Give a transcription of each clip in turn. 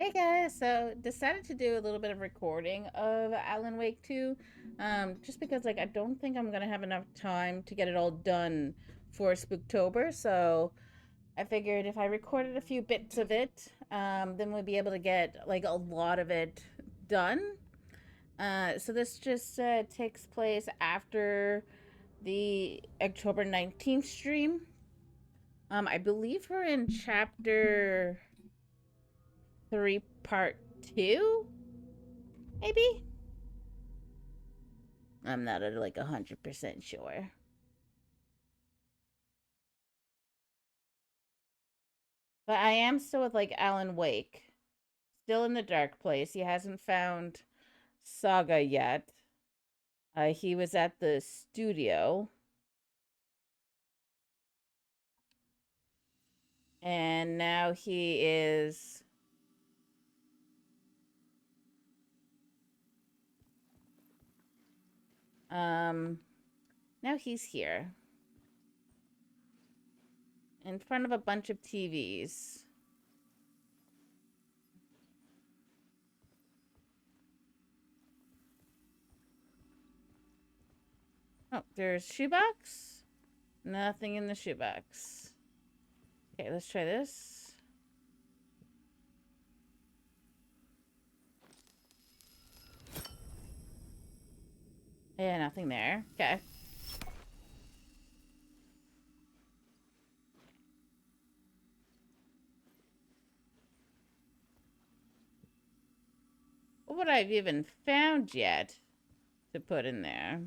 Hey guys, so decided to do a little bit of recording of Alan Wake 2, just because I don't think I'm gonna have enough time to get it all done for Spooktober. So I figured if I recorded a few bits of it, then we'd be able to get a lot of it done. So this just takes place after the October 19th stream. I believe we're in chapter 3, part 2, maybe. I'm not 100% sure. But I am still with Alan Wake. Still in the dark place. He hasn't found Saga yet. He was at the studio. And now he is um now he's here. In front of a bunch of TVs. Oh, there's shoebox? Nothing in the shoebox. Okay, let's try this. Yeah, nothing there. Okay. What would I've even found yet to put in there?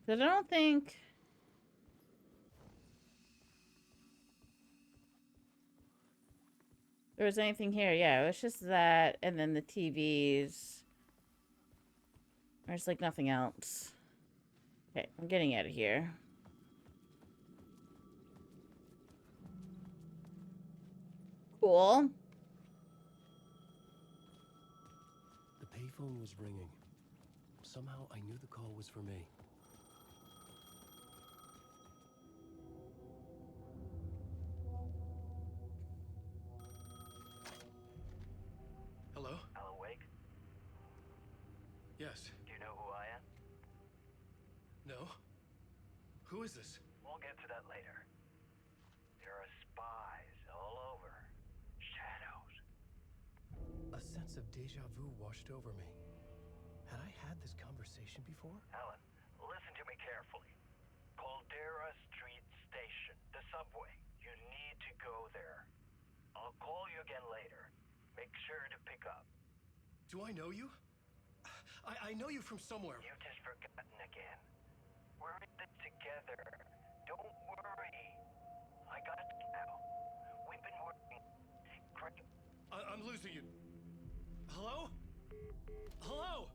Because I don't think there was anything here. Yeah, it was just that, and then the TVs. There's nothing else. Okay, I'm getting out of here. Cool. The payphone was ringing. Somehow I knew the call was for me. Hello? Alan Wake? Yes. Do you know who I am? No? Who is this? We'll get to that later. There are spies all over. Shadows. A sense of deja vu washed over me. Had I had this conversation before? Alan, listen to me carefully. Caldera Street Station, the subway. You need to go there. I'll call you again later. Make sure to pick up. Do I know you? I know you from somewhere. You've just forgotten again. We're in this together. Don't worry. I got it now. We've been working. Great. I'm losing you. Hello? Hello?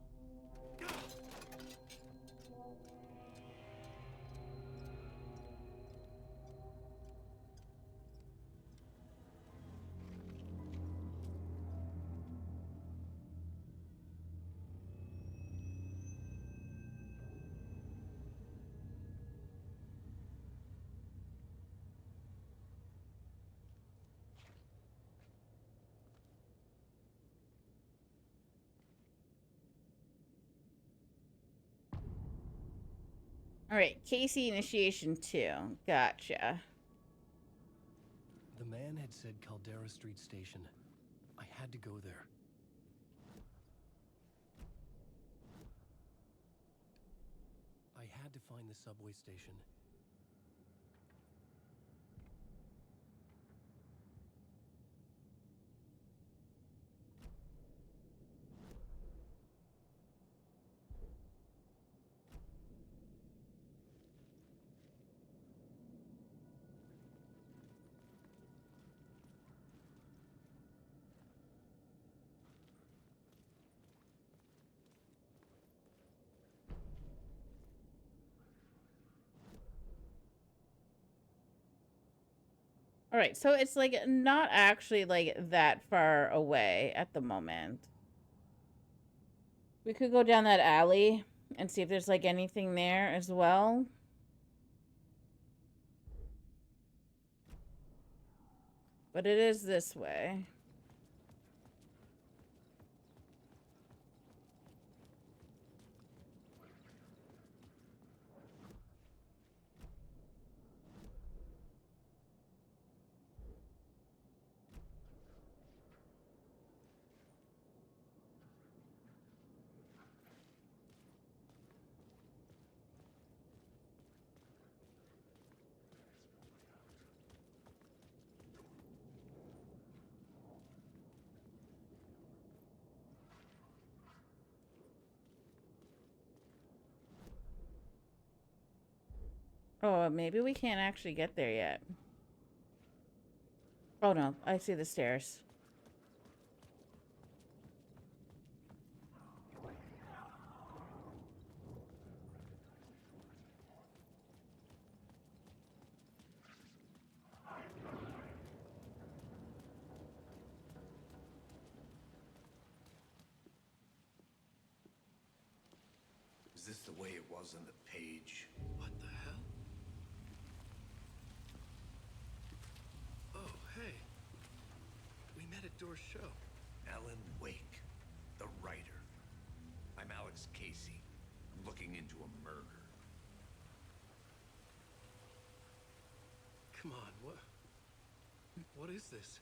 All right, Casey Initiation 2. Gotcha. The man had said Caldera Street Station. I had to go there. I had to find the subway station. All right, so it's not actually that far away at the moment. We could go down that alley and see if there's anything there as well. But it is this way. Oh, maybe we can't actually get there yet. Oh no, I see the stairs. Is this the way it was on the page? What the hell? Oh, hey. We met at Door's show. Alan Wake, the writer. I'm Alex Casey. I'm looking into a murder. Come on, what is this?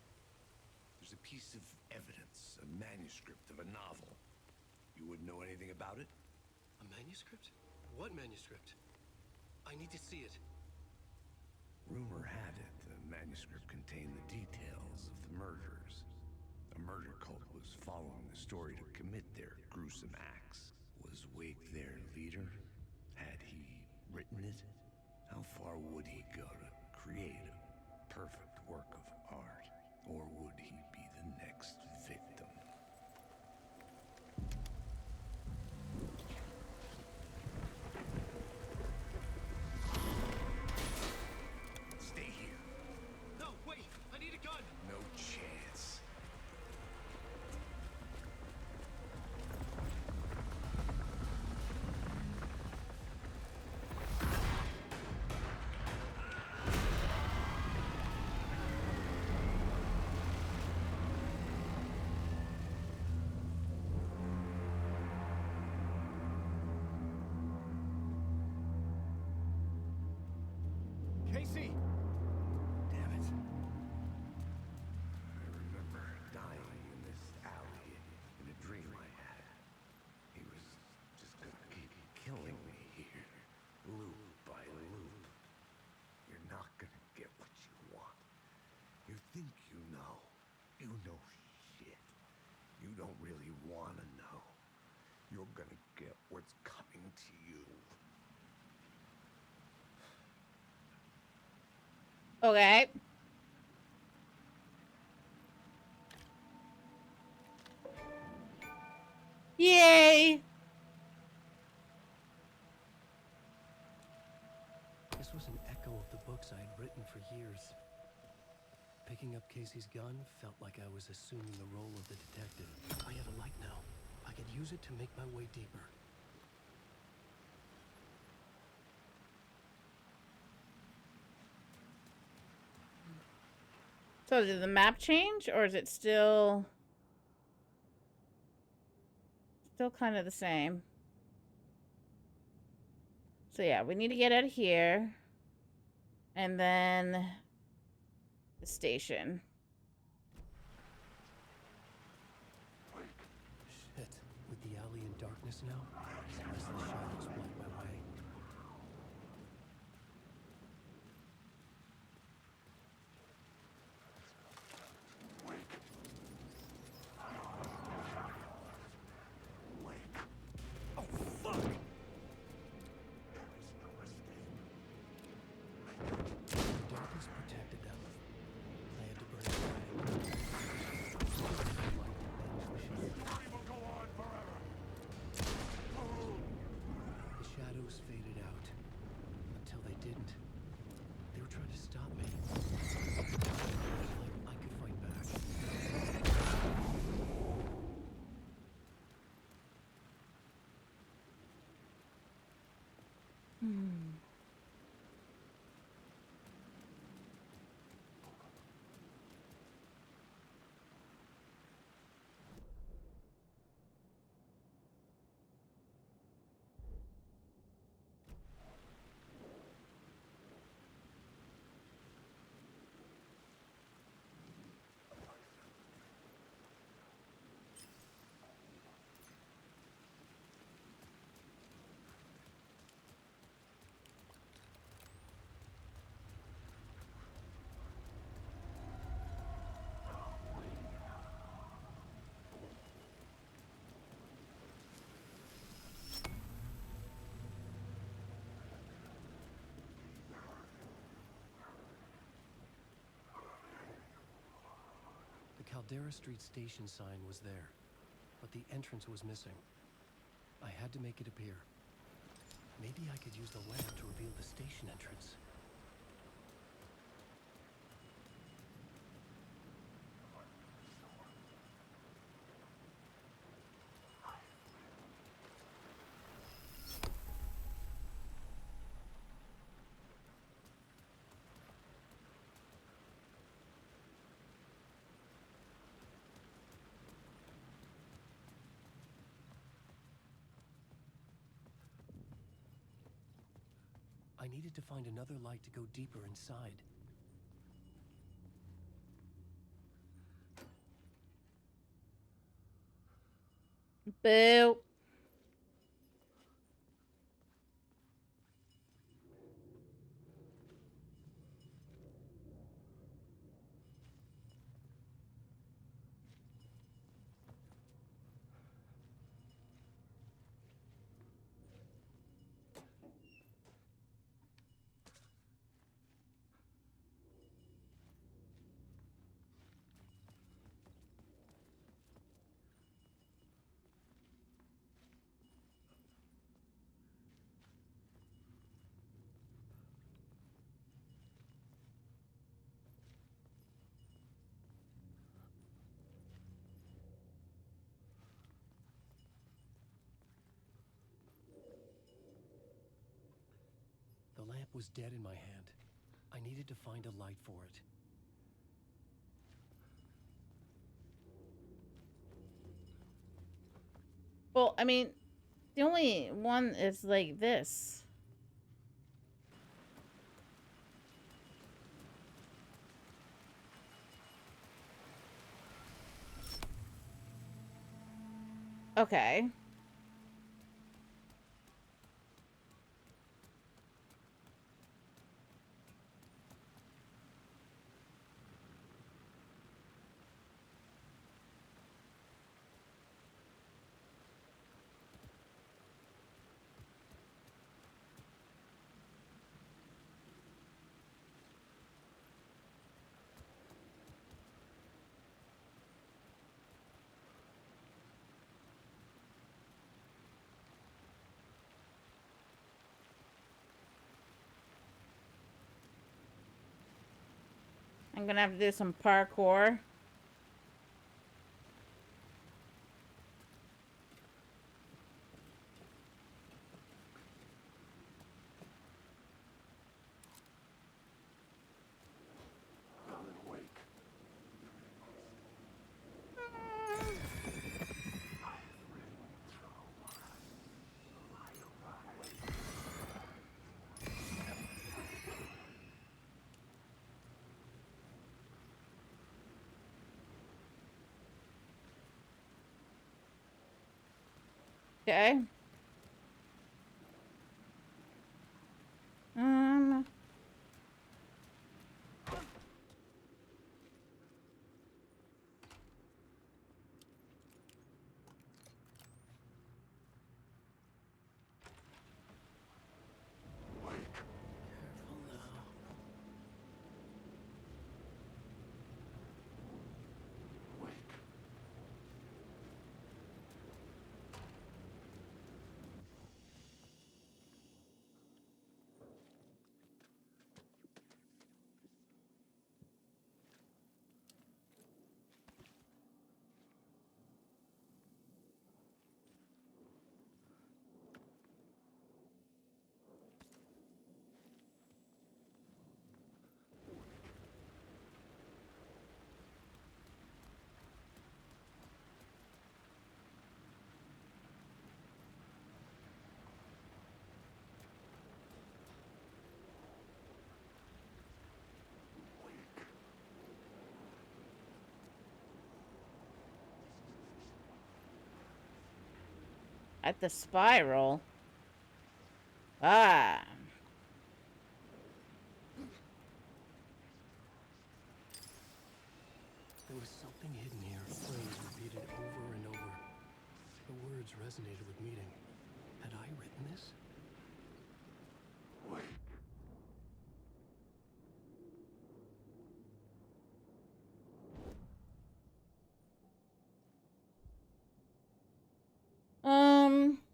There's a piece of evidence, a manuscript of a novel. You wouldn't know anything about it? A manuscript? What manuscript? I need to see it. Rumor had it the manuscript contained the details of the murders. A murder cult was following the story to commit their gruesome acts. Was Wake their leader? Had he written it? How far would he go to create a perfect work of art? Or would he be the next victim? Stay here. No, wait! I need a gun! No chance. Casey! Damn it. I remember dying in this alley in a dream I had. He was just gonna keep killing me here, loop by loop. You're not gonna get what you want. You think you know. You know shit. You don't really wanna know. You're gonna get what's coming to you. Okay. Yay! This was an echo of the books I had written for years. Picking up Casey's gun felt like I was assuming the role of the detective. I had a light now. I could use it to make my way deeper. So did the map change, or is it still kind of the same? So yeah, we need to get out of here. And then the station. Shit. With the alley in darkness now, unless the shadows block my way. Oh, fuck! The darkness protected them. I had to burn it away. The shadows faded out until they didn't. They were trying to stop me. Like I could fight back. Caldera Street station sign was there, but the entrance was missing. I had to make it appear. Maybe I could use the lamp to reveal the station entrance. I needed to find another light to go deeper inside. Boo. The lamp was dead in my hand. I needed to find a light for it. Well, I mean, the only one is like this. Okay. I'm gonna have to do some parkour. Okay. Um. Careful now. At the spiral. Ah. There was something hidden here, a phrase repeated over and over. The words resonated with meaning. Had I written this?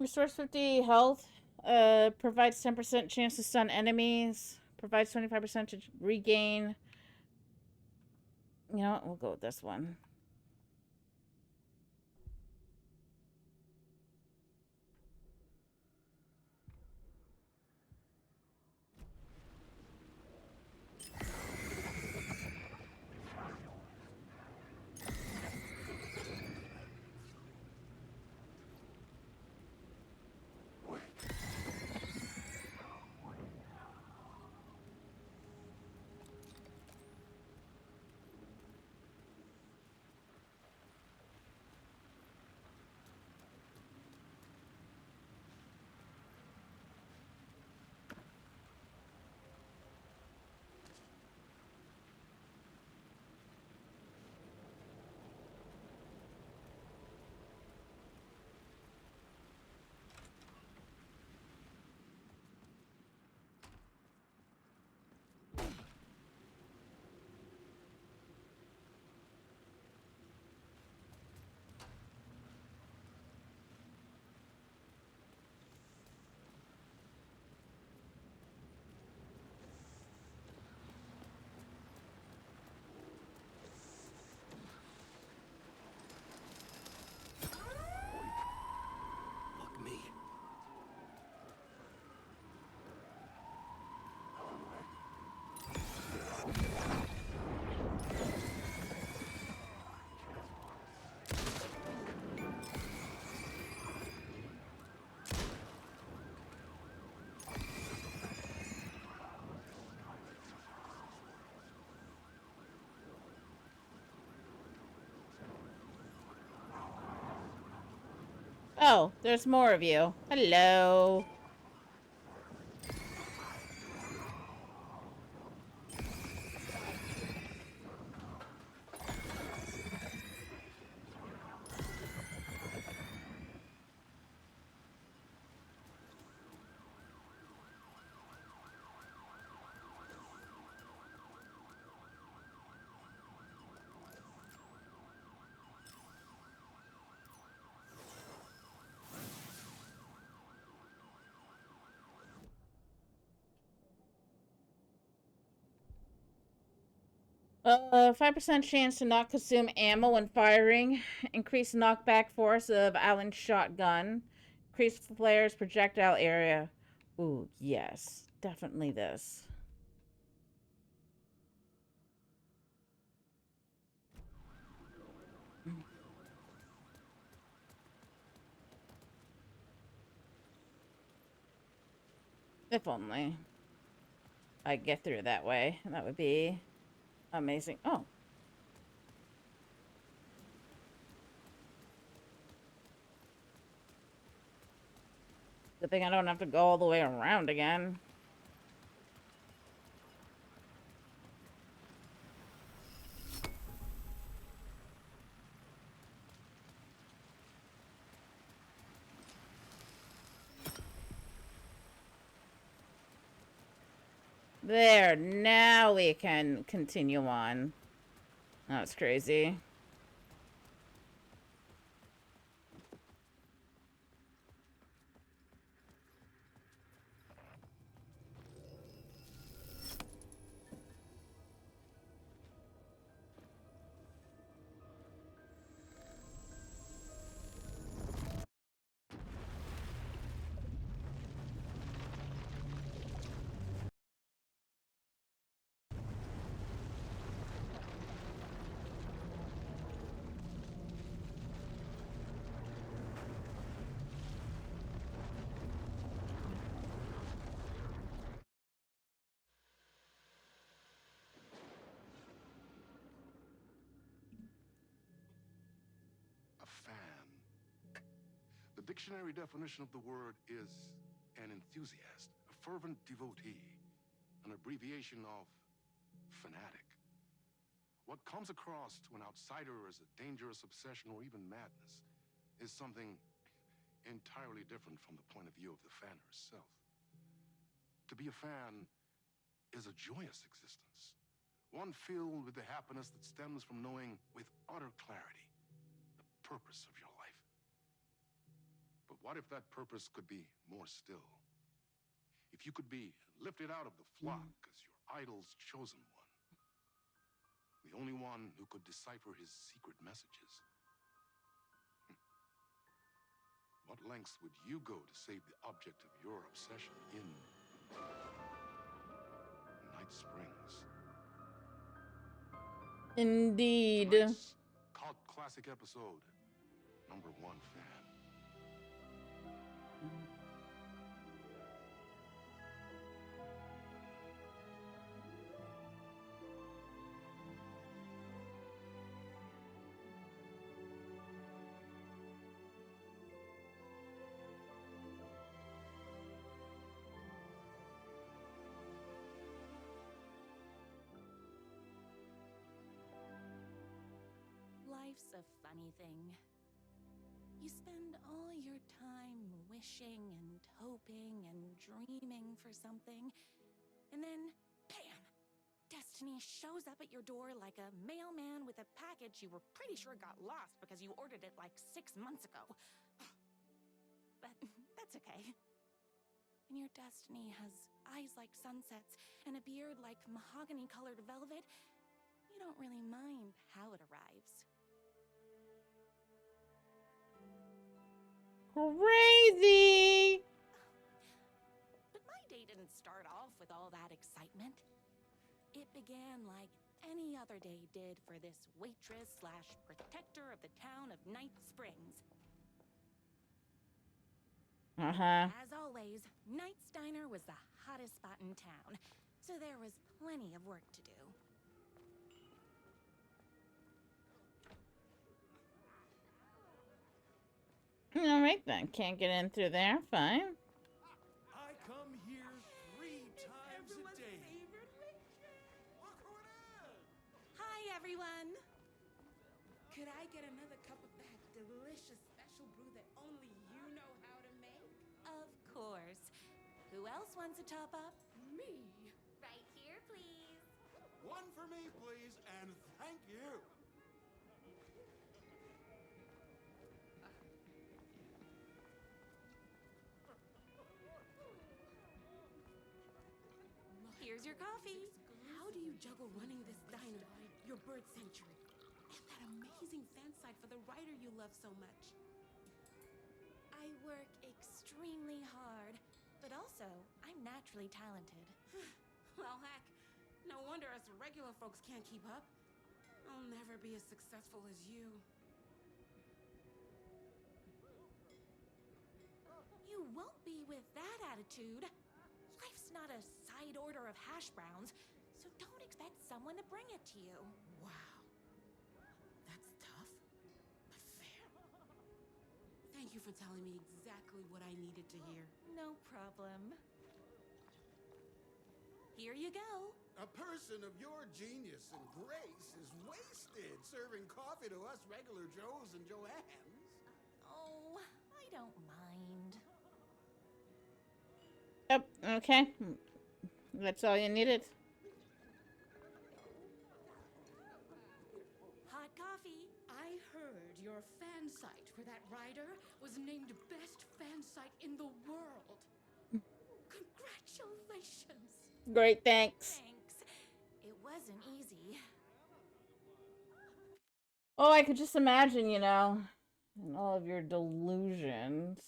Restores 50 health. Provides 10% chance to stun enemies. Provides 25% to regain. You know what? We'll go with this one. Fuck me. Oh, there's more of you. Hello. Uh, 5% chance to not consume ammo when firing. Increase knockback force of Allen's shotgun. Increase flare's projectile area. Ooh, yes. Definitely this. If only I could get through that way. That would be amazing. Oh. Good thing I don't have to go all the way around again. There, now we can continue on. That's crazy. A fan. The dictionary definition of the word is an enthusiast, a fervent devotee, an abbreviation of fanatic. What comes across to an outsider as a dangerous obsession or even madness is something entirely different from the point of view of the fan herself. To be a fan is a joyous existence, one filled with the happiness that stems from knowing with utter clarity the purpose of your life. But But what if that purpose could be more still? If you could be lifted out of the flock as your idol's chosen one, the only one who could decipher his secret messages. What lengths would you go to save the object of your obsession in Night Springs? Indeed. Tonight's cult classic episode, number 1 fan. Life's a funny thing. You spend all your time wishing and hoping and dreaming for something, and then, bam! Destiny shows up at your door like a mailman with a package you were pretty sure got lost because you ordered it like 6 months ago. But that's okay. When your destiny has eyes like sunsets and a beard like mahogany-colored velvet, you don't really mind how it arrives. Crazy! But my day didn't start off with all that excitement. It began like any other day did for this waitress/protector of the town of Night Springs. As always, Knight's Diner was the hottest spot in town, so there was plenty of work to do. All right then, can't get in through there. Fine. I come here 3 times a day. Hi, everyone! Could I get another cup of that delicious special brew that only you know how to make? Of course. Who else wants a top up? Me? Right here, please. One for me, please, and thank you. Here's your coffee. How do you juggle running this diner, your bird sanctuary, and that amazing fan site for the writer you love so much? I work extremely hard, but also I'm naturally talented. Well, heck, no wonder us regular folks can't keep up. I'll never be as successful as you. You won't be with that attitude. Life's not a side order of hash browns, so don't expect someone to bring it to you. Wow. That's tough, but fair. Thank you for telling me exactly what I needed to hear. No problem. Here you go. A person of your genius and grace is wasted serving coffee to us regular Joes and Joannes. Oh, I don't mind. Yep, okay. That's all you needed. Hot coffee. I heard your fan site for that writer was named best fan site in the world. Congratulations! Great, thanks. Thanks. It wasn't easy. Oh, I could just imagine, you know, and all of your delusions.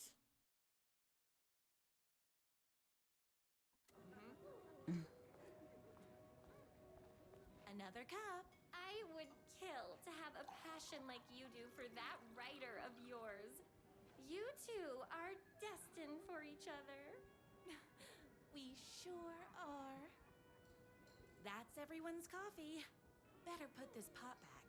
Another cup. I would kill to have a passion like you do for that writer of yours. You two are destined for each other. We sure are. That's everyone's coffee. Better put this pot back.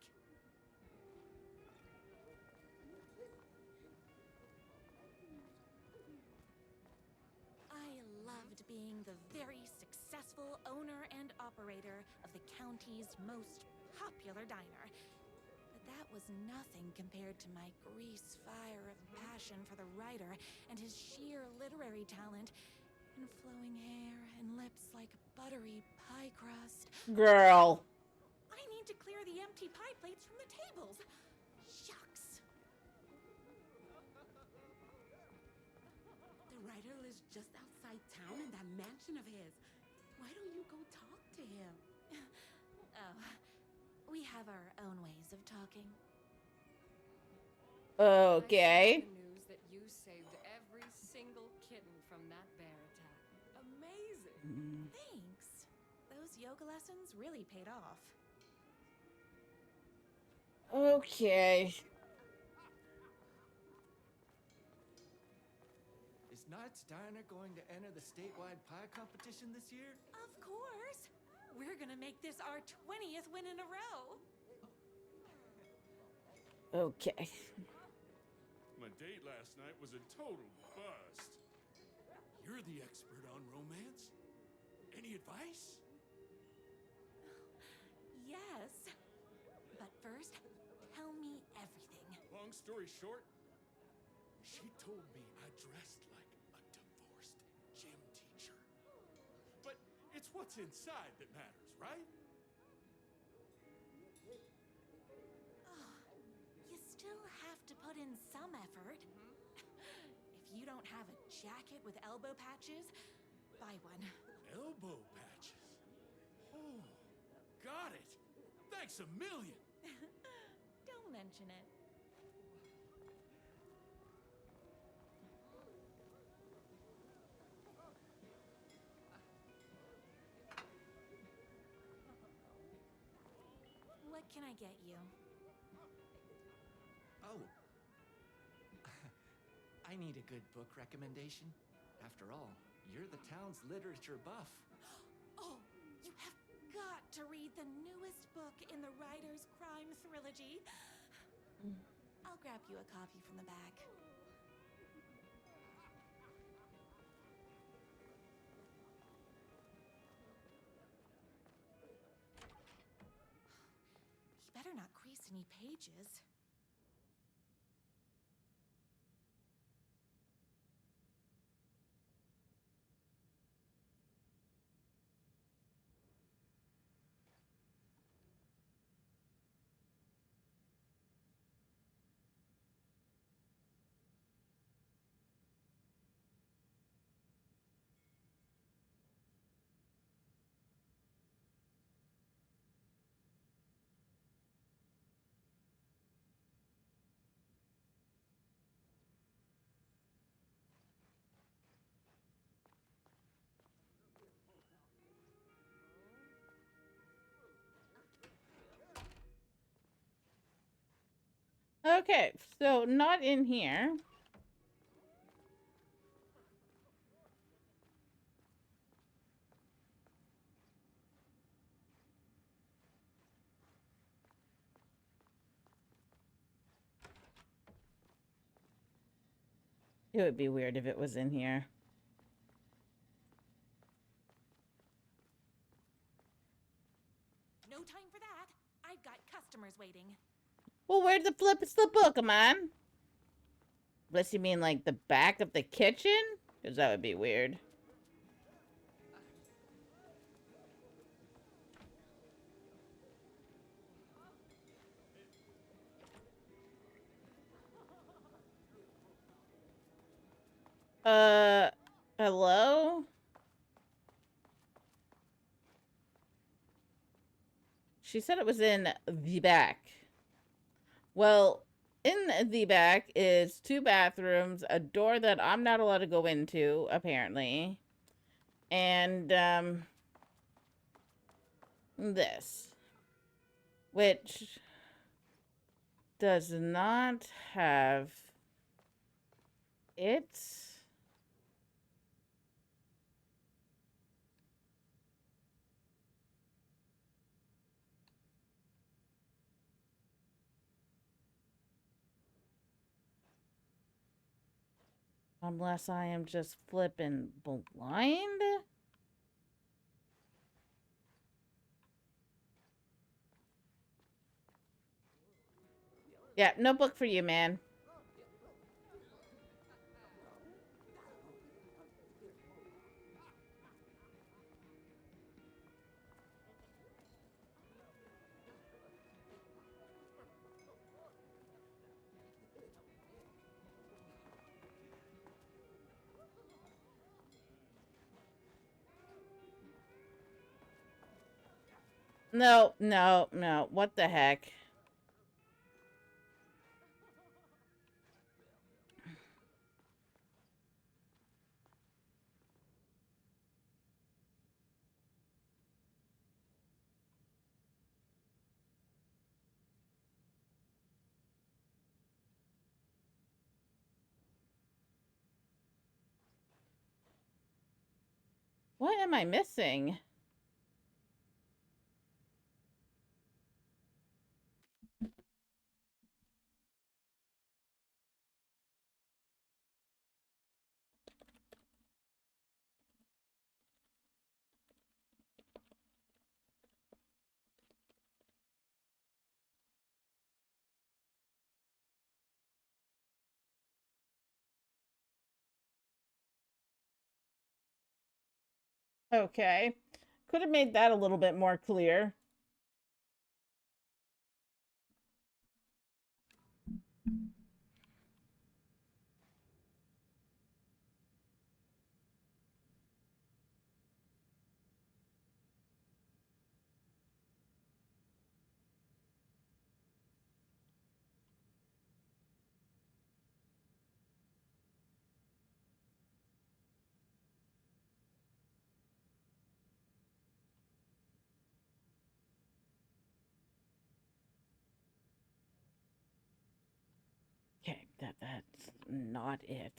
I loved being the very successful owner and operator of the county's most popular diner. But that was nothing compared to my grease fire of passion for the writer and his sheer literary talent, and flowing hair and lips like buttery pie crust. Girl. I need to clear the empty pie plates from the tables. Shucks. is just outside town in that mansion of his. Why don't you go talk to him? Oh, we have our own ways of talking. I saw Okay. the news that you saved every single kitten from that bear attack. Amazing. Thanks. Those yoga lessons really paid off. Okay. Is Knight's Diner going to enter the statewide pie competition this year? Of course. We're gonna make this our 20th win in a row. Okay. My date last night was a total bust. You're the expert on romance. Any advice? Yes. But first, tell me everything. Long story short, she told me I dressed like a divorced gym teacher. But it's what's inside that matters, right? You still have to put in some effort. If you don't have a jacket with elbow patches, buy one. Elbow patches. Oh, got it. Thanks a million. Don't mention it. What can I get you? Oh. I need a good book recommendation. After all, you're the town's literature buff. Oh, you have got to read the newest book in the Writer's Crime Trilogy. I'll grab you a copy from the back. You better not crease any pages. Okay, so not in here. It would be weird if it was in here. No time for that. I've got customers waiting. Well, where the flip is the book, man? Unless you mean like the back of the kitchen? Because that would be weird. Hello? She said it was in the back. Well, in the back is 2 bathrooms, a door that I'm not allowed to go into, apparently. And, this. Which does not have it. Unless I am just flipping blind. Yeah, no book for you, man. No, no, no. What the heck? What am I missing? Okay. Could have made that a little bit more clear. Okay, that's not it.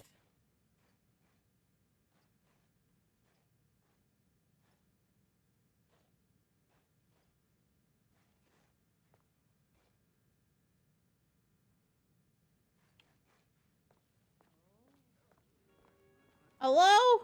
Hello?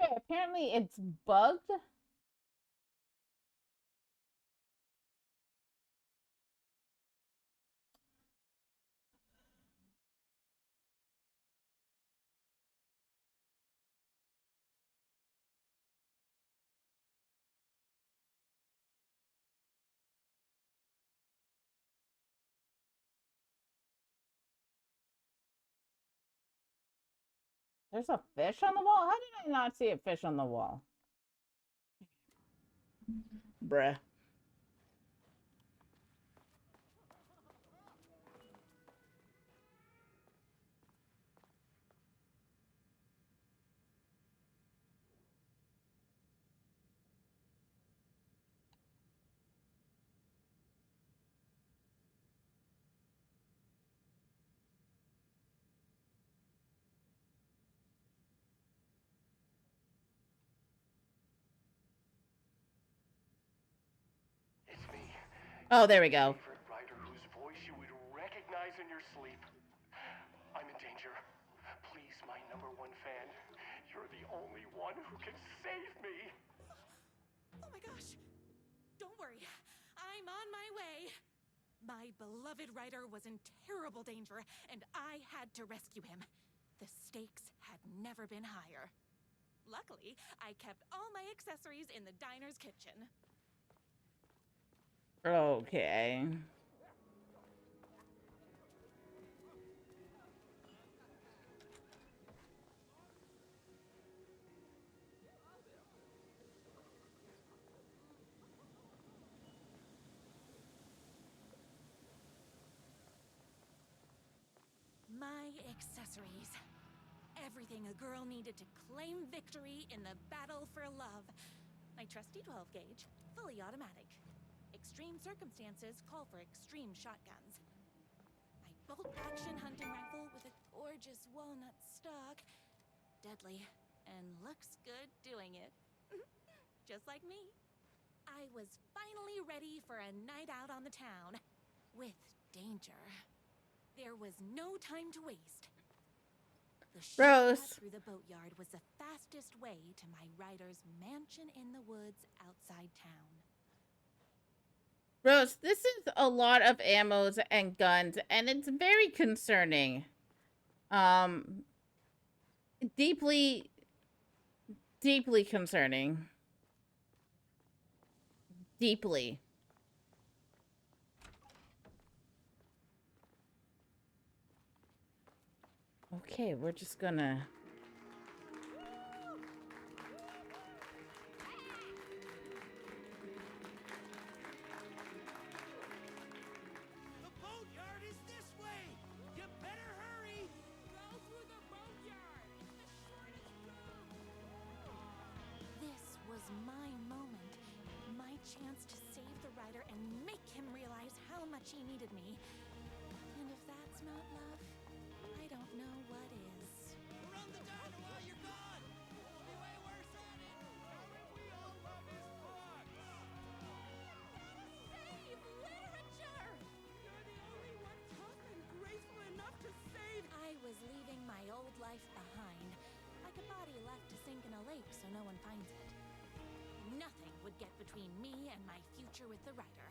Okay, apparently it's bugged. There's a fish on the wall? How did I not see a fish on the wall? Bruh. It's me. Oh, there we go. Favorite writer whose voice you would recognize in your sleep. I'm in danger. Please, my #1 fan. You're the only one who can save me. Oh my gosh! Don't worry, I'm on my way. My beloved writer was in terrible danger, and I had to rescue him. The stakes had never been higher. Luckily, I kept all my accessories in the diner's kitchen. Okay. My accessories. Everything a girl needed to claim victory in the battle for love. My trusty 12 gauge, fully automatic. Extreme circumstances call for extreme shotguns. My bolt-action hunting rifle with a gorgeous walnut stock. Deadly, and looks good doing it. Just like me. I was finally ready for a night out on the town. With danger. There was no time to waste. The shortcut Rose. through the boatyard was the fastest way to my rider's mansion in the woods outside town. Rose, this is a lot of ammos and guns, and it's very concerning. Deeply, deeply concerning. Deeply. Okay, we're just gonna... The boatyard is this way! You better hurry! Go through the boatyard. It's the shortest route. This was my moment. My chance to save the rider and make him realize how much he needed me. And if that's not love, I don't know what is. Run the diner while you're gone! It'll be way worse on it! We all love his books. Save literature! You're the only one tough and graceful enough to save. I was leaving my old life behind, like a body left to sink in a lake so no one finds it. Nothing would get between me and my future with the rider.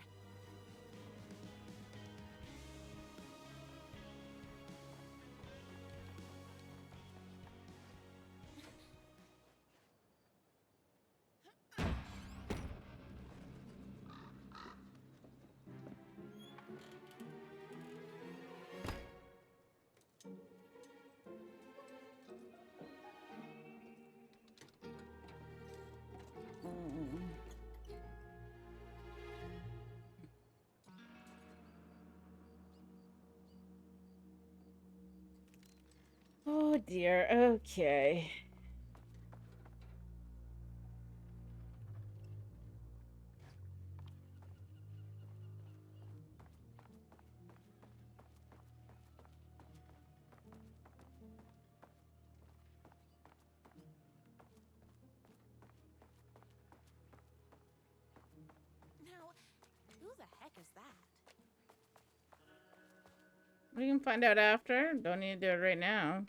Oh dear, okay. Now, who the heck is that? We can find out after. Don't need to do it right now.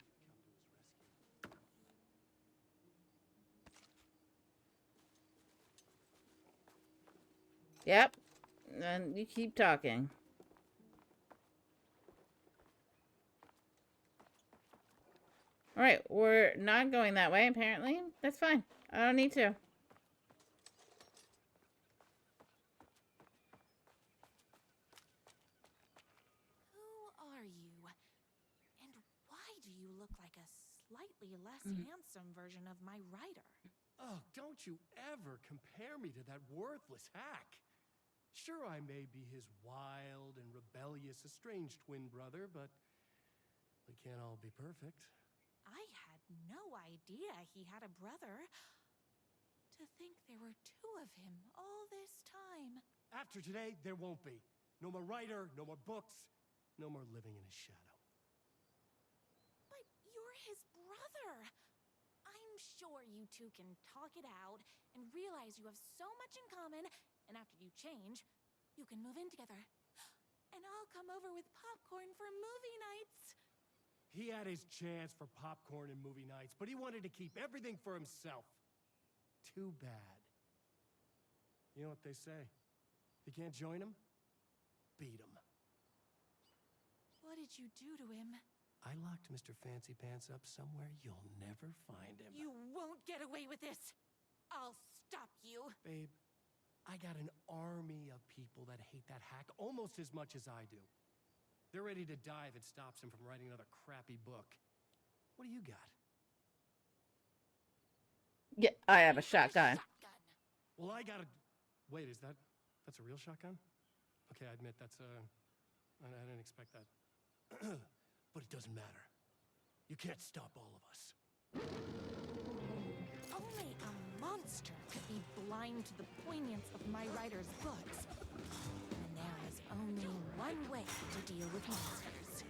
Yep. And you keep talking. Alright, we're not going that way, apparently. That's fine. I don't need to. Who are you? And why do you look like a slightly less handsome version of my rider? Oh, don't you ever compare me to that worthless hack. Sure, I may be his wild and rebellious estranged twin brother, but we can't all be perfect. I had no idea he had a brother. To think there were two of him all this time. After today, there won't be. No more writer, no more books, no more living in his shadow. But you're his brother. I'm sure you two can talk it out and realize you have so much in common, and after you change, you can move in together. And I'll come over with popcorn for movie nights. He had his chance for popcorn and movie nights, but he wanted to keep everything for himself. Too bad. You know what they say? If you can't join him, beat him. What did you do to him? I locked Mr. Fancy Pants up somewhere you'll never find him. You won't get away with this. I'll stop you. Babe, I got an army of people that hate that hack almost as much as I do. They're ready to die if it stops him from writing another crappy book. What do you got? Yeah, I have a shotgun. Well, I got a... Wait, that's a real shotgun? Okay, I admit that's I didn't expect that. But it doesn't matter. You can't stop all of us. Only a monster could be blind to the poignance of my writer's books. And there is only one way to deal with monsters.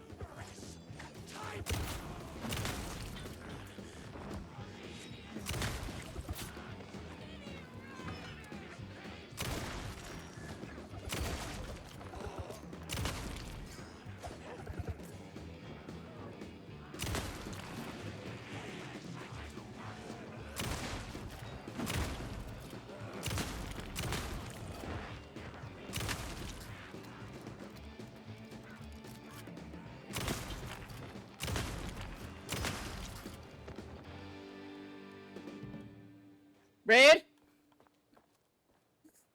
Rude.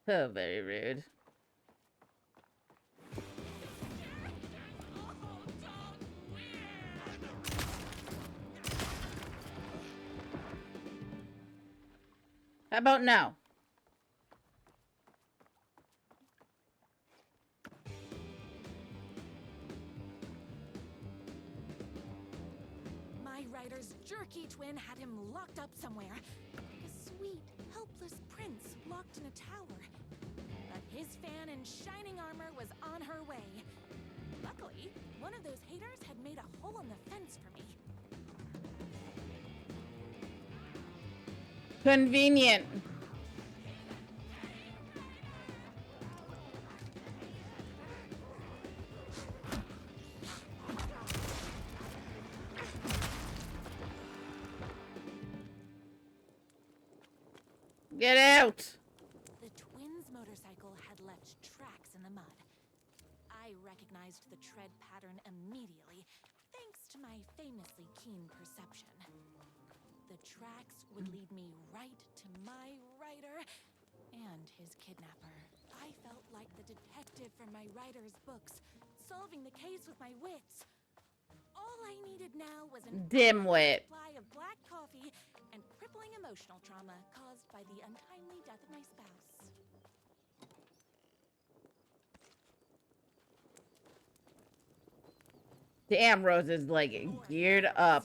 So very rude. How about now? My rider's jerky twin had him locked up somewhere. Like a sweet, helpless prince locked in a tower. But his fan in shining armor was on her way. Luckily, one of those haters had made a hole in the fence for me. Convenient. Get out! The twins' motorcycle had left tracks in the mud. I recognized the tread pattern immediately, thanks to my famously keen perception. The tracks would lead me right to my rider and his kidnapper. I felt like the detective from my writer's books, solving the case with my wits. All I needed now was an Dimwit. supply of black coffee and crippling emotional trauma caused by the untimely death of my spouse. Damn, Rose is like geared up.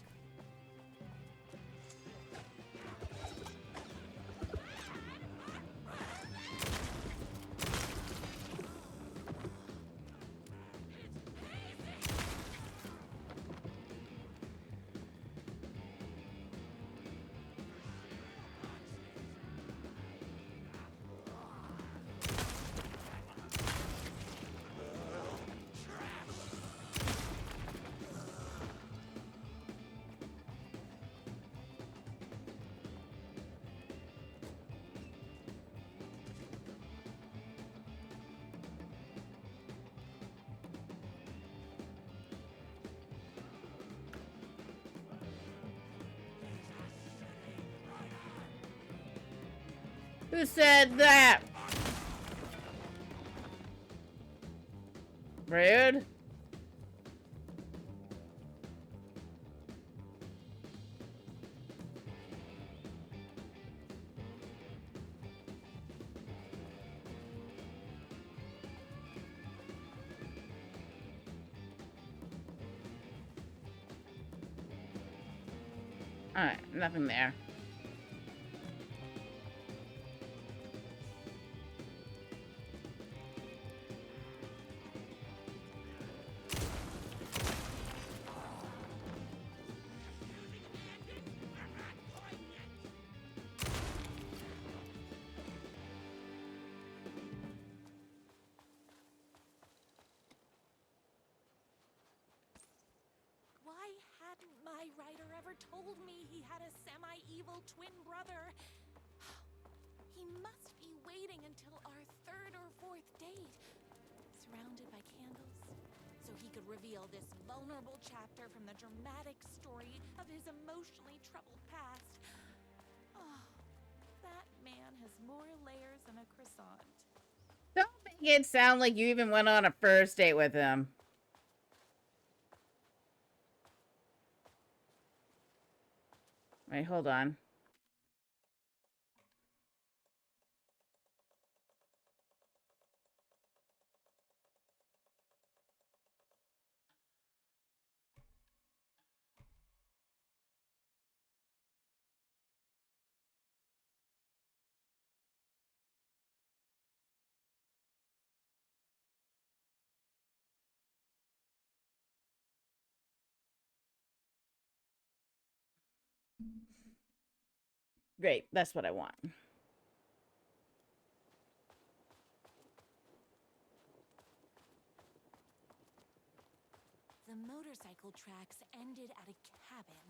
Who said that? Rude. Alright, nothing there. Why hadn't my writer ever told me he had a semi-evil twin brother? He must be waiting until our third or fourth date, surrounded by candles, so he could reveal this vulnerable chapter from the dramatic story of his emotionally troubled past. Oh, that man has more layers than a croissant. Don't make it sound like you even went on a first date with him. Wait, hold on. Great, that's what I want. The motorcycle tracks ended at a cabin.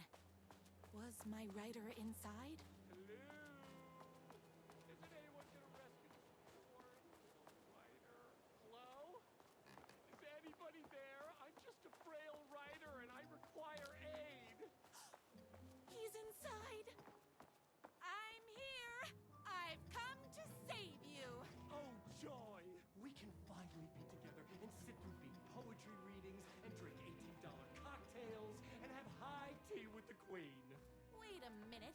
Was my rider inside? Hello? Isn't anyone gonna rescue this poor little rider? Hello? Is anybody there? I'm just a frail rider and I require aid. He's inside. I'm here. I've come to save you. Oh, joy! We can finally be together and sit through big poetry readings and drink $18 cocktails and have high tea with the Queen. Wait a minute.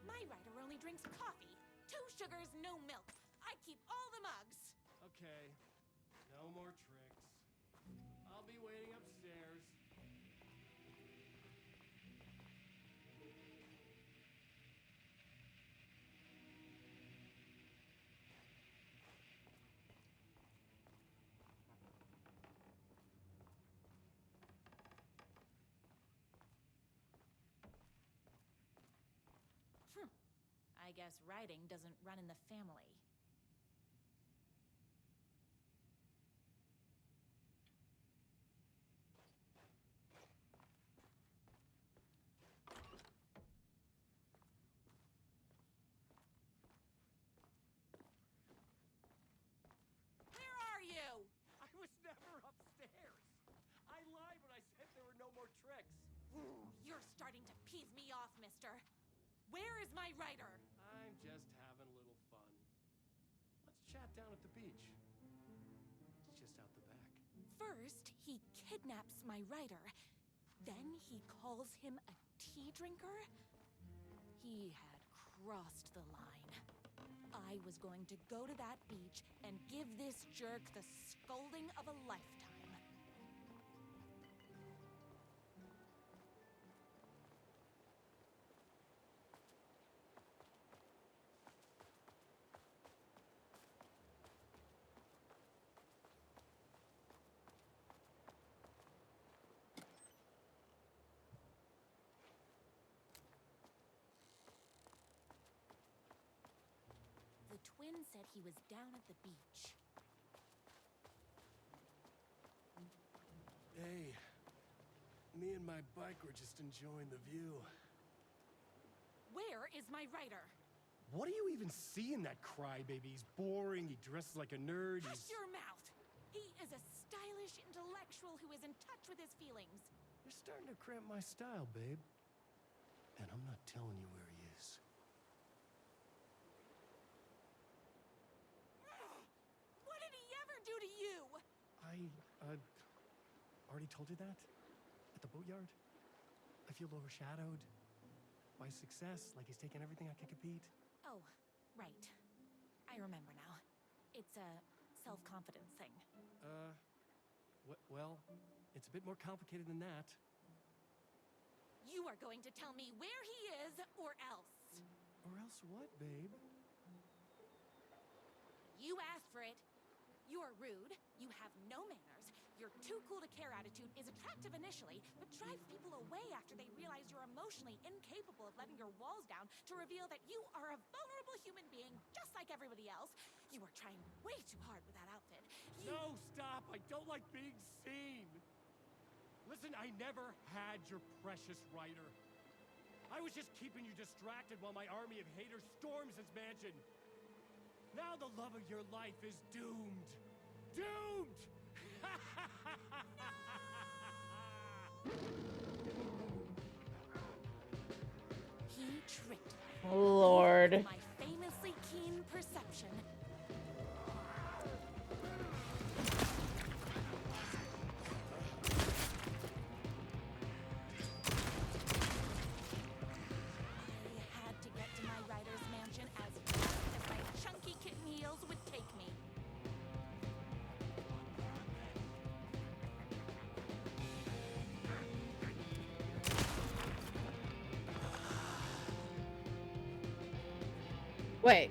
My rider only drinks coffee. 2 sugars, no milk. I keep all the mugs. Okay, no more tricks. I'll be waiting upstairs. I guess riding doesn't run in the family. Where are you? I was never upstairs. I lied when I said there were no more tricks. You're starting to peeve me off, mister. Where is my rider? I'm just having a little fun. Let's chat down at the beach. It's just out the back. First, he kidnaps my rider. Then he calls him a tea drinker. He had crossed the line. I was going to go to that beach and give this jerk the scolding of a lifetime. The twin said he was down at the beach. Hey, me and my bike were just enjoying the view. Where is my rider? What do you even see in that crybaby? He's boring, he dresses like a nerd, Hush your mouth! He is a stylish intellectual who is in touch with his feelings. You're starting to cramp my style, babe. And I'm not telling you where he is. What did he ever do to you? I already told you that? At the boatyard? I feel overshadowed by success, like he's taken everything I can compete. Oh, right. I remember now. It's a self-confidence thing. Well, it's a bit more complicated than that. You are going to tell me where he is, or else. Or else what, babe? You asked for it. You are rude. You have no manners. Your too cool to care attitude is attractive initially, but drives people away after they realize you're emotionally incapable of letting your walls down to reveal that you are a vulnerable human being just like everybody else. You are trying way too hard with that outfit. No, stop! I don't like being seen! Listen, I never had your precious rider. I was just keeping you distracted while my army of haters storms his mansion. Now the love of your life is doomed. Doomed! He tricked me. Lord. My famously keen perception. I had to get to my rider's mansion as fast as my chunky kitten heels would take me. Wait.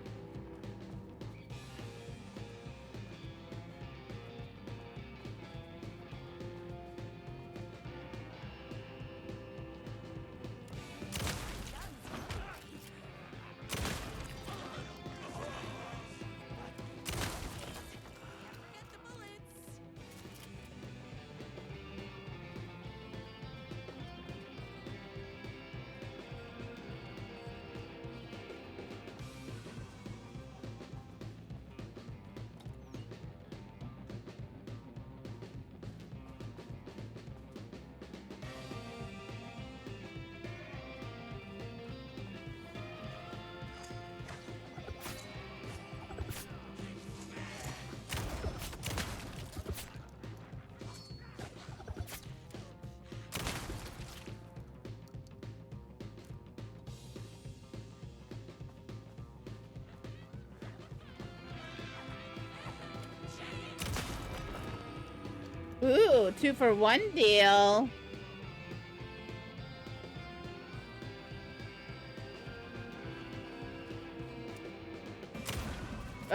Ooh, 2-for-1 deal.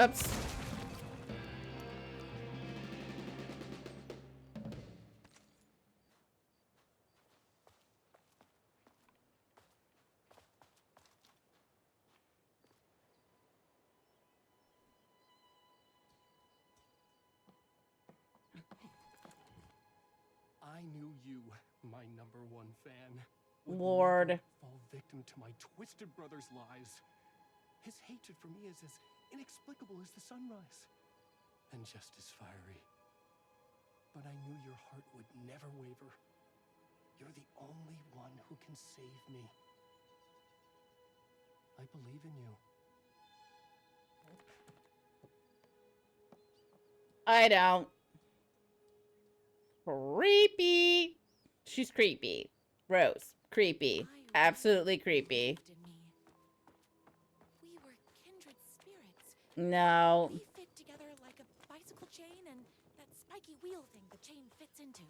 Oops. I knew you, my #1 fan, would Lord. never fall victim to my twisted brother's lies. His hatred for me is as inexplicable as the sunrise, and just as fiery. But I knew your heart would never waver. You're the only one who can save me. I believe in you. I don't. Creepy. She's creepy. Rose. Creepy. Absolutely creepy. We were kindred spirits. No. We fit together like a bicycle chain and that spiky wheel thing the chain fits into.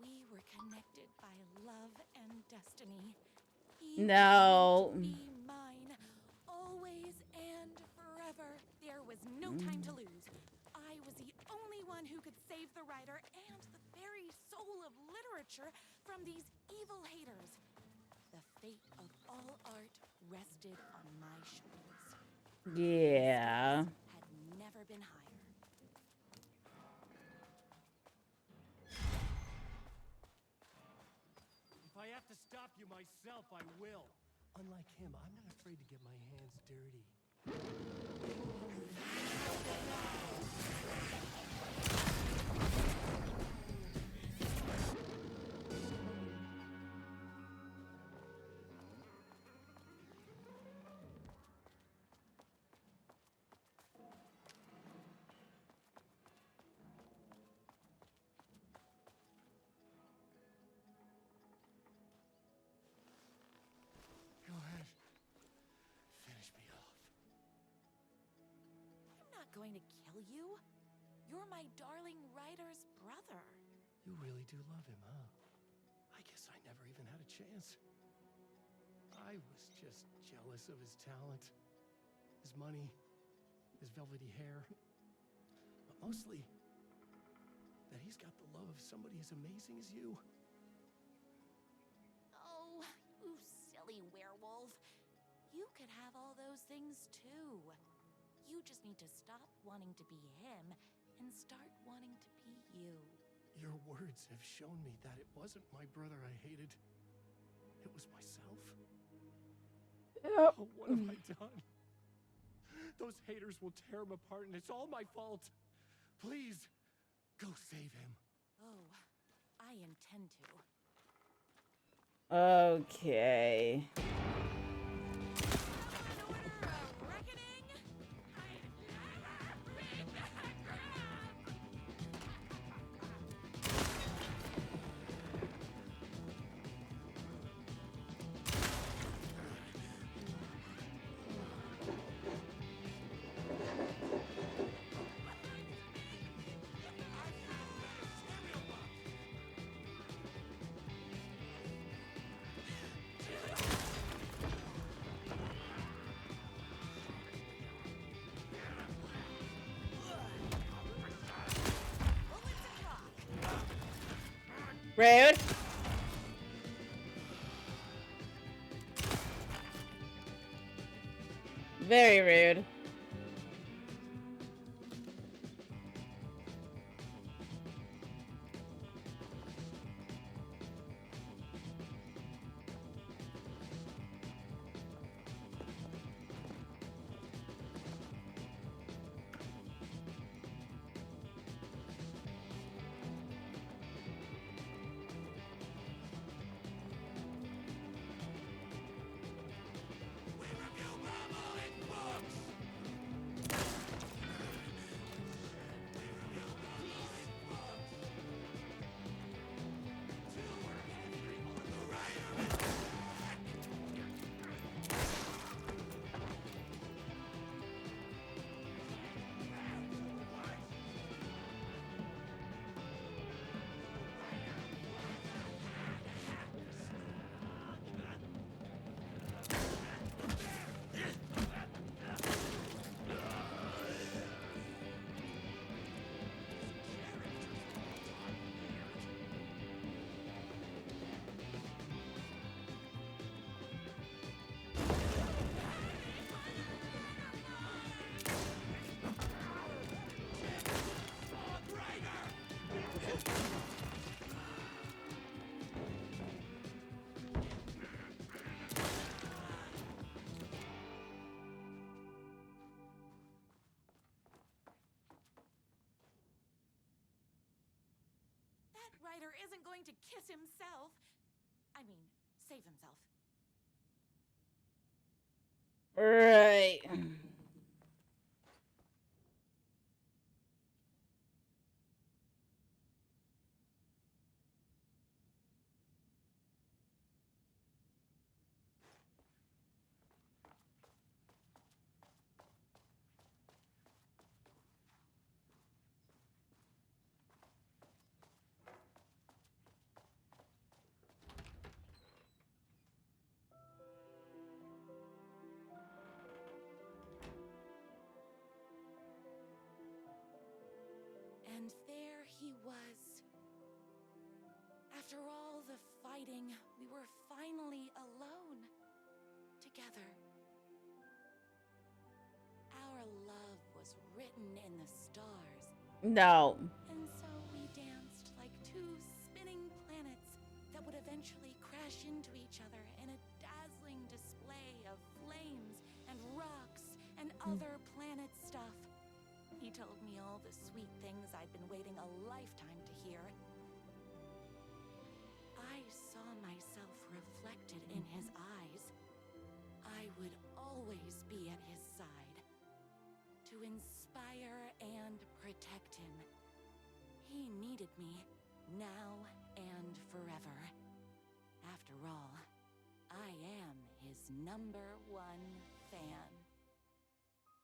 We were connected by love and destiny. He No. was meant to be mine, always and forever. There was no time to lose. I was the only one who could save the writer and the very soul of literature from these evil haters. The fate of all art rested on my shoulders. Yeah. Had never been higher. If I have to stop you myself, I will. Unlike him, I'm not afraid to get my hands dirty. Go ahead. Finish me off. I'm not going to kill you. You're my darling writer's brother. You really do love him, huh? I guess I never even had a chance. I was just jealous of his talent, his money, his velvety hair. But mostly, that he's got the love of somebody as amazing as you. Oh, you silly werewolf. You could have all those things too. You just need to stop wanting to be him and start wanting to be you. Your words have shown me that it wasn't my brother I hated. It was myself. Yep. Oh, what have I done? Those haters will tear him apart, and it's all my fault. Please, go save him. Oh, I intend to. Okay. Rude. Very rude. Ryder isn't going to kiss himself. I mean, save himself. Right. And there he was. After all the fighting, we were finally alone. Together. Our love was written in the stars. No. And so we danced like two spinning planets that would eventually crash into each other in a dazzling display of flames and rocks and other planet stuff. He told me all the sweet things I'd been waiting a lifetime to hear. I saw myself reflected in his eyes. I would always be at his side, to inspire and protect him. He needed me, now and forever. After all, I am his #1 fan.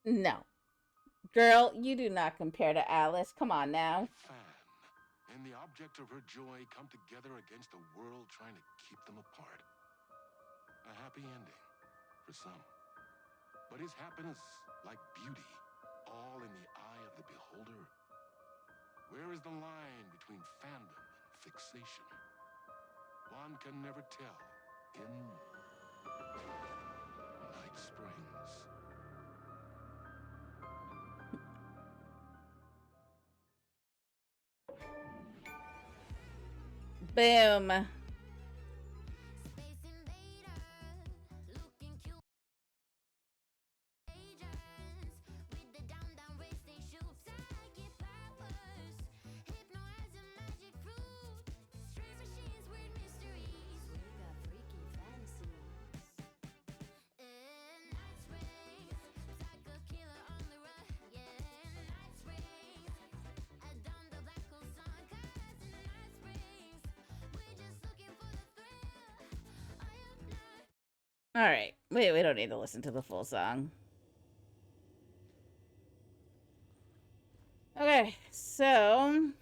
No. Girl, you do not compare to Alice. Come on now. Fan and the object of her joy come together against a world trying to keep them apart. A happy ending for some. But is happiness, like beauty, all in the eye of the beholder? Where is the line between fandom and fixation? One can never tell in Night Springs. Boom. Space invader, looking cute. Agents with the down race they shoot. Psychic powers, hypnotize a magic fruit. Strange machines, weird mysteries. We got freaky fantasies. Night Springs, psycho killer on the run. Yeah, Night Springs, down the black hole sun. 'Cause in Night Springs, we're just looking for the thrill. I am not. All right. We don't need to listen to the full song. Okay, so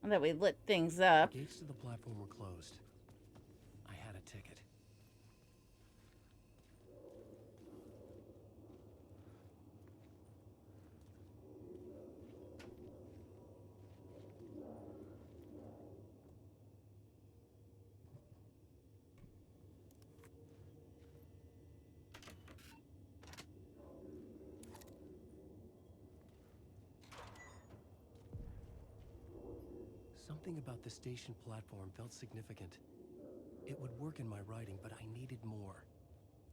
now that we lit things up. The gates to the platform were closed. I had a ticket. Something about the station platform felt significant. It would work in my writing, but I needed more.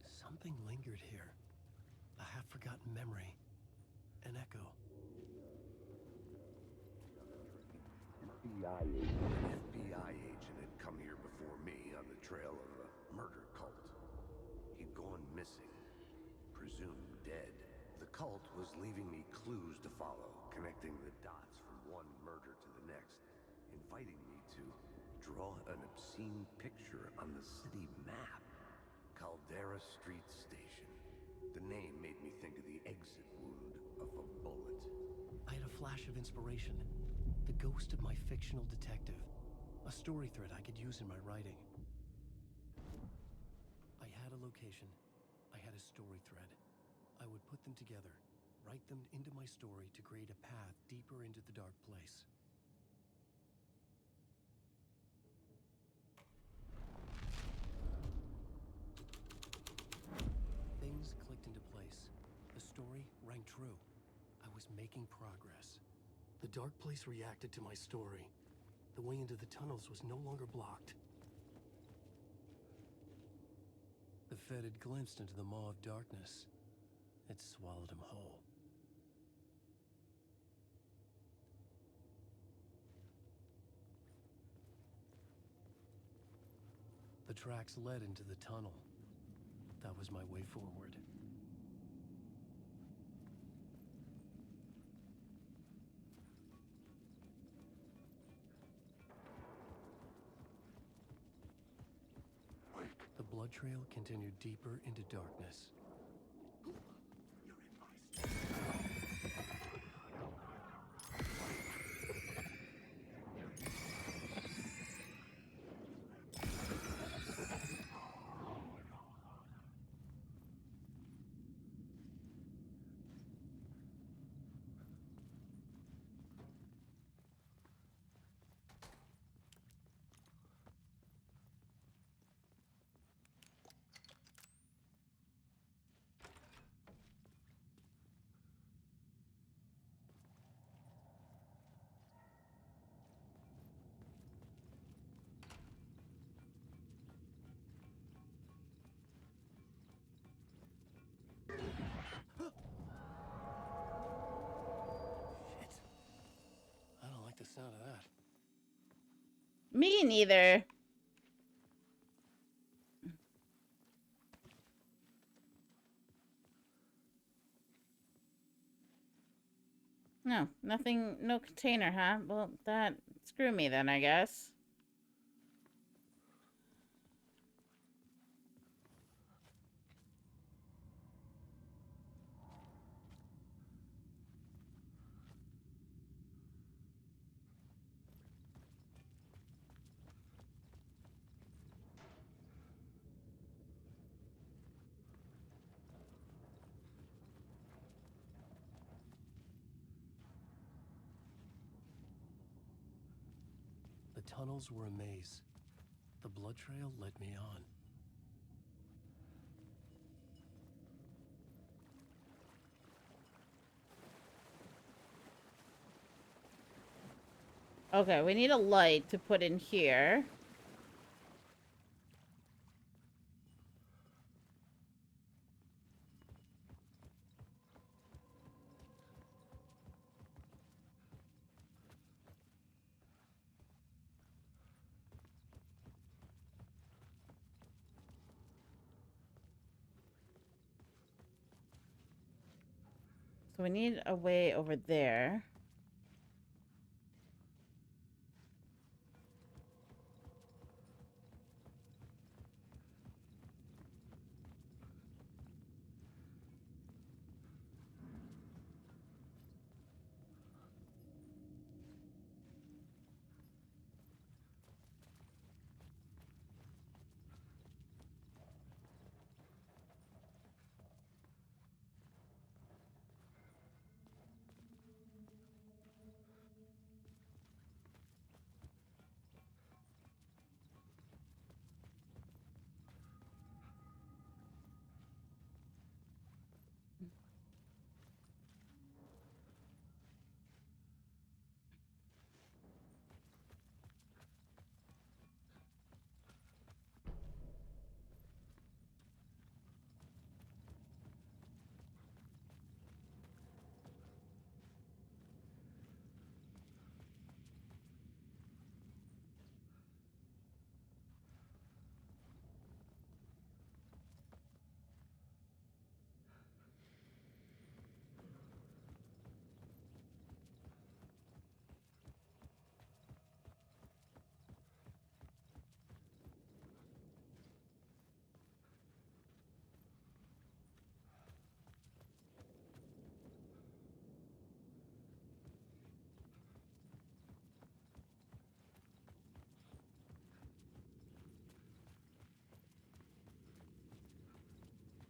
Something lingered here. A half-forgotten memory. An echo. An FBI agent had come here before me on the trail of a murder cult. He'd gone missing, presumed dead. The cult was leaving me clues to follow, connecting the dots from one murder to the next, inviting me to draw an obscene picture on the city map. Caldera Street Station. The name made me think of the exit wound of a bullet. I had a flash of inspiration. The ghost of my fictional detective. A story thread I could use in my writing. I had a location. I had a story thread. I would put them together, write them into my story to create a path deeper into the dark place. Things clicked into place. The story rang true. I was making progress. The dark place reacted to my story. The way into the tunnels was no longer blocked. The Fed had glimpsed into the maw of darkness. It swallowed him whole. The tracks led into the tunnel. That was my way forward. The blood trail continued deeper into darkness. I don't like the sound of that. Me neither. No, nothing, no container, huh? Well, that, screw me then, I guess. The tunnels were a maze. The blood trail led me on. Okay, we need a light to put in here. So we need a way over there.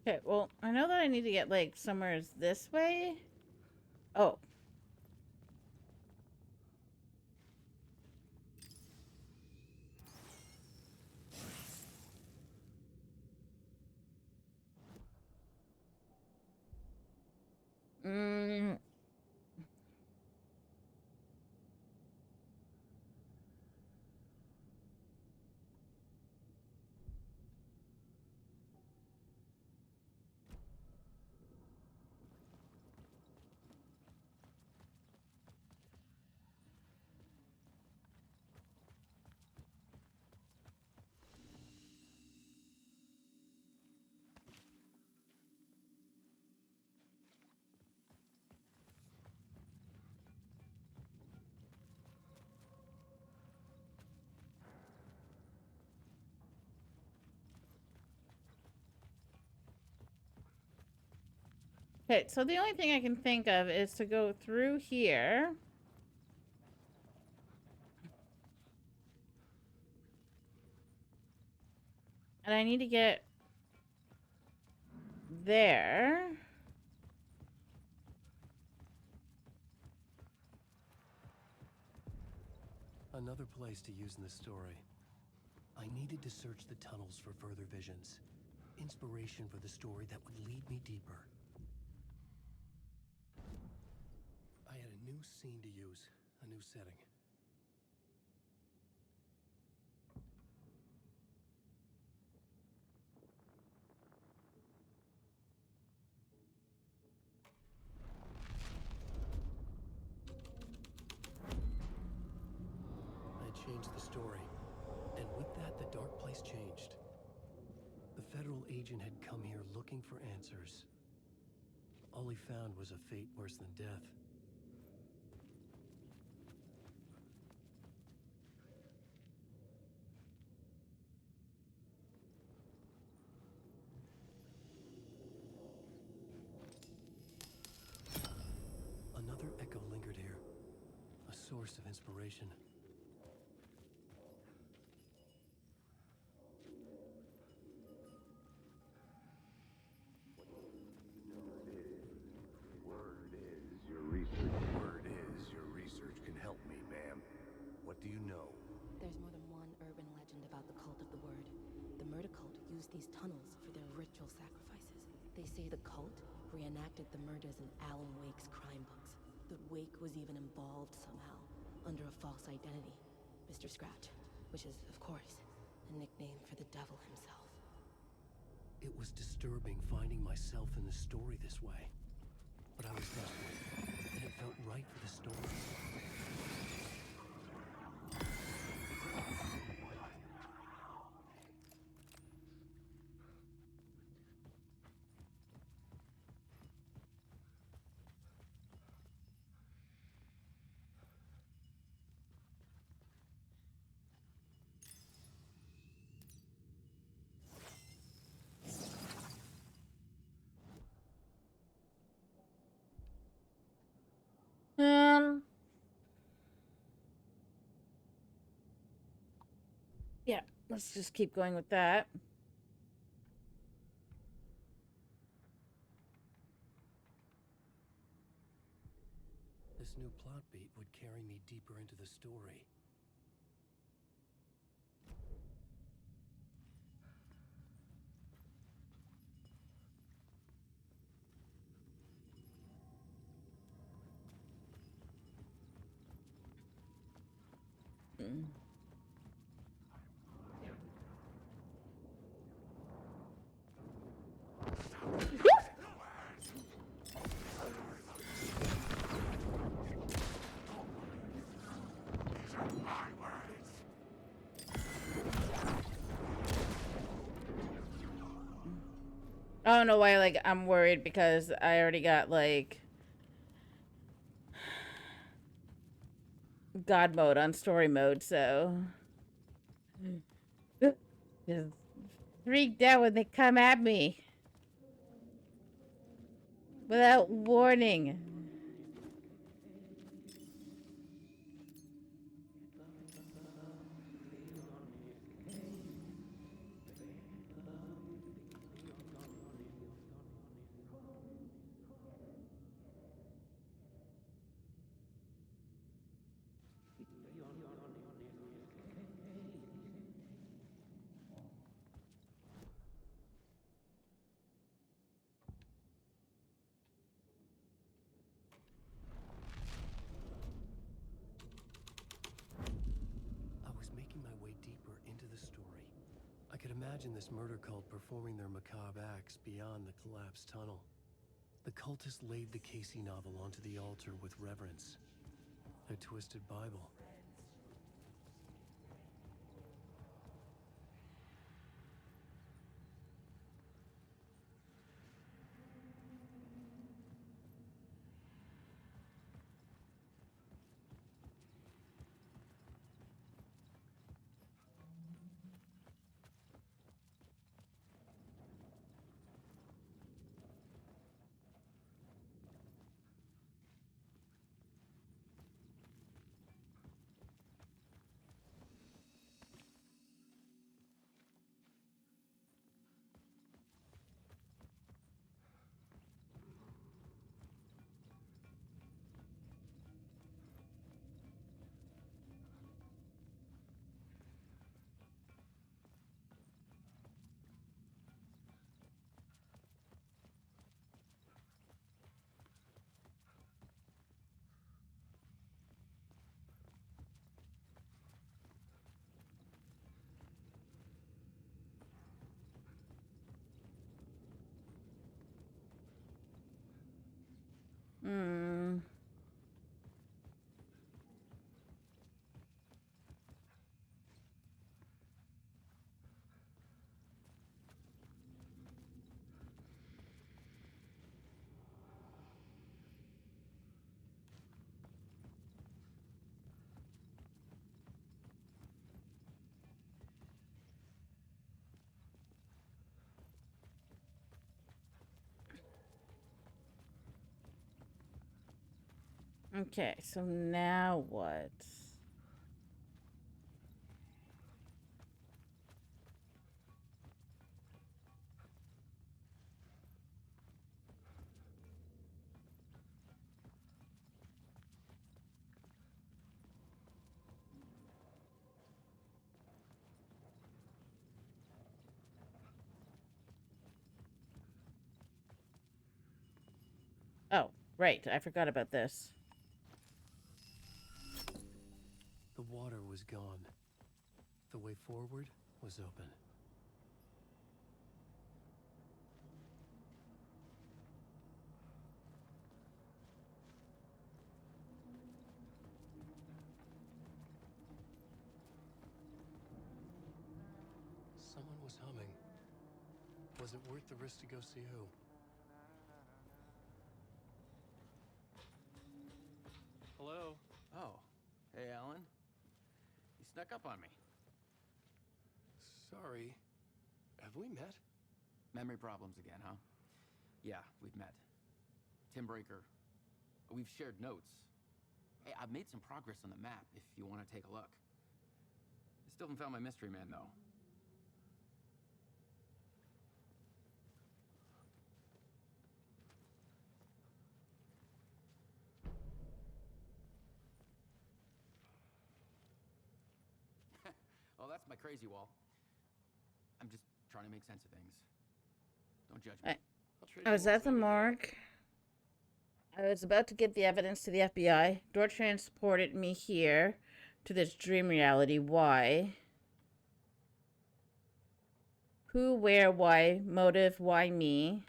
Okay, well, I know that I need to get, like, somewhere this way. Oh. Mm. Okay, so the only thing I can think of is to go through here. And I need to get there. Another place to use in the story. I needed to search the tunnels for further visions. Inspiration for the story that would lead me deeper. I had a new scene to use, a new setting. I had changed the story, and with that, the dark place changed. The federal agent had come here looking for answers. All he found was a fate worse than death. Another echo lingered here, a source of inspiration. Word is your research can help me, ma'am. What do you know? There's more than one urban legend about the Cult of the Word. The murder cult used these tunnels for their ritual sacrifices. They say the cult reenacted the murders in Alan Wake's crime books. That Wake was even involved somehow, under a false identity. Mr. Scratch, which is, of course, a nickname for the devil himself. It was disturbing finding myself in the story this way. But I was desperate, and it felt right for the story. Yeah, let's just keep going with that. This new plot beat would carry me deeper into the story. I don't know why, like, I'm worried because I already got, like, God mode on story mode, so. Just freaked out when they come at me. Without warning. I was making my way deeper into the story. I could imagine this murder cult performing their macabre acts beyond the collapsed tunnel. The cultists laid the Casey novel onto the altar with reverence. A twisted Bible. Hmm. Okay, so now what? Oh, right. I forgot about this. The water was gone. The way forward was open. Someone was humming. Was it worth the risk to go see who? Hello? Oh, hey, Alan. You snuck up on me. Sorry. Have we met? Memory problems again, huh? Yeah, we've met. Tim Breaker. We've shared notes. Hey, I've made some progress on the map if you want to take a look. I still haven't found my mystery man, though. Oh, that's my crazy wall. I'm just trying to make sense of things. Don't judge me. I was at the morgue. I was about to give the evidence to the FBI. Door transported me here to this dream reality. Why? Who, where, why? Motive, why me?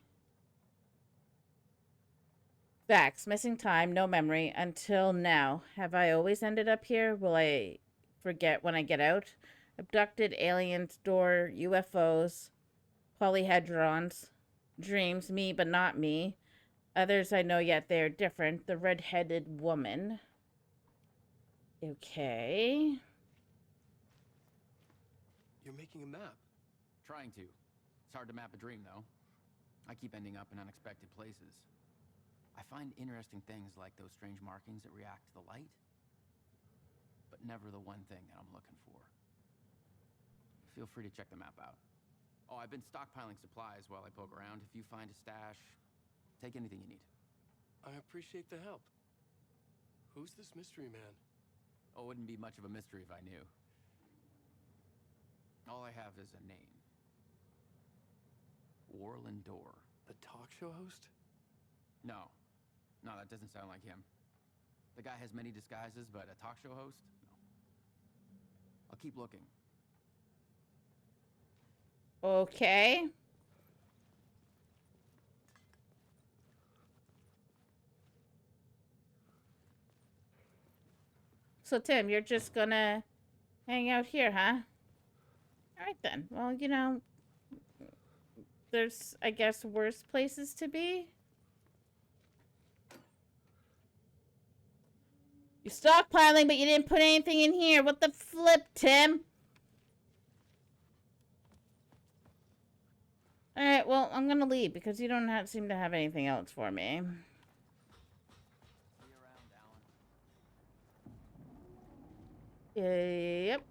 Facts, missing time, no memory, until now. Have I always ended up here? Will I forget when I get out? Abducted, aliens, door, UFOs, polyhedrons, dreams, me but not me. Others I know yet they are different. The red-headed woman. Okay. You're making a map. Trying to. It's hard to map a dream, though. I keep ending up in unexpected places. I find interesting things like those strange markings that react to the light, but never the one thing that I'm looking for. Feel free to check the map out. Oh, I've been stockpiling supplies while I poke around. If you find a stash, take anything you need. I appreciate the help. Who's this mystery man? Oh, it wouldn't be much of a mystery if I knew. All I have is a name. Warland Dorr. The talk show host? No. No, that doesn't sound like him. The guy has many disguises, but a talk show host? No. I'll keep looking. Okay. So, Tim, you're just gonna hang out here, huh? Alright then. Well, you know, there's, I guess, worse places to be. You're stockpiling, but you didn't put anything in here. What the flip, Tim? Alright, well, I'm gonna leave because you don't seem to have anything else for me. Yep.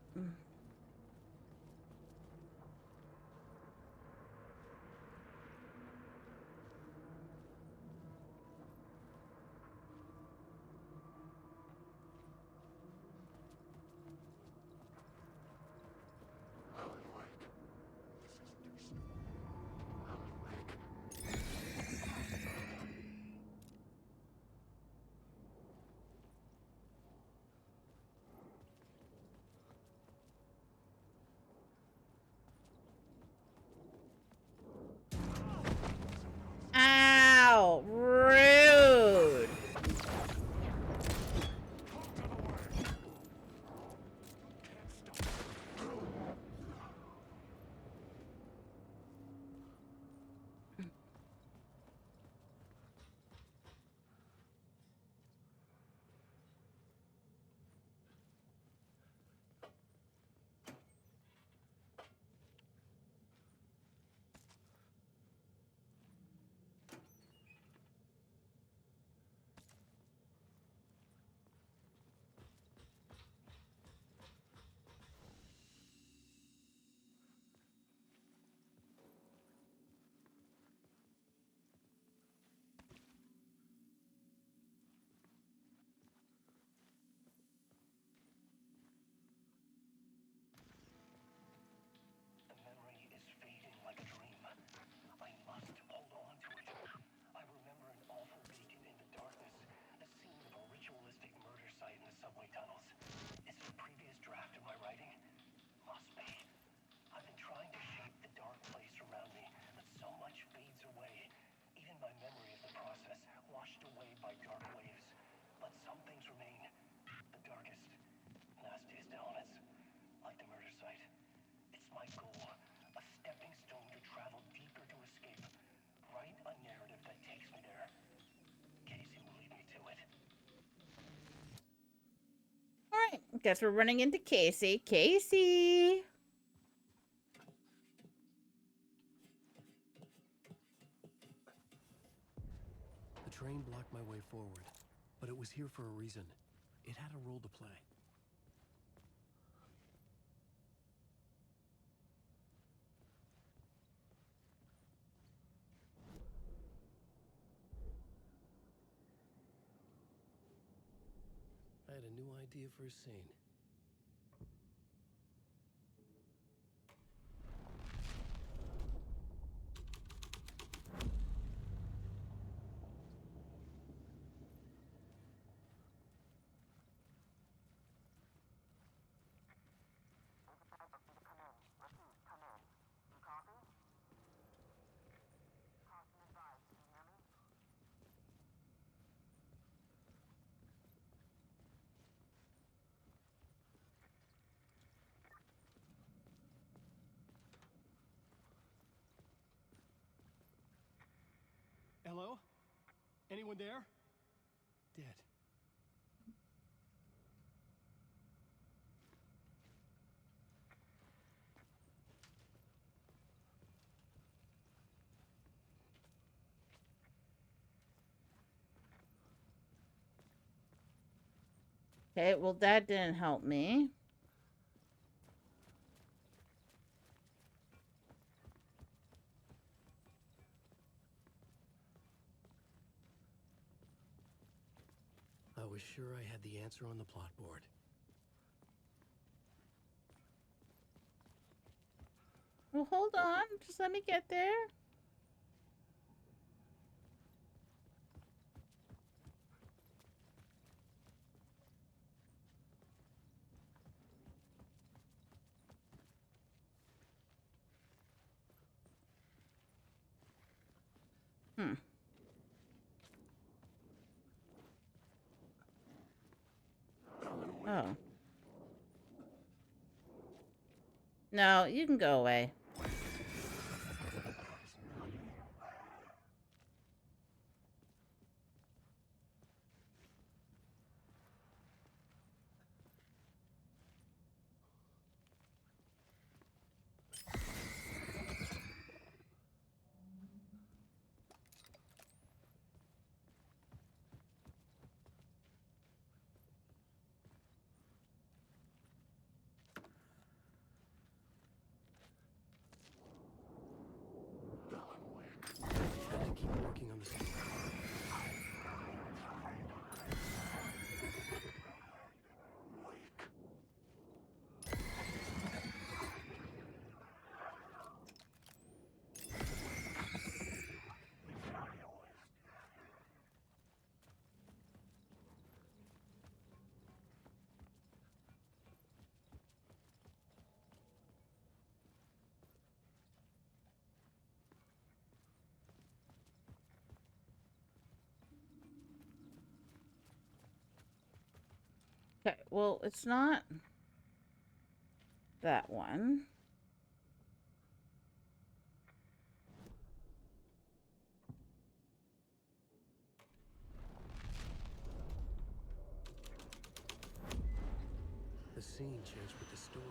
right. Guess we're running into Casey. Casey! The train blocked my way forward, but it was here for a reason. It had a role to play. I had a new idea for a scene. Hello? Anyone there? Dead. Okay, well, that didn't help me. I was sure I had the answer on the plot board. Well, hold on. Just let me get there. Oh. No, you can go away. Had to keep working on the story. Okay, well, it's not that one. The scene changed with the story.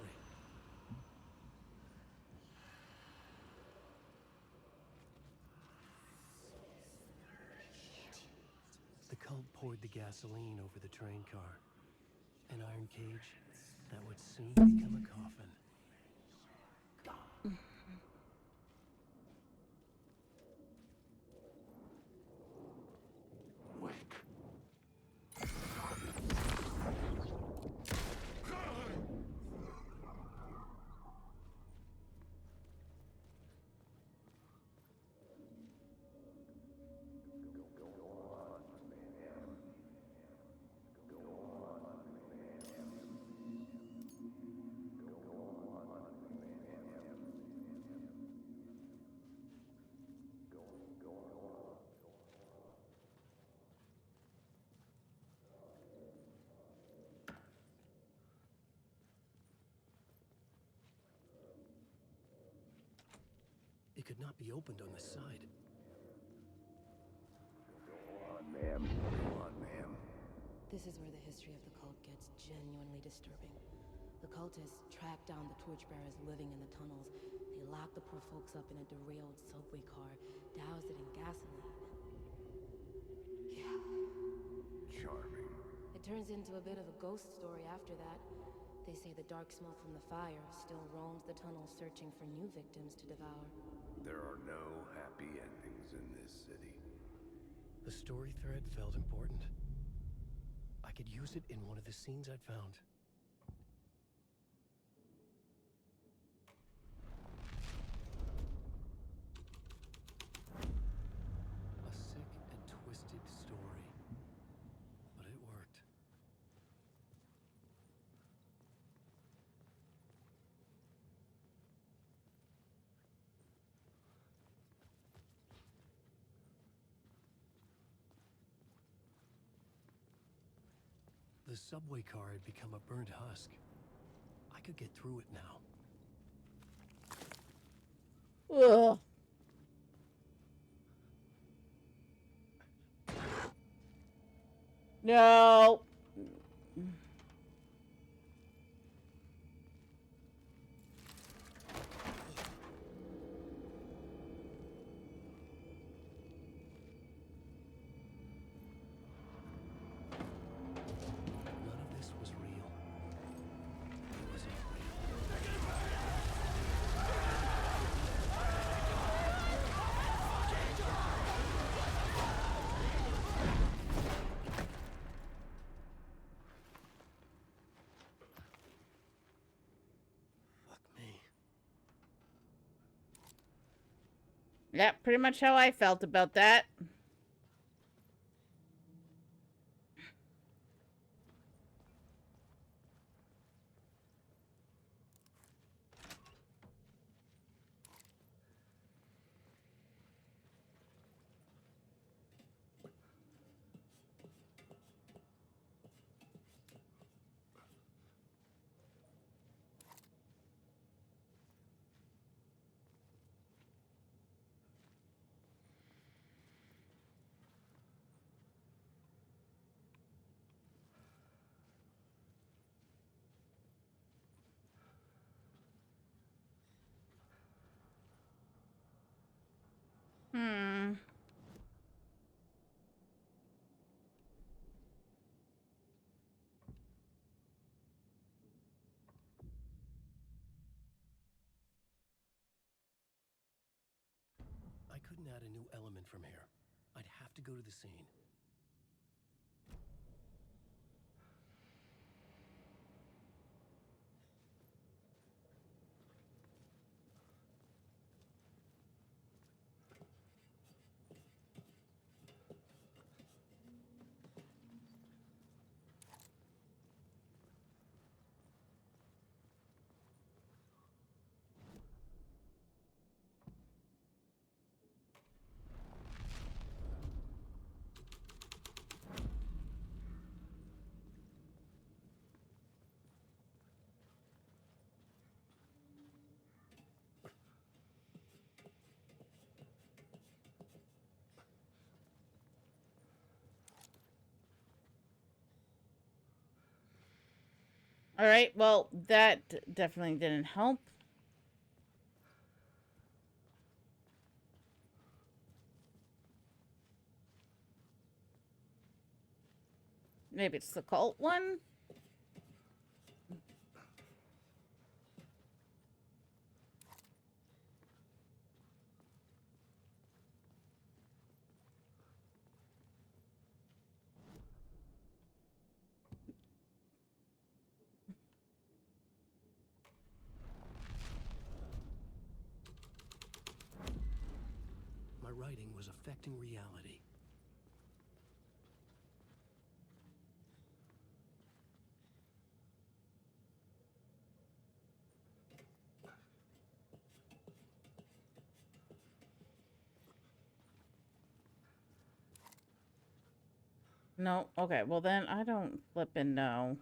The cult poured the gasoline over the train car. An iron cage that would soon become a coffin. It could not be opened on the side. Go on, ma'am. Go on, ma'am. This is where the history of the cult gets genuinely disturbing. The cultists tracked down the torchbearers living in the tunnels. They locked the poor folks up in a derailed subway car, doused it in gasoline. Yeah. Charming. It turns into a bit of a ghost story after that. They say the dark smoke from the fire still roams the tunnels searching for new victims to devour. There are no happy endings in this city. The story thread felt important. I could use it in one of the scenes I'd found. A sick and twisted story. But it worked. The subway car had become a burnt husk. I could get through it now. Ugh. No. None of this was real. It wasn't real. Fuck me. Yeah, pretty much how I felt about that. Hmm. I couldn't add a new element from here. I'd have to go to the scene. All right, well, that definitely didn't help. Maybe it's the cult one? My writing was affecting reality. No. Okay, well then I don't flippin' know.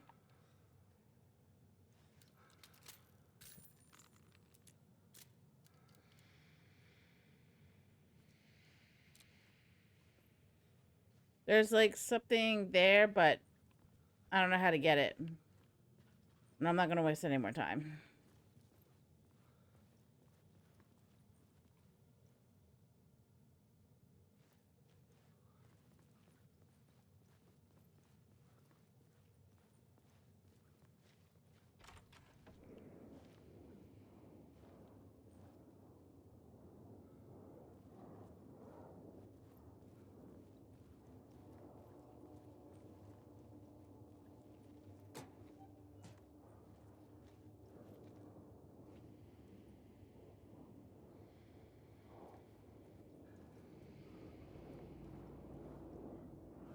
There's like something there, but I don't know how to get it. And I'm not going to waste any more time.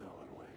Alan Wake.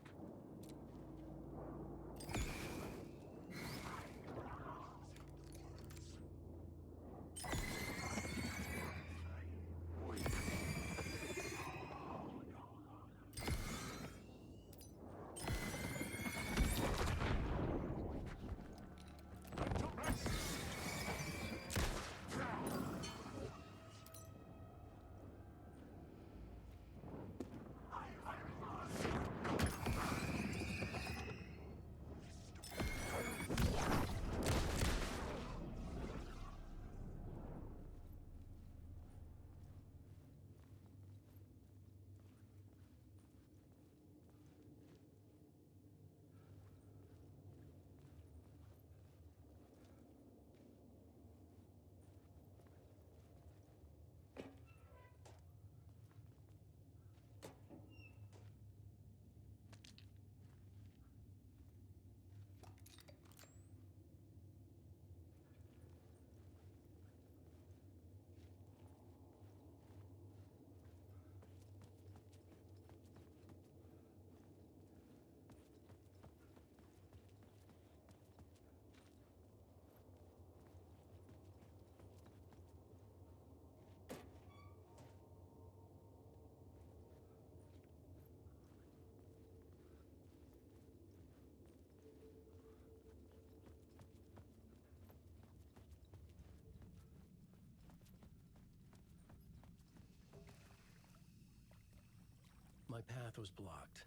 My path was blocked.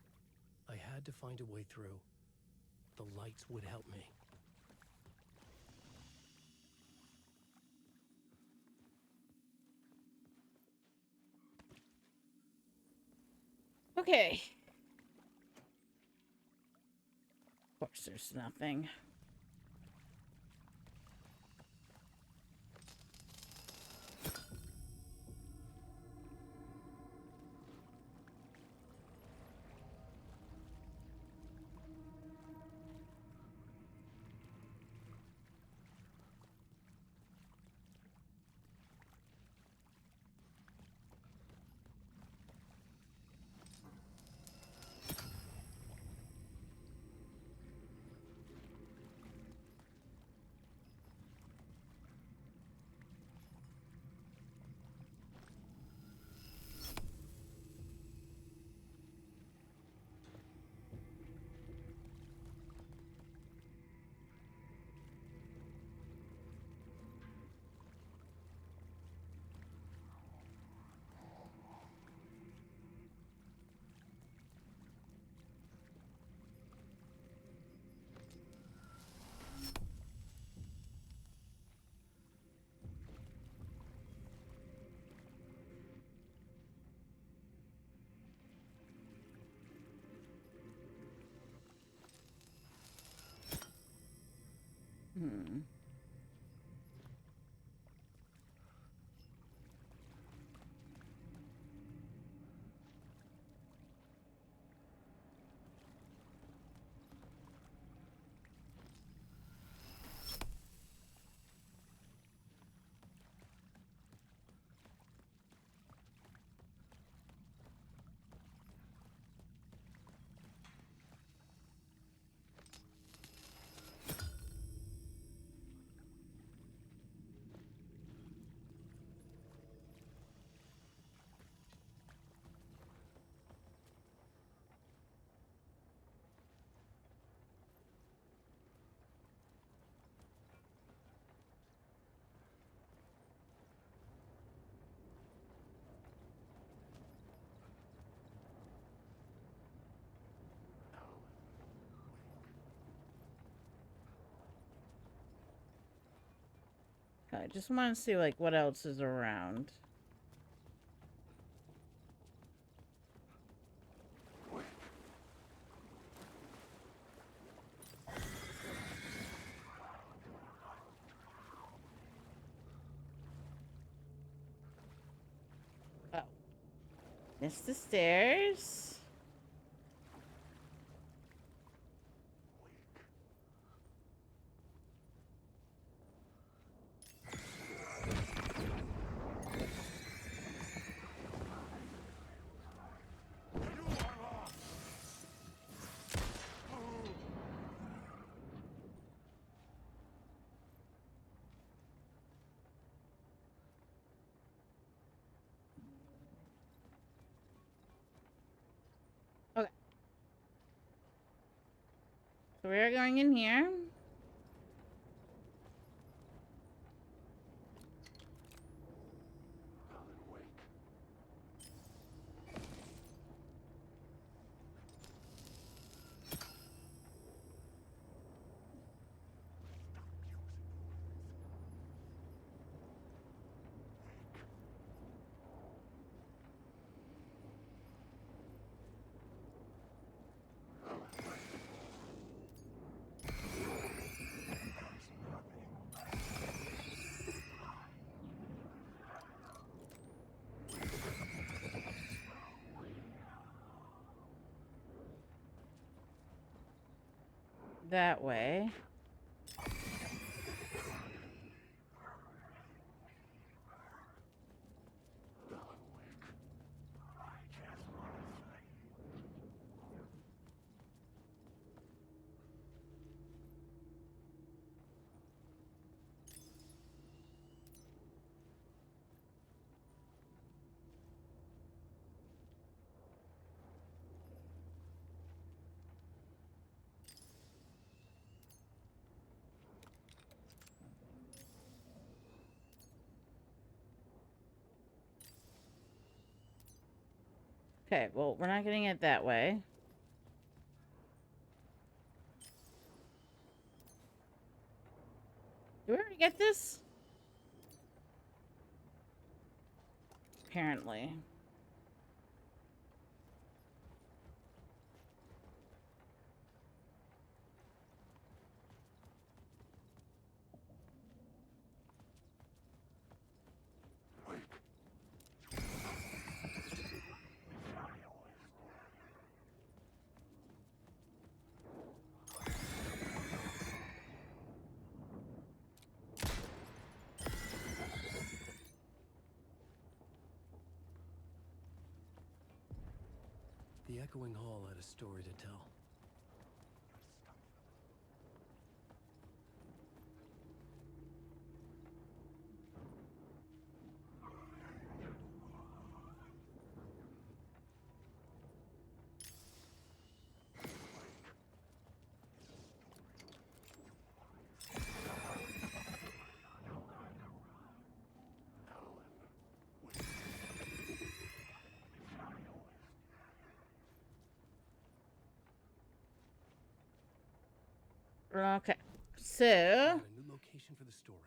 I had to find a way through. The lights would help me. Okay. Of course, there's nothing. Hmm. I just want to see like what else is around. Oh. Missed the stairs. Okay. So we are going in here. That way. Okay, well, we're not getting it that way. Do we already get this? Apparently. The Echoing Hall had a story to tell. Okay. So. A new location for the story.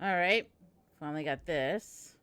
All right. Finally got this.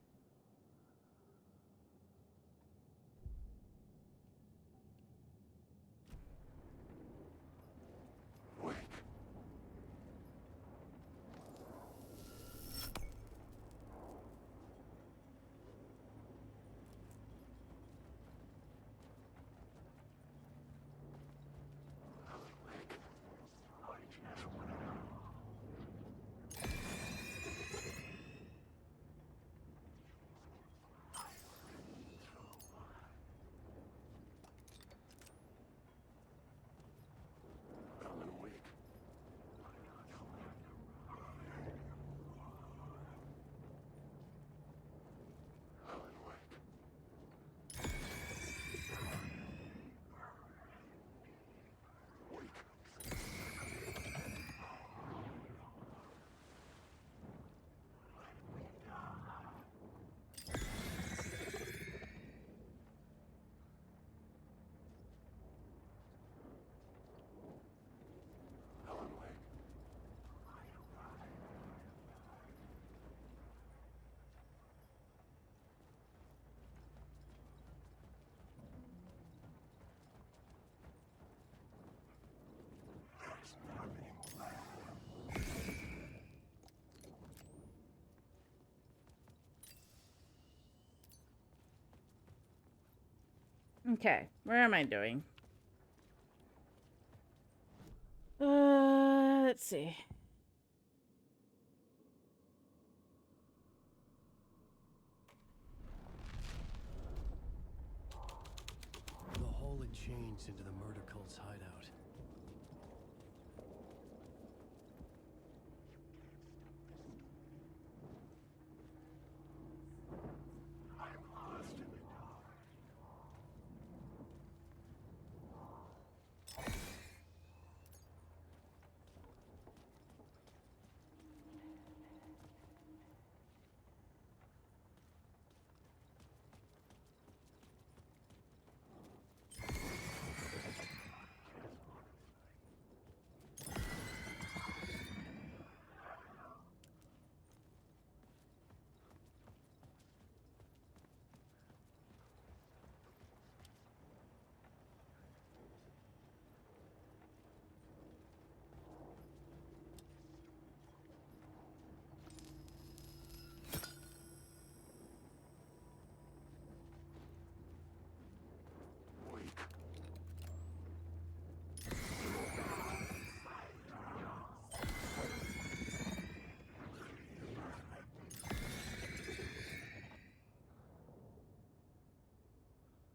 Okay, where am I doing? Let's see. The hole had changed into the murder cult's hideout.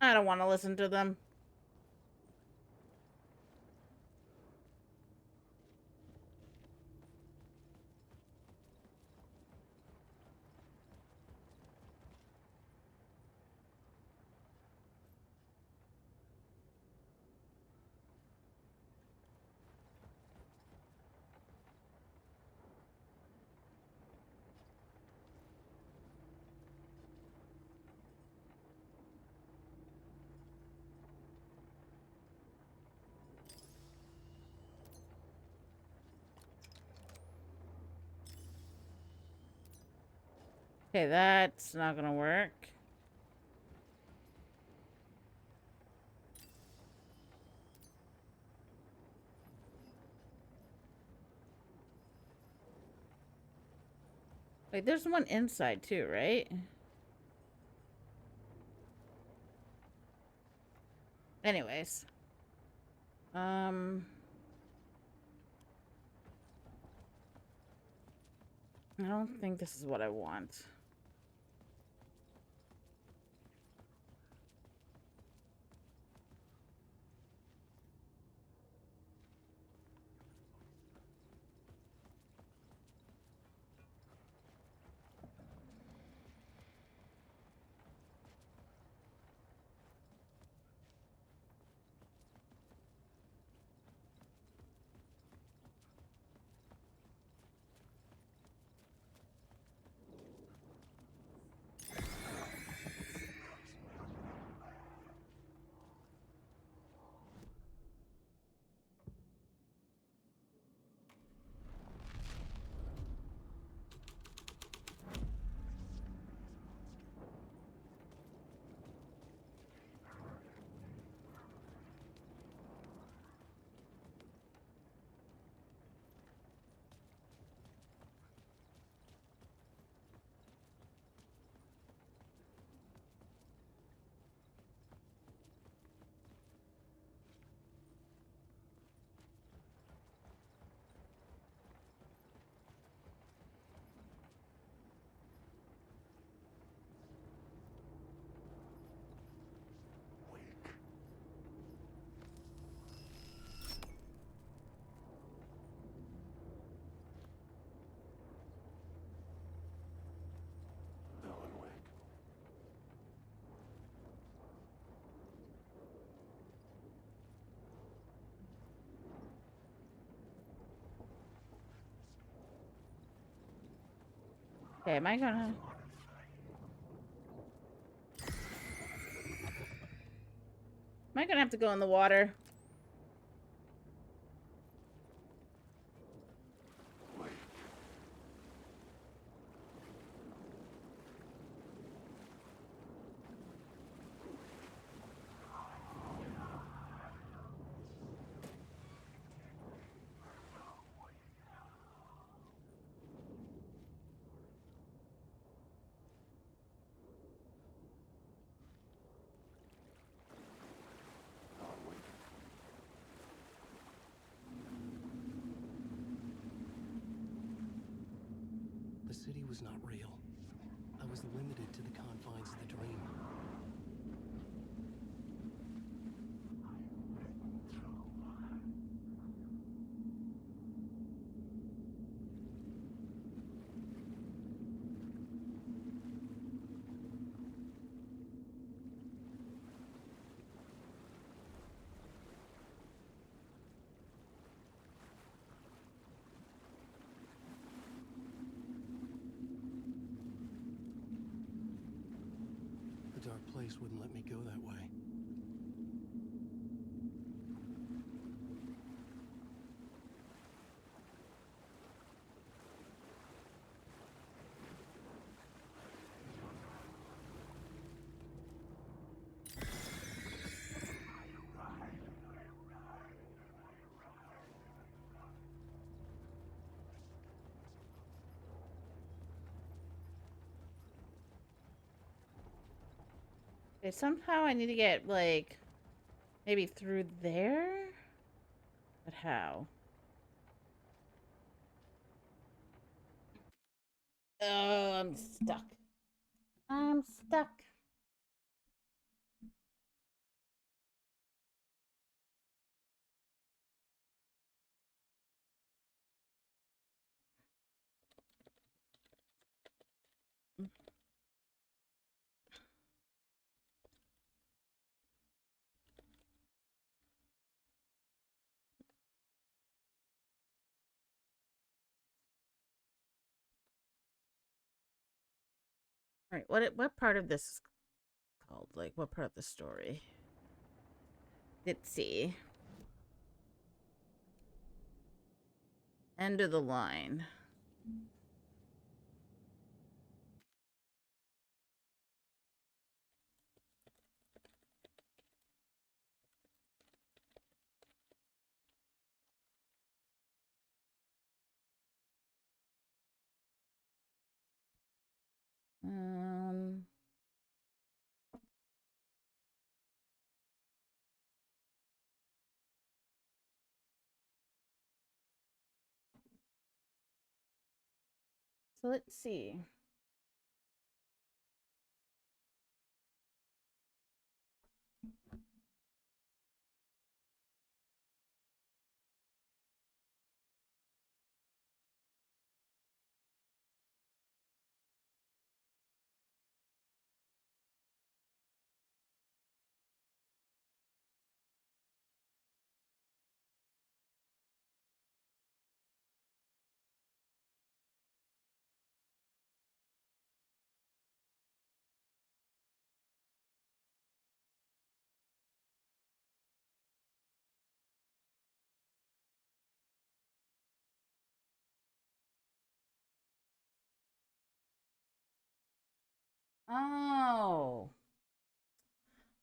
I don't want to listen to them. Okay, that's not gonna work. Wait, there's one inside too, right? Anyways. I don't think this is what I want. Okay, am I gonna... Am I gonna have to go in the water? The city was not real. I was limited to the confines of the dream. The dark place wouldn't let me go that way. Okay, somehow I need to get, like, maybe through there? But how? Oh, I'm stuck. I'm stuck. All right, what part of this is called? Like, what part of the story? Let's see. End of the line. Um... So let's see. Oh.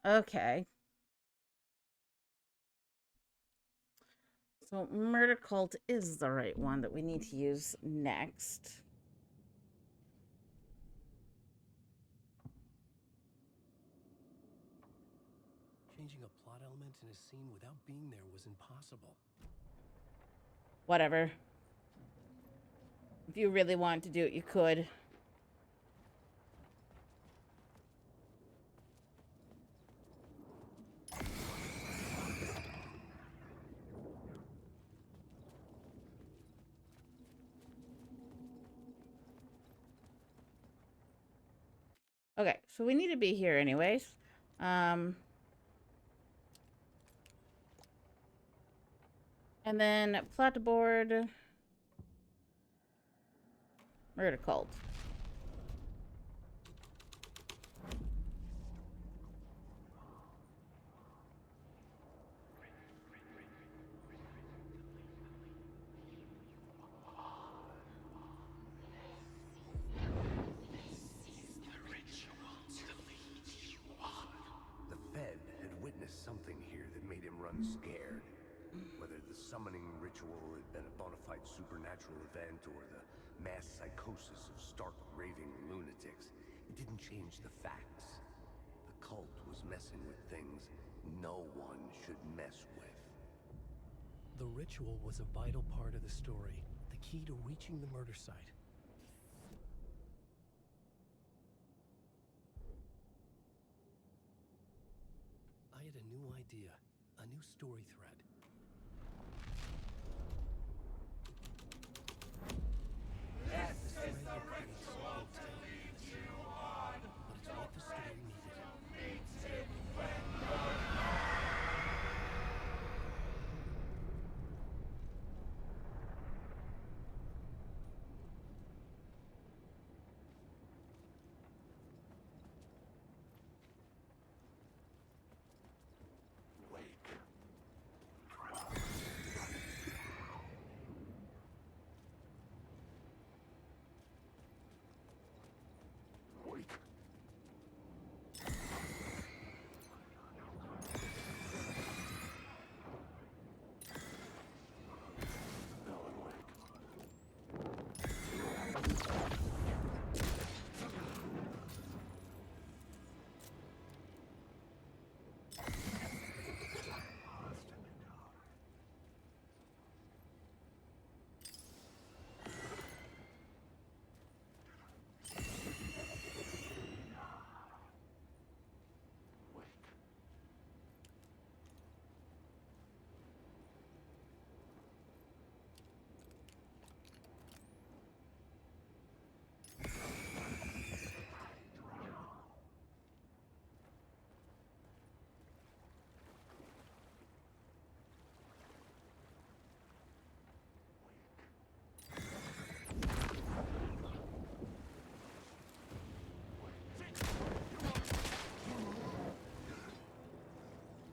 Okay. So Murder Cult is the right one that we need to use next. Changing a plot element in a scene without being there was impossible. Whatever. If you really wanted to do it, you could. Okay, so we need to be here anyways. And then plot board. Murder Cult. run scared. Whether the summoning ritual had been a bona fide supernatural event or the mass psychosis of stark raving lunatics, it didn't change the facts. The cult was messing with things no one should mess with. The ritual was a vital part of the story, the key to reaching the murder site. I had a new idea, a new story thread. This thread will create something tell, but it's what the story needed.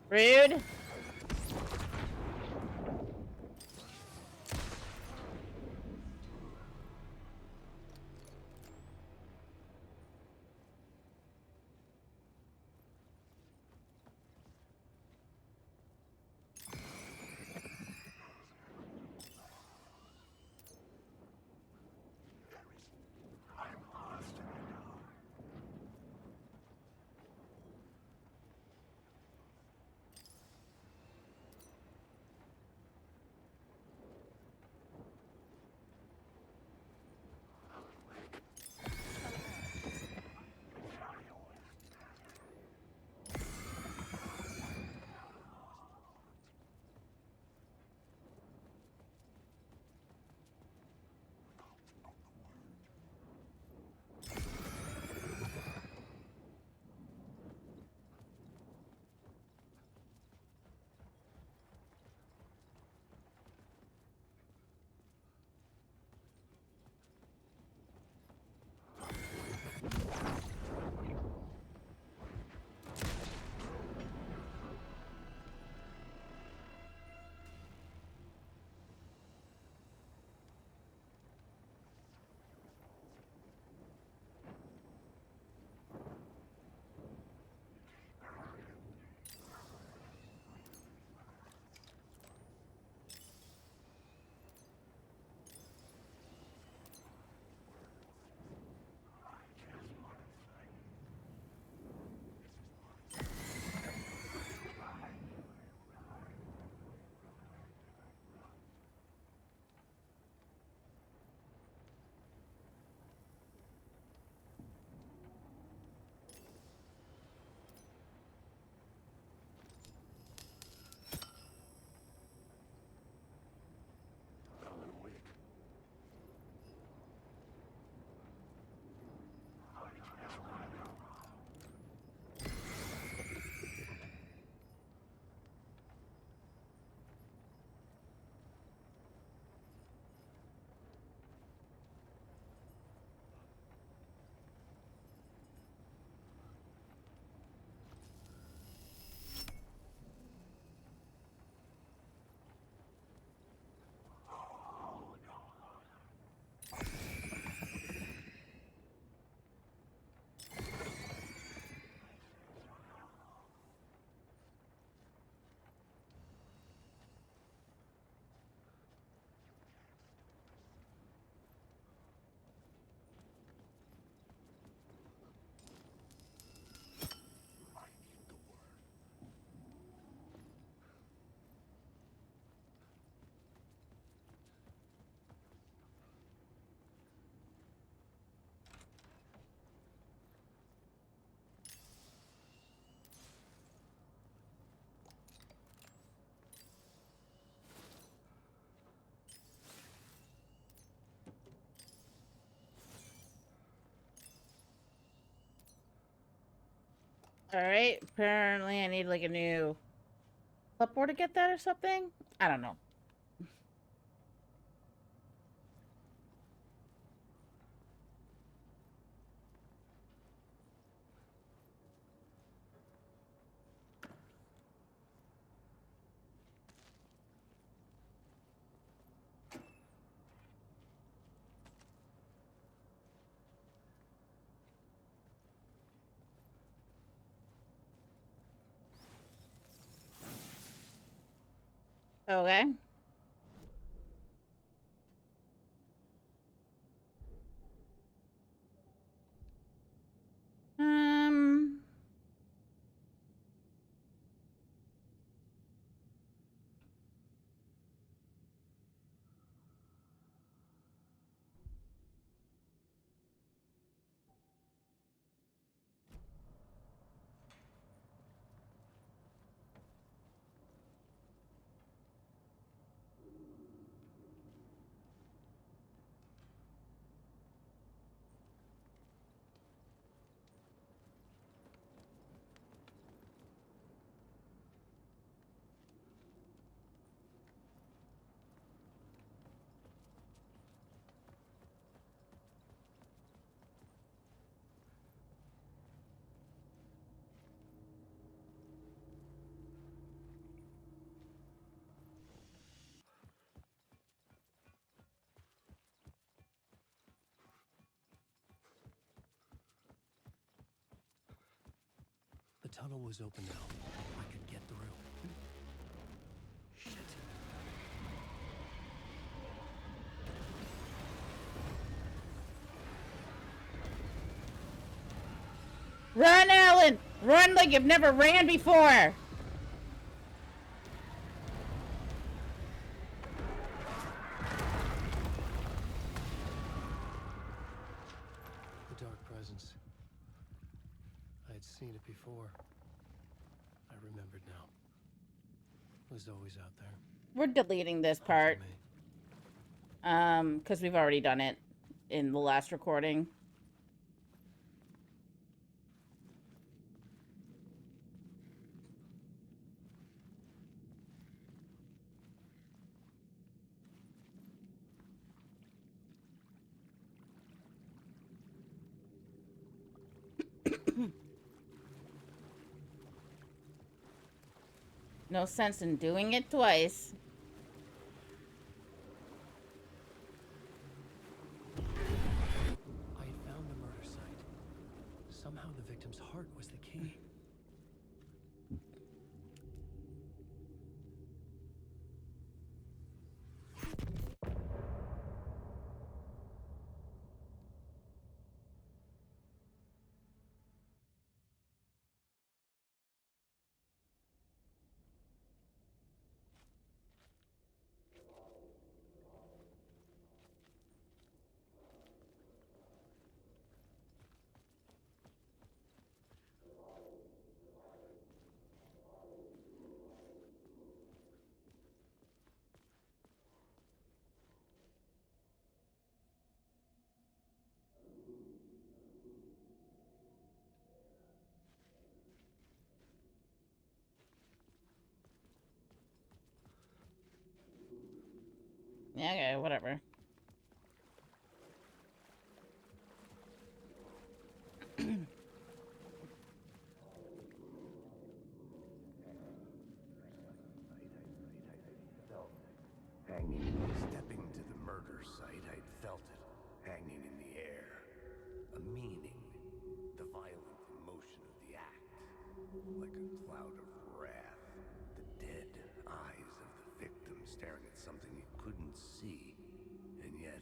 Rude. Alright, apparently I need like a new clipboard to get that or something? I don't know. Okay. Um. The tunnel was open now. I could get through. Shit. Run, Alan! Run like you've never ran before! The dark presence. I had seen it before. I remembered now. It was always out there. We're deleting this part. Because we've already done it in the last recording. No sense in doing it twice. I had found the murder site. Somehow the victim's heart was the key. Yeah, okay, whatever. Hanging, stepping to the murder site, I'd felt it, hanging in the air. A meaning, the violent emotion of the act, like a cloud of wrath. The dead eyes of the victim staring at something you couldn't see, and yet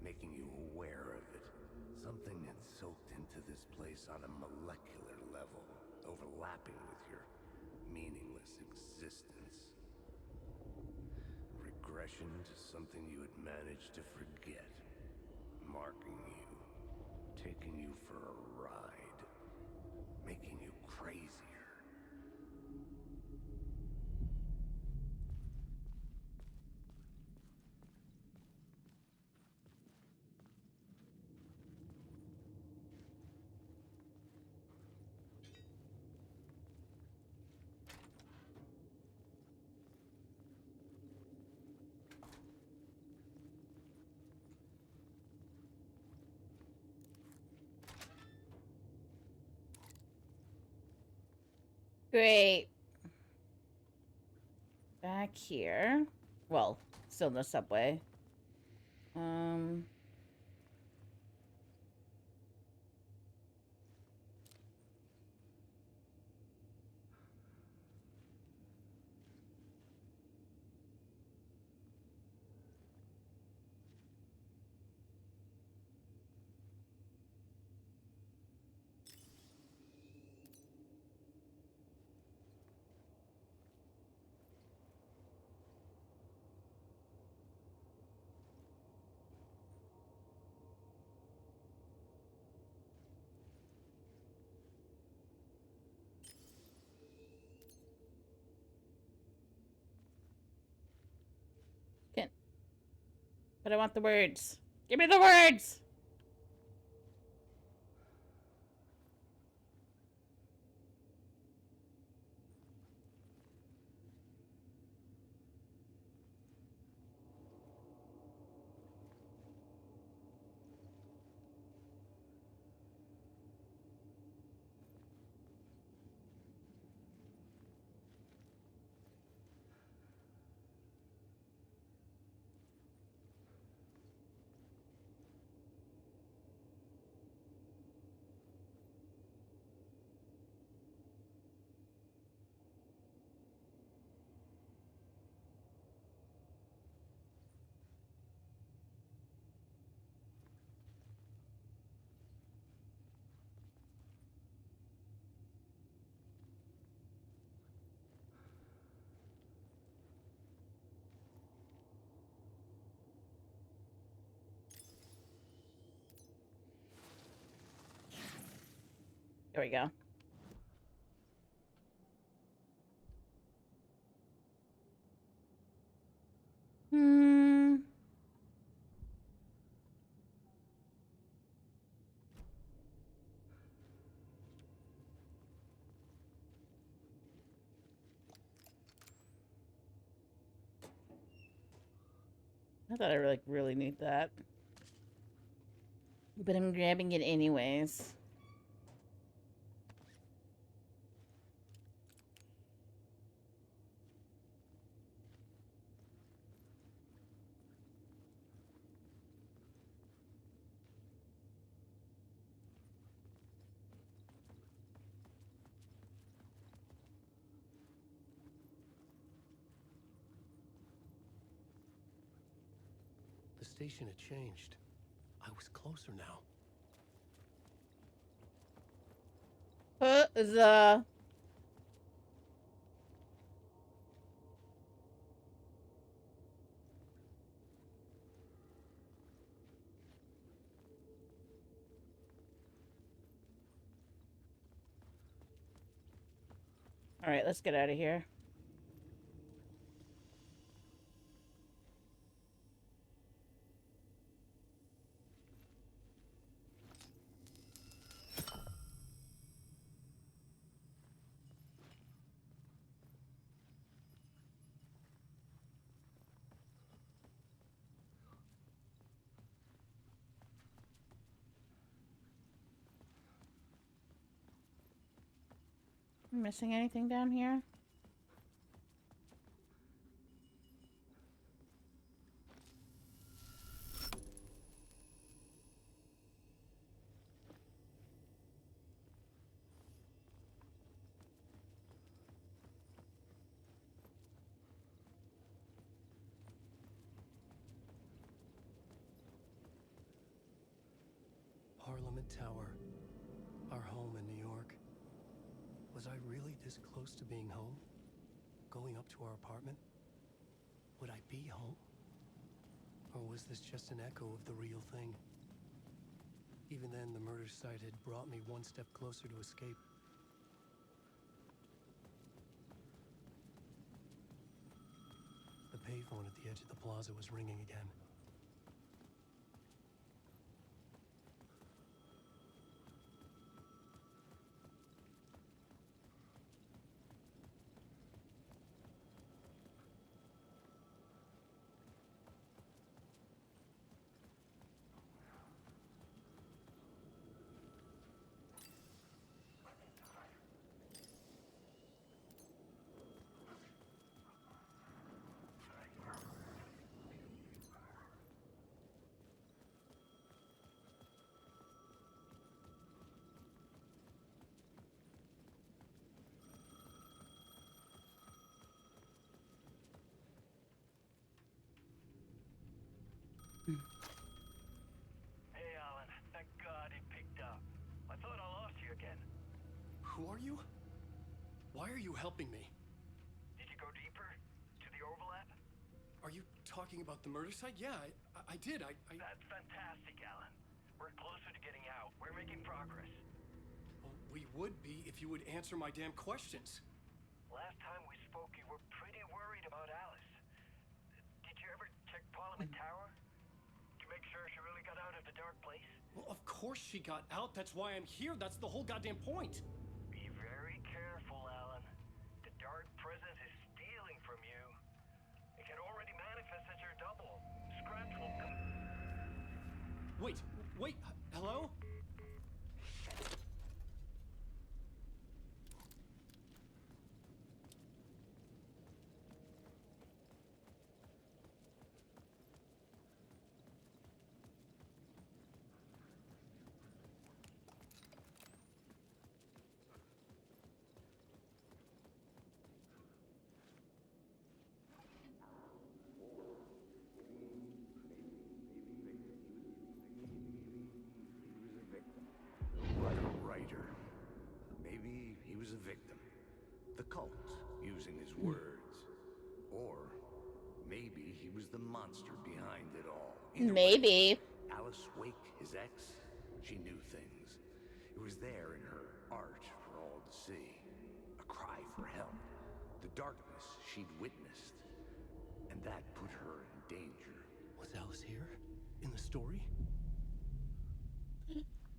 making you aware of it. Something had soaked into this place on a molecular level, overlapping with your meaningless existence. Regression to something you had managed to forget. Marking you. Taking you for a ride. Making you crazier. Great. Back here. Well, still in the subway. But I want the words. Give me the words! There we go. I thought I really need that. But I'm grabbing it anyways. The station had changed. I was closer now. The... All right, let's get out of here. Missing anything down here? Parliament Tower. Our home in New York. Was I really this close to being home? Going up to our apartment? Would I be home? Or was this just an echo of the real thing? Even then, the murder site had brought me one step closer to escape. The payphone at the edge of the plaza was ringing again. Hey, Alan. Thank God it picked up. I thought I lost you again. Who are you? Why are you helping me? Did you go deeper? To the overlap? Are you talking about the murder site? Yeah, I did. That's fantastic, Alan. We're closer to getting out. We're making progress. Well, we would be if you would answer my damn questions. Last time we spoke, you were pretty worried about Alice. Did you ever check Parliament Tower? To make sure she really got out of the dark place? Well, of course she got out. That's why I'm here. That's the whole goddamn point. Be very careful, Alan. The dark presence is stealing from you. It can already manifest as your double. Scratch will come. Wait, hello? Like a writer. Maybe he was a victim. The cult, using his words. Or maybe he was the monster behind it all. Either way, Maybe. Alice Wake, his ex, she knew things. It was there in her art for all to see. A cry for help. The darkness she'd witnessed. And that put her in danger. Was Alice here? In the story?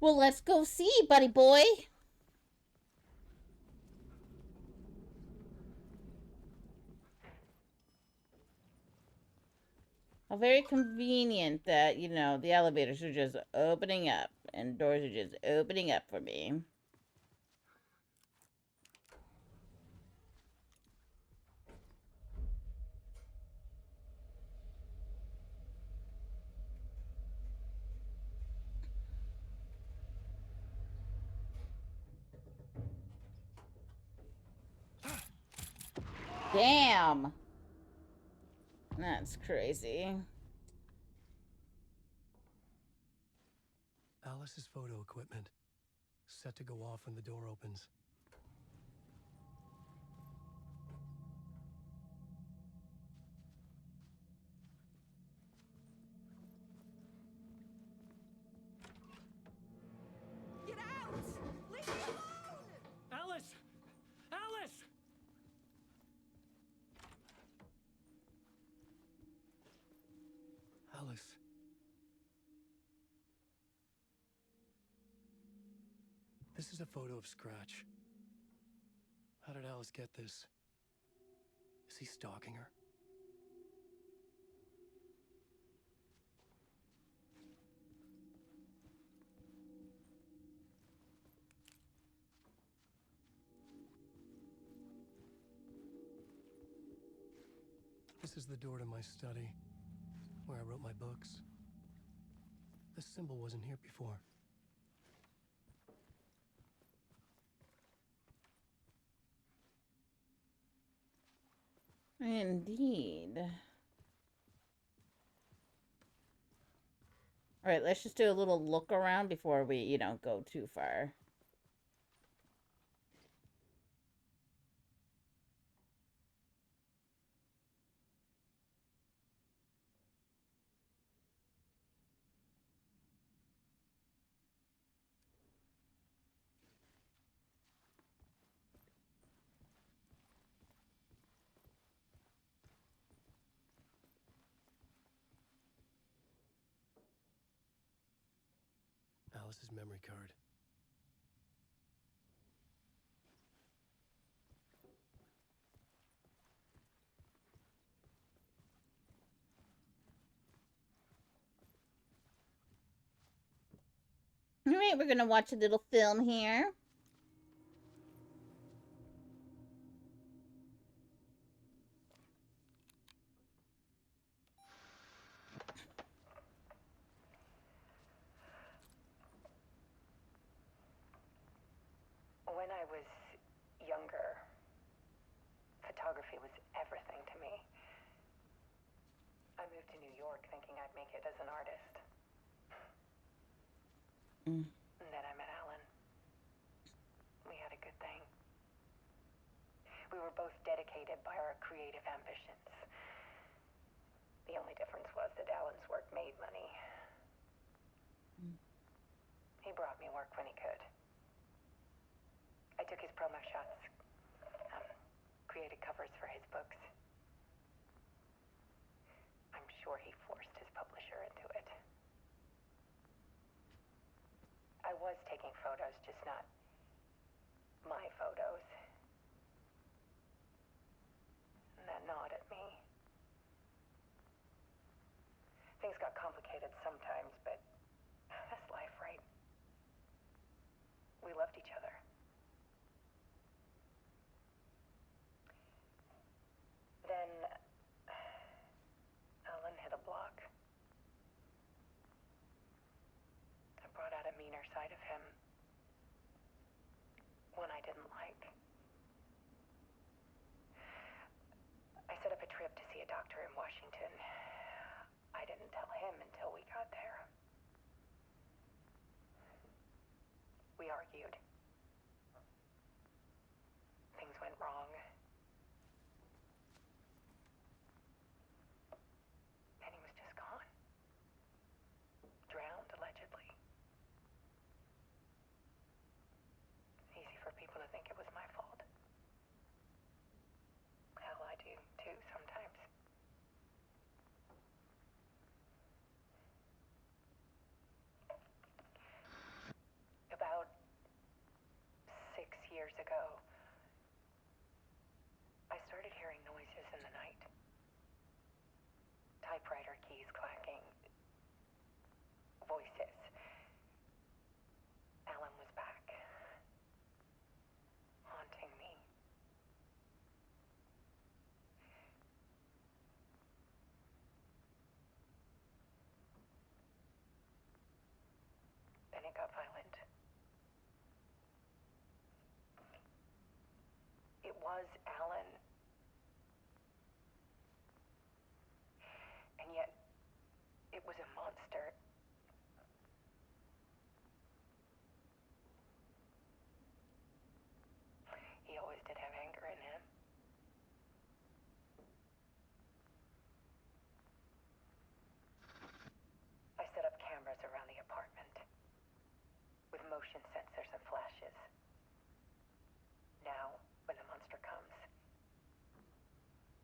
Well, let's go see, buddy boy. How very convenient that, you know, the elevators are just opening up and doors are just opening up for me. Damn. That's crazy. Alice's photo equipment. Set to go off when the door opens. Get out! Leave me alone! Alice! Alice! Alice. This is a photo of Scratch. How did Alice get this? Is he stalking her? This is the door to my study, where I wrote my books. This symbol wasn't here before. Indeed. All right, let's just do a little look around before we, you know, go too far. Alice's memory card. All right, we're gonna watch a little film here. When I was younger, photography was everything to me. I moved to New York thinking I'd make it as an artist. Mm. And then I met Alan. We had a good thing. We were both dedicated by our creative ambitions. The only difference was that Alan's work made money. He brought me work when he could. I took his promo shots, created covers for his books. I'm sure he forced his publisher into it. I was taking photos, just not my photos. And that gnawed at me. Things got complicated sometimes, but that's life, right? We loved each other. Then Alan hit a block. I brought out a meaner side of him. One I didn't like. I set up a trip to see a doctor in Washington. I didn't tell him until we got there. We argued. Things went wrong. And he was just gone. Drowned, allegedly. Easy for people to think it was my fault. Hell, I do too sometimes. About 6 years ago, I started hearing noises in the night. Typewriter keys clacking. Voices. Alan was back. Haunting me. Then it got violent. It was Alan. And yet, it was a monster. He always did have anger in him. I set up cameras around the apartment with motion sensors and flashes. Now, when the monster comes,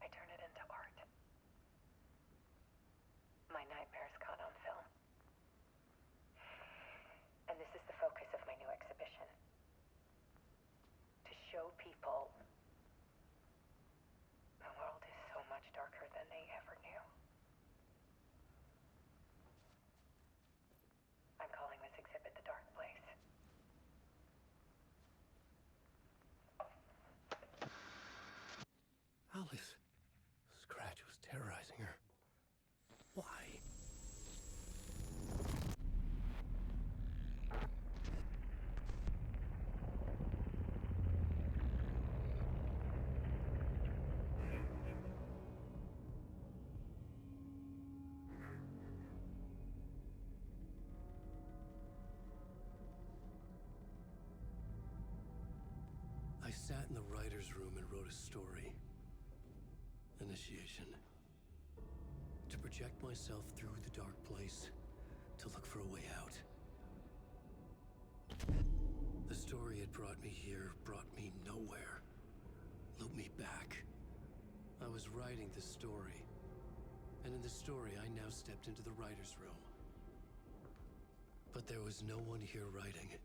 I turn it into art. My nightmares caught on film. And this is the focus of my new exhibition. To show people the world is so much darker than they ever knew. I'm calling this exhibit The Dark Place. Alice. Scratch was terrorizing her. Why? I sat in the writer's room and wrote a story. Initiation. To project myself through the dark place, to look for a way out. The story had brought me here, brought me nowhere. Looped me back. I was writing the story. And in the story, I now stepped into the writer's room. But there was no one here writing.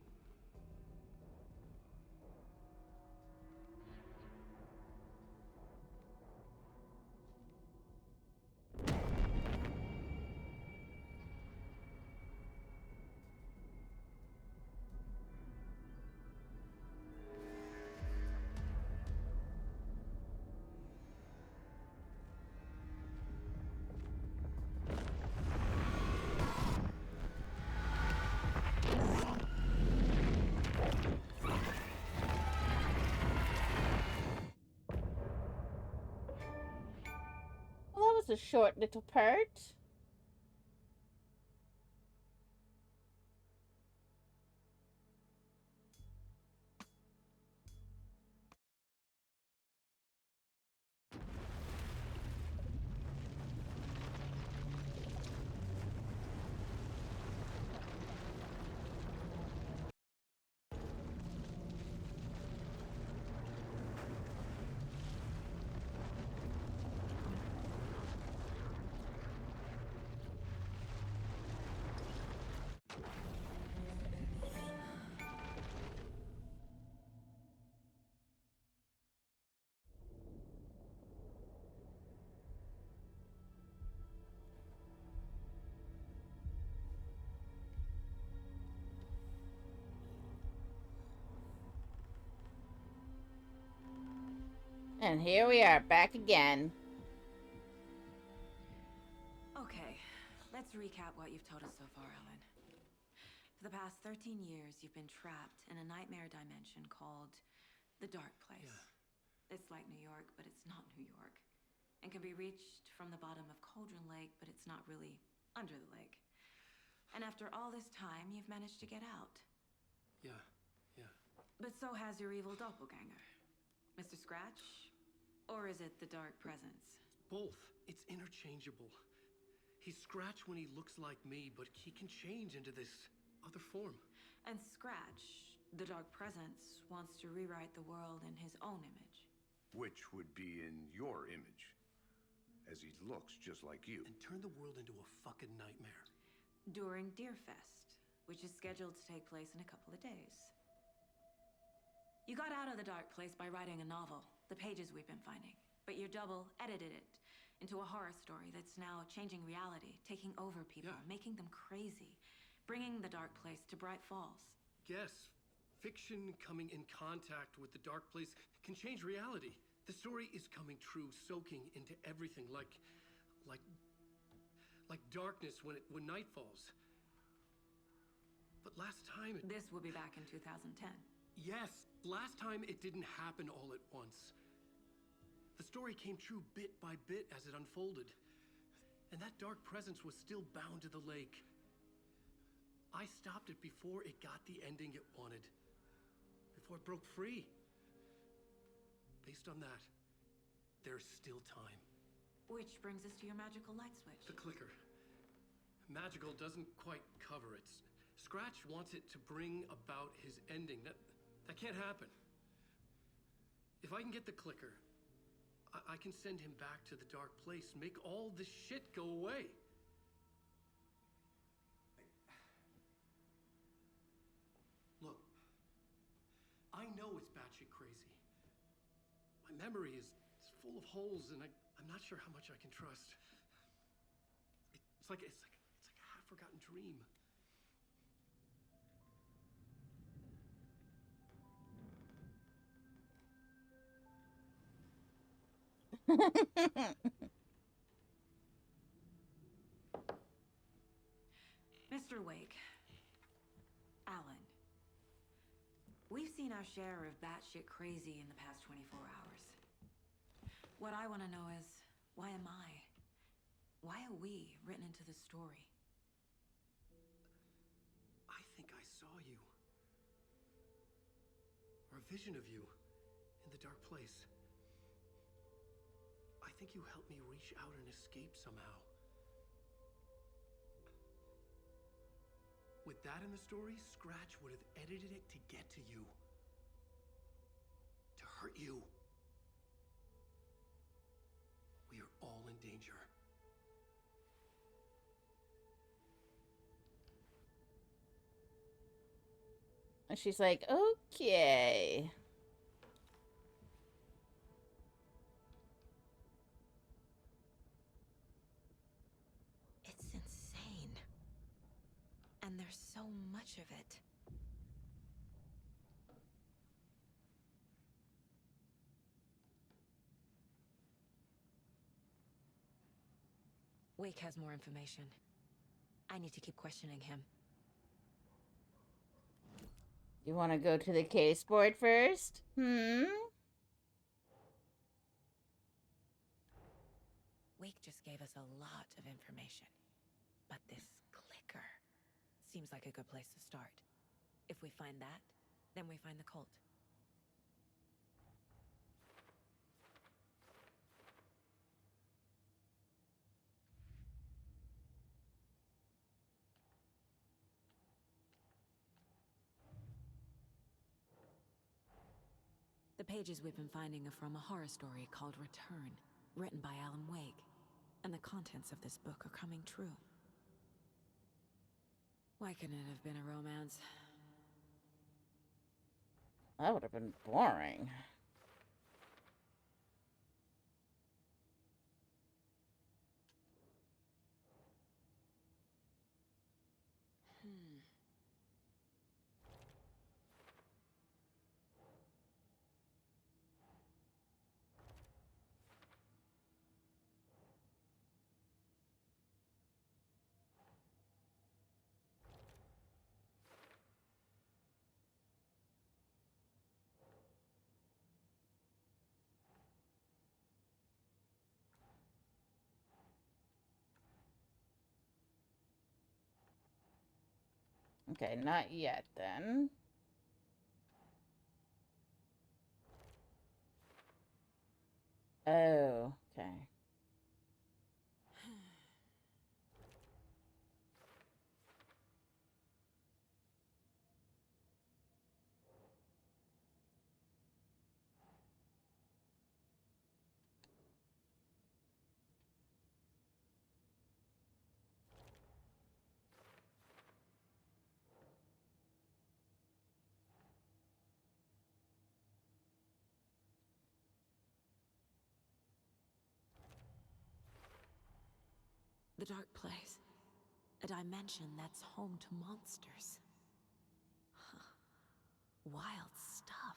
Well, that was a short little part. And here we are, back again. Okay, let's recap what you've told us so far, Alan. For the past 13 years, you've been trapped in a nightmare dimension called the Dark Place. Yeah. It's like New York, but it's not New York. And can be reached from the bottom of Cauldron Lake, but it's not really under the lake. And after all this time, you've managed to get out. Yeah. But so has your evil doppelganger. Mr. Scratch? Or is it the Dark Presence? Both. It's interchangeable. He's Scratch when he looks like me, but he can change into this other form. And Scratch, the Dark Presence, wants to rewrite the world in his own image. Which would be in your image, as he looks just like you. And turn the world into a fucking nightmare. During Deerfest, which is scheduled to take place in a couple of days. You got out of the Dark Place by writing a novel, The Pages We've Been Finding, but your double edited it into a horror story that's now changing reality, taking over people, making them crazy, bringing the Dark Place to Bright Falls. Yes, fiction coming in contact with the Dark Place can change reality. The story is coming true, soaking into everything, like darkness when night falls. But last time This will be back in 2010. Yes, last time it didn't happen all at once. The story came true bit by bit as it unfolded. And that dark presence was still bound to the lake. I stopped it before it got the ending it wanted. Before it broke free. Based on that, there's still time. Which brings us to your magical light switch. The clicker. Magical doesn't quite cover it. Scratch wants it to bring about his ending. That can't happen. If I can get the clicker, I can send him back to the Dark Place, make all this shit go away. Look, I know it's batshit crazy. My memory is full of holes, and I'm not sure how much I can trust. It's like a half-forgotten dream. Mr. Wake. Alan. We've seen our share of batshit crazy in the past 24 hours. What I want to know is, why am I? Why are we written into the story? I think I saw you. Or a vision of you in the Dark Place. I think you helped me reach out and escape somehow. With that in the story, Scratch would have edited it to get to you. To hurt you. We are all in danger. And she's like, okay. It's insane. And there's so much of it. Wake has more information. I need to keep questioning him. You want to go to the case board first? Wake just gave us a lot of information. But this clicker seems like a good place to start. If we find that, then we find the cult. The pages we've been finding are from a horror story called Return, written by Alan Wake. And the contents of this book are coming true. Why couldn't it have been a romance? That would have been boring. Okay, not yet then. Oh, okay. The Dark Place. A dimension that's home to monsters. Huh. Wild stuff.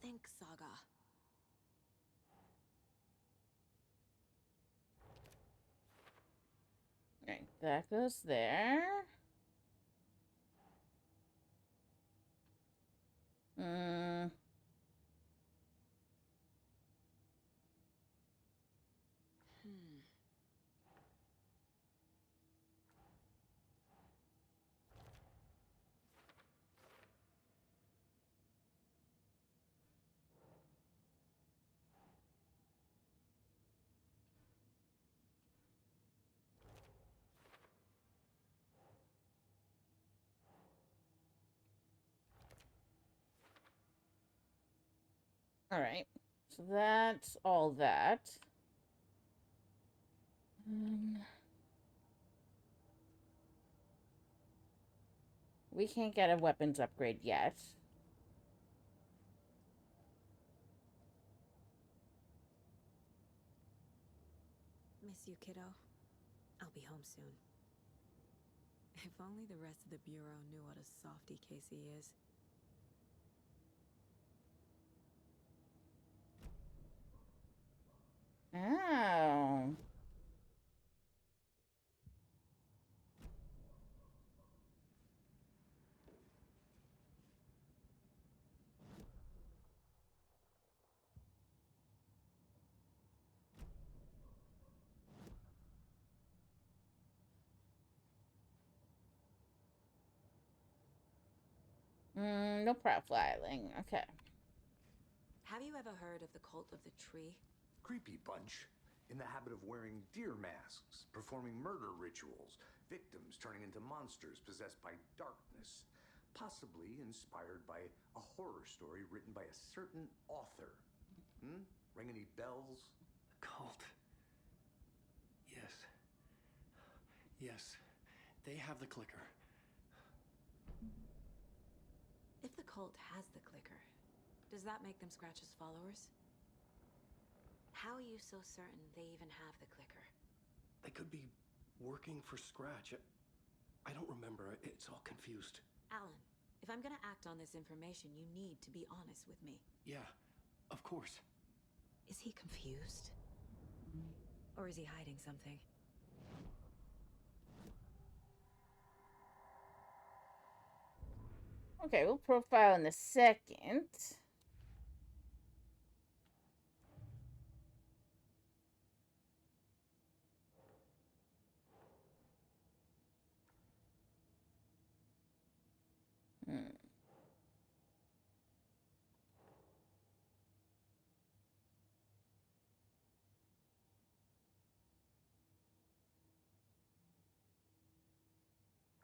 Think Saga. Right, that goes there. Hmm. All right, so that's all that. We can't get a weapons upgrade yet. Miss you, kiddo. I'll be home soon. If only the rest of the Bureau knew what a softy Casey is. Oh. No profiling. Okay. Have you ever heard of the Cult of the Tree? Creepy bunch. In the habit of wearing deer masks, performing murder rituals, victims turning into monsters possessed by darkness. Possibly inspired by a horror story written by a certain author. Ring any bells? Cult. Yes. Yes. They have the clicker. If the cult has the clicker, does that make them Scratch's followers? How are you so certain they even have the clicker? They could be working for Scratch. I don't remember. It's all confused. Alan, if I'm gonna act on this information, you need to be honest with me. Yeah, of course. Is he confused? Or is he hiding something? Okay, we'll profile in a second.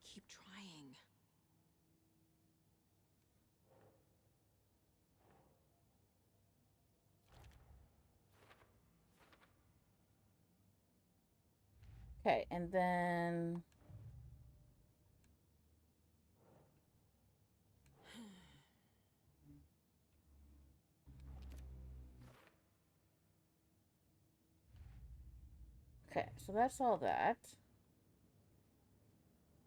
Keep trying. Okay, and then Okay, so that's all that.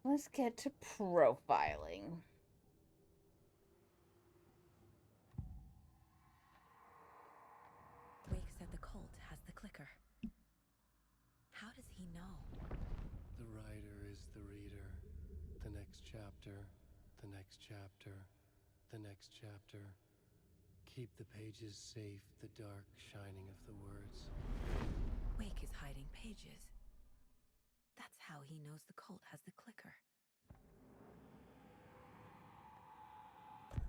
Let's get to profiling. Wake said the cult has the clicker. How does he know? The writer is the reader. The next chapter, the next chapter, the next chapter. Keep the pages safe, the dark shining of the words. Wake is hiding pages. That's how he knows the cult has the clicker.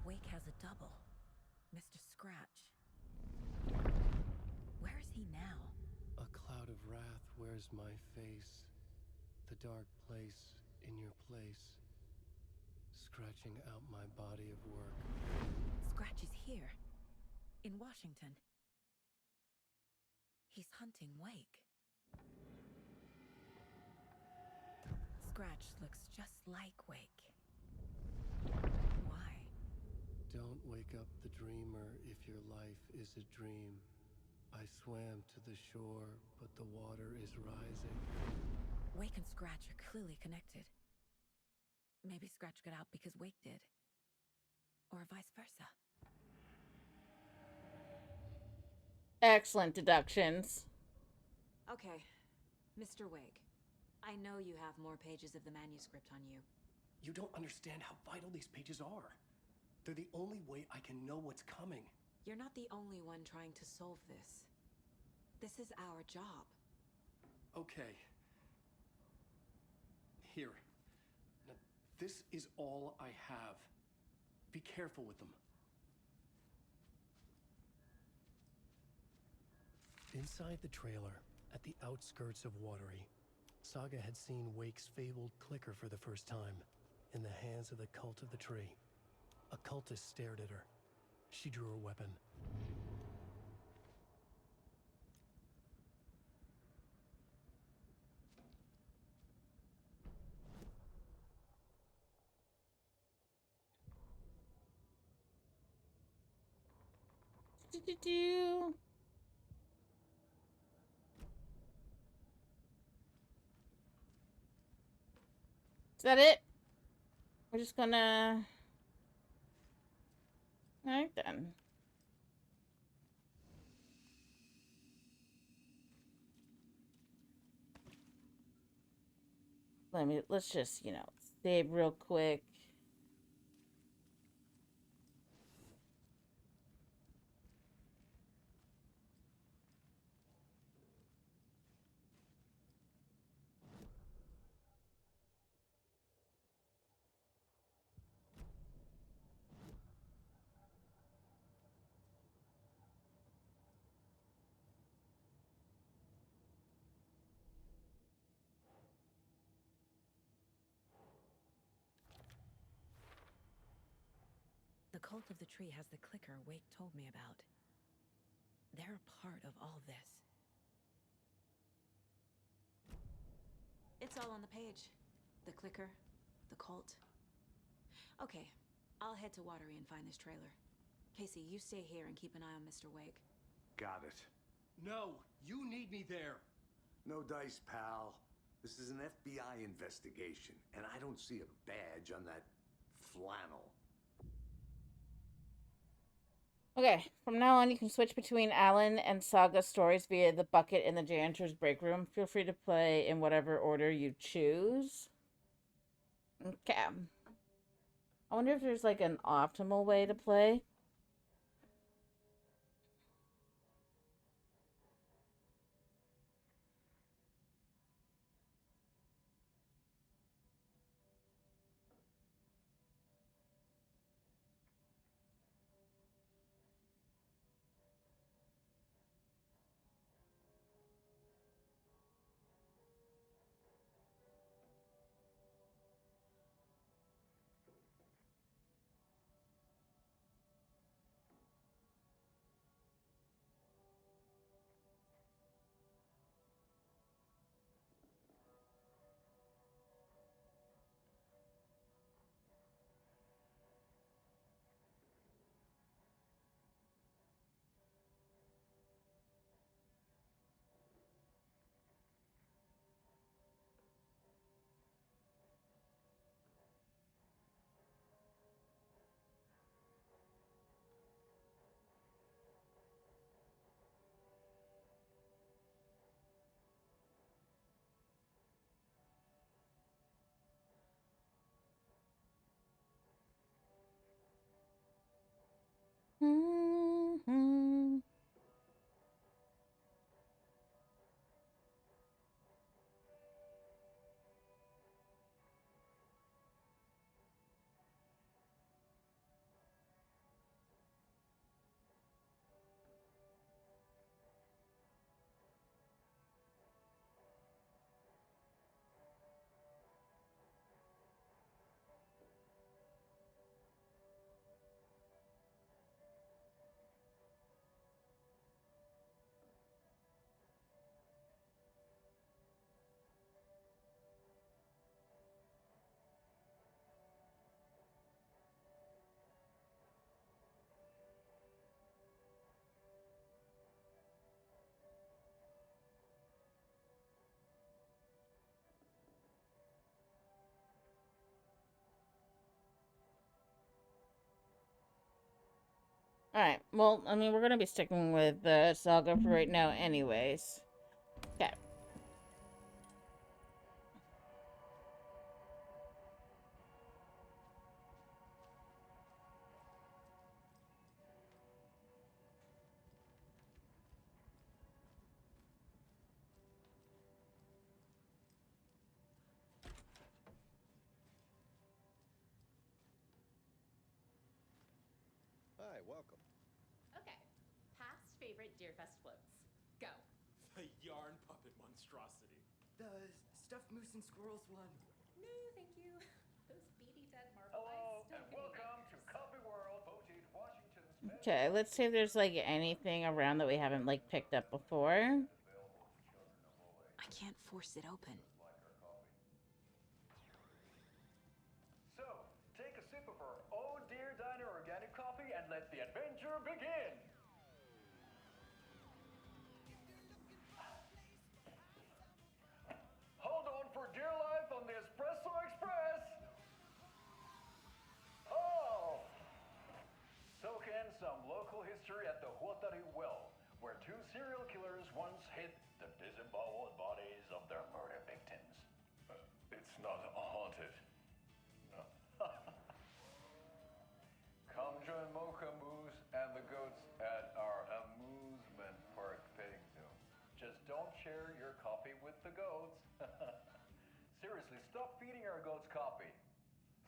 Wake has a double. Mr. Scratch. Where is he now? A cloud of wrath wears my face. The dark place in your place. Scratching out my body of work. Scratch is here. In Washington. He's hunting Wake. Scratch looks just like Wake. Why? Don't wake up the dreamer if your life is a dream. I swam to the shore, but the water is rising. Wake and Scratch are clearly connected. Maybe Scratch got out because Wake did. Or vice versa. Excellent deductions. Okay, Mr. Wake. I know you have more pages of the manuscript on you. You don't understand how vital these pages are. They're the only way I can know what's coming. You're not the only one trying to solve this. This is our job. Okay. Here. Now, this is all I have. Be careful with them. Inside the trailer, at the outskirts of Watery, Saga had seen Wake's fabled clicker for the first time, in the hands of the Cult of the Tree. A cultist stared at her. She drew her weapon. Do-do-do. Is that it? We're just gonna... Alright then. Let's just, save real quick. The Cult of the Tree has the clicker Wake told me about. They're a part of all this. It's all on the page. The clicker, the cult. Okay, I'll head to Watery and find this trailer. Casey, you stay here and keep an eye on Mr. Wake. Got it. No, you need me there. No dice, pal. This is an FBI investigation, and I don't see a badge on that flannel. Okay, from now on you can switch between Alan and Saga stories via the bucket in the janitor's break room. Feel free to play in whatever order you choose. Okay. I wonder if there's like an optimal way to play. Alright, well, I mean, we're gonna be sticking with the saga for right now anyways. Okay. Hi, welcome. Okay. Past favorite Deerfest floats. Go. The yarn puppet monstrosity. The stuffed moose and squirrels one. No, thank you. Those beady dead marble Hello, eyes still and give me welcome to nightmares. Coffee World, Boutique, Washington's Okay, let's see if there's like anything around that we haven't like picked up before. I can't force it open. So, take a sip of our Oh Dear Diner organic coffee and let the adventure begin. Hold on for dear life on the Espresso Express. Oh! Soak in some local history at the Huatari Well, where two serial killers once hid the disemboweled bodies of their murder victims. It's not haunted. No. Come join Mocha Moose and the goats at our amusement park petting zoo. Just don't share your coffee with the goats. Seriously, stop feeding our goats coffee.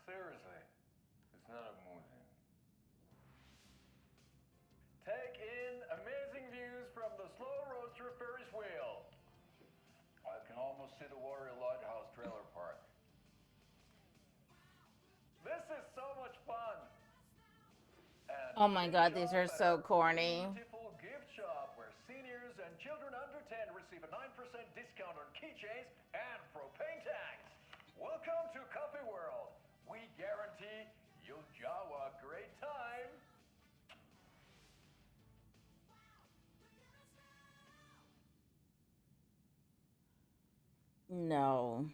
Seriously, it's not amusing. Take in amazing views from the Slow Roaster Ferris wheel. I can almost see the Warrior Lighthouse trailer park. This is so much fun. And Oh my god, these are gift shop so at our corny. Beautiful gift shop where seniors and children under 10 receive a 9% discount on keychains and propane tanks. Welcome to Coffee World. We guarantee you'll have a great time. No.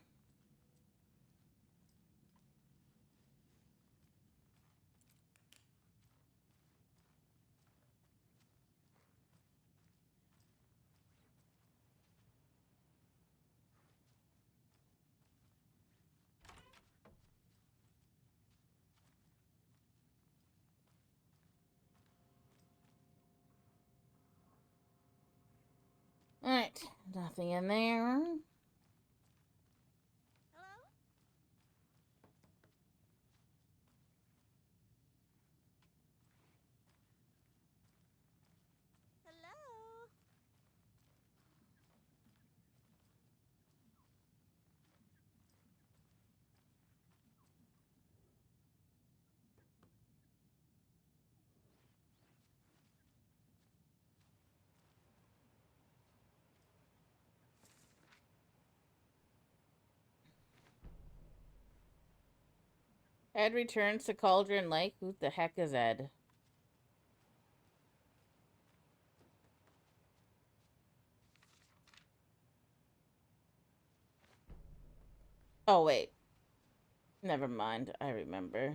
Alright, nothing in there. Hello? Ed returns to Cauldron Lake. Who the heck is Ed? Oh, wait. Never mind. I remember.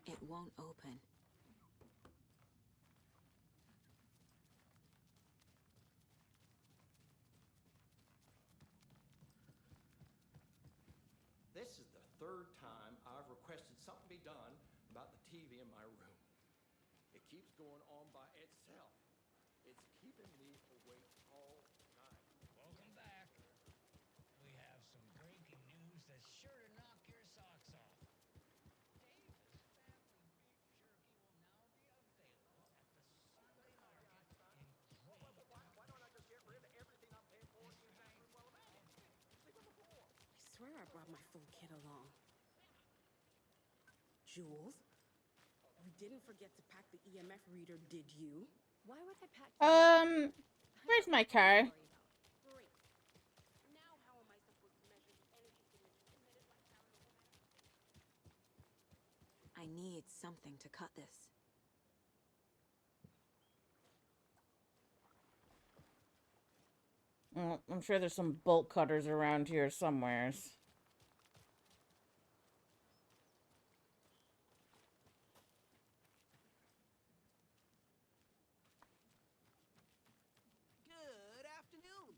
It won't open. This is the third time I've requested something be done about the TV in my room. It keeps going on by itself. It's keeping me awake all night. Welcome back. We have some breaking news that's sure to knock your socks off. Davis Family Beef Jerky will now be available at the Sunday Market in Why don't I just get rid of everything I'm paying for in the bathroom while I'm at it? Sleep on the floor. I swear I brought my full kit along. Jules, you didn't forget to pack the EMF reader, did you? Why would I pack Where's my car? Great. Now how am I supposed to measure the energy signature emitted by paranormal matter? I need something to cut this. Well, I'm sure there's some bolt cutters around here somewheres. Good afternoon.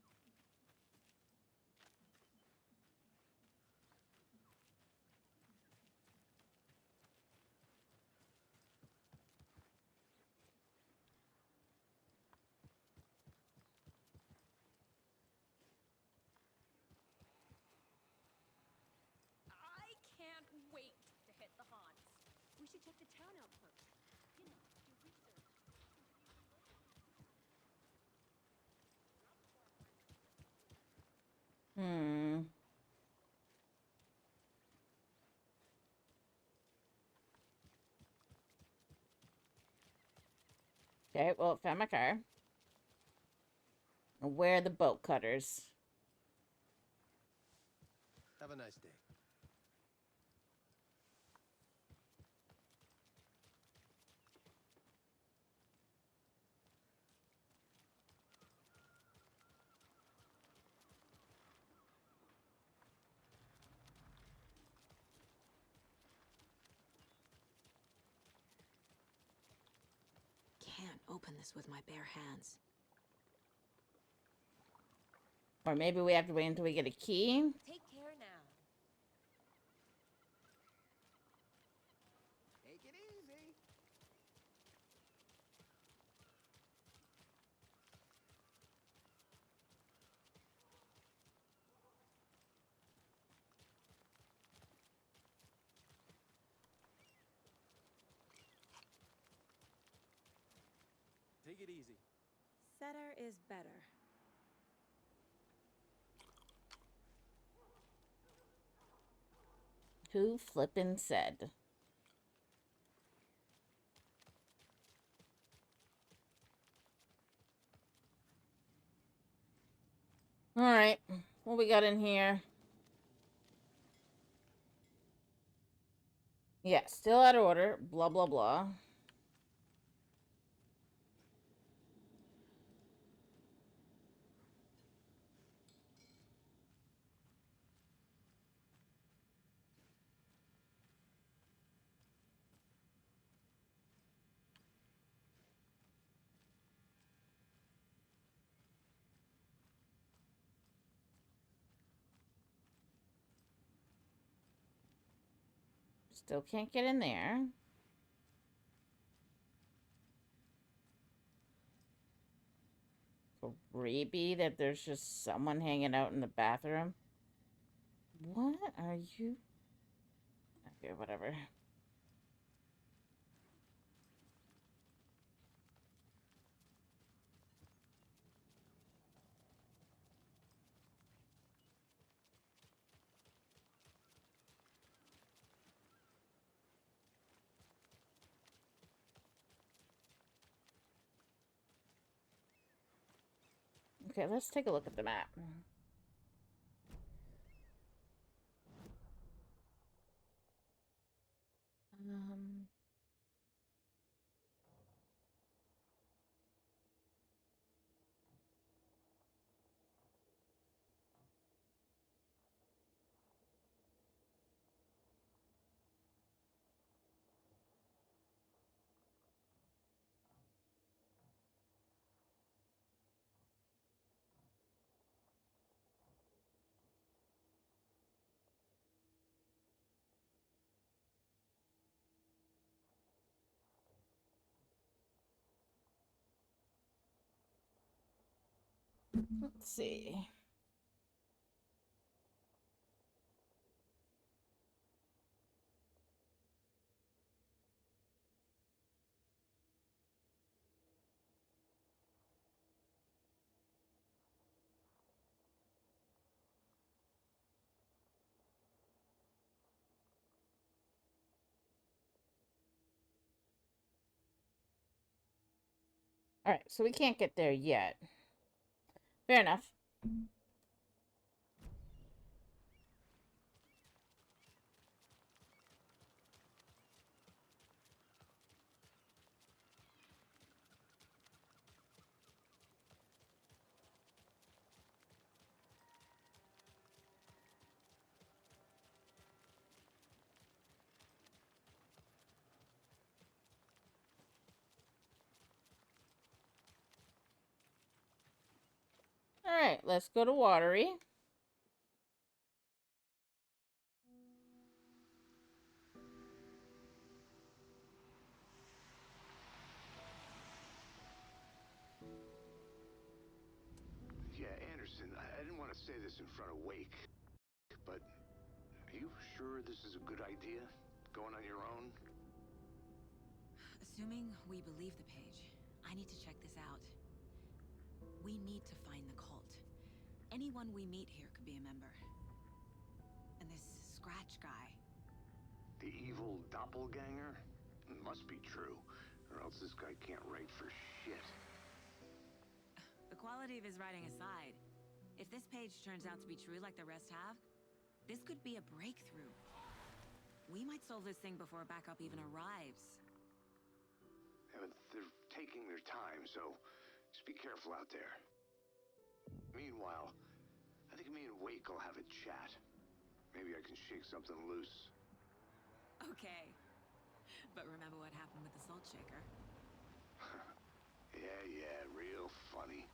I can't wait to hit the haunts. We should check the town out first. You know, do research. Hmm. Okay, well, found my car. Where are the bolt cutters? Have a nice day. Can't open this with my bare hands. Or maybe we have to wait until we get a key? Take care now. Take it easy. Take it easy. Setter is better. Who flippin' said? Alright, what we got in here? Yeah, still out of order. Blah, blah, blah. Still can't get in there. Creepy that there's just someone hanging out in the bathroom. What are you? Okay, whatever. Okay, let's take a look at the map. Um, let's see. Alright, so we can't get there yet. Fair enough. right, let's go to Watery. Yeah, Anderson, I didn't want to say this in front of Wake, but are you sure this is a good idea? Going on your own? Assuming we believe the page, I need to check this out. We need to find the cult. Anyone we meet here could be a member. And this Scratch guy. The evil doppelganger? Must be true, or else this guy can't write for shit. The quality of his writing aside, if this page turns out to be true like the rest have, this could be a breakthrough. We might solve this thing before backup even arrives. Yeah, but they're taking their time, so just be careful out there. Meanwhile, I think me and Wake will have a chat. Maybe I can shake something loose. Okay. But remember what happened with the salt shaker? Yeah, real funny.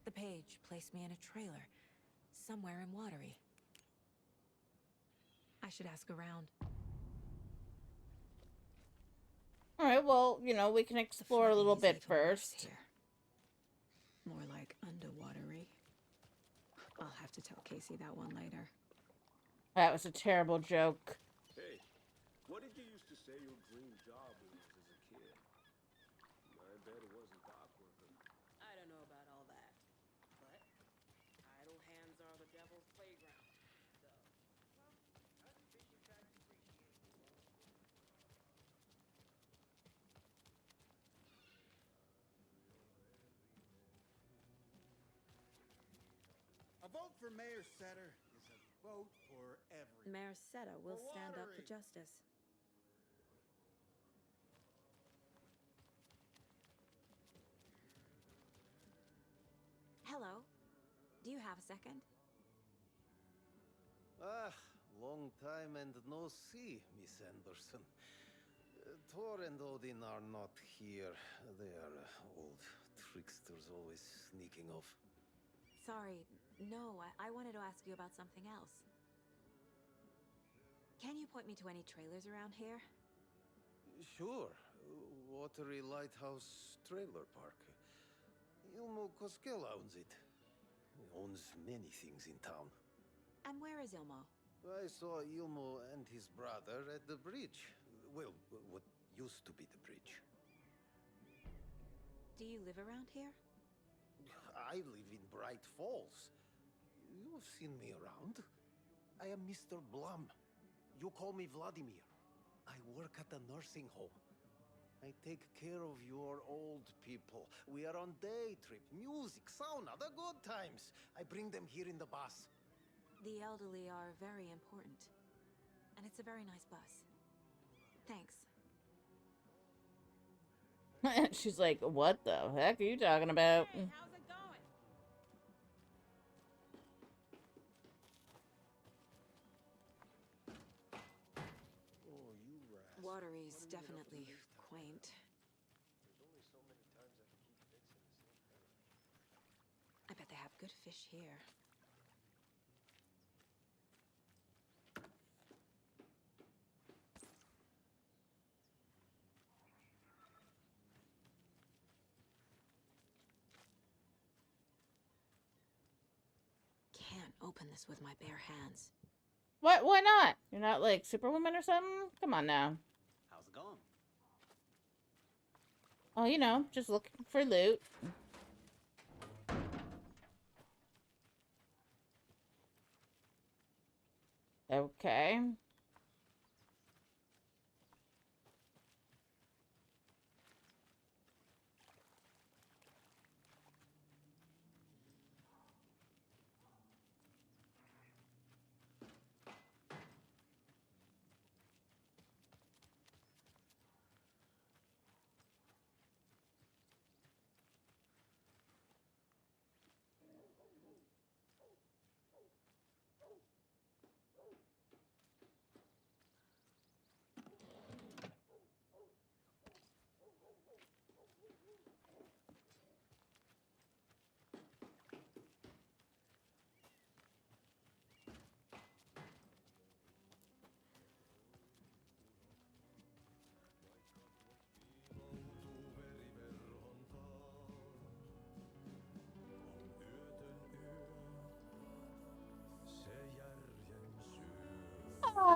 The page placed me in a trailer, somewhere in Watery. I should ask around. All right, well, you know, we can explore a little bit first. Here. More like underwatery. I'll have to tell Casey that one later. That was a terrible joke. Hey, what did you used to say your dream job was as a kid? I bet it wasn't dock worker. I don't know about all that. But idle hands are the devil's playground. So, well, I think fishing tracks appreciate it. A vote for Mayor Setter is a vote for everyone. Mayor Seta will For stand up for Watery. justice. Hello. Do you have a second? Ah, long time and no see, Miss Anderson. Thor and Odin are not here. They are old tricksters always sneaking off. Sorry. No, I wanted to ask you about something else. Can you point me to any trailers around here? Sure. Watery Lighthouse Trailer Park. Ilmo Koskela owns it. He owns many things in town. And where is Ilmo? I saw Ilmo and his brother at the bridge. Well, what used to be the bridge. Do you live around here? I live in Bright Falls. You've seen me around. I am Mr. Blum. You call me Vladimir. I work at a nursing home. I take care of your old people. We are on day trip, music, sauna, the good times. I bring them here in the bus. The elderly are very important. And it's a very nice bus. Thanks. She's like, what the heck are you talking about? Hey, how's it going? Oh, you rascal. Watery's definitely quaint. There's only so many times I can keep fixing the same thing. I bet they have good fish here. Can't open this with my bare hands. What? Why not? You're not like Superwoman or something? Come on now. How's it going? Oh, you know, just looking for loot. Okay.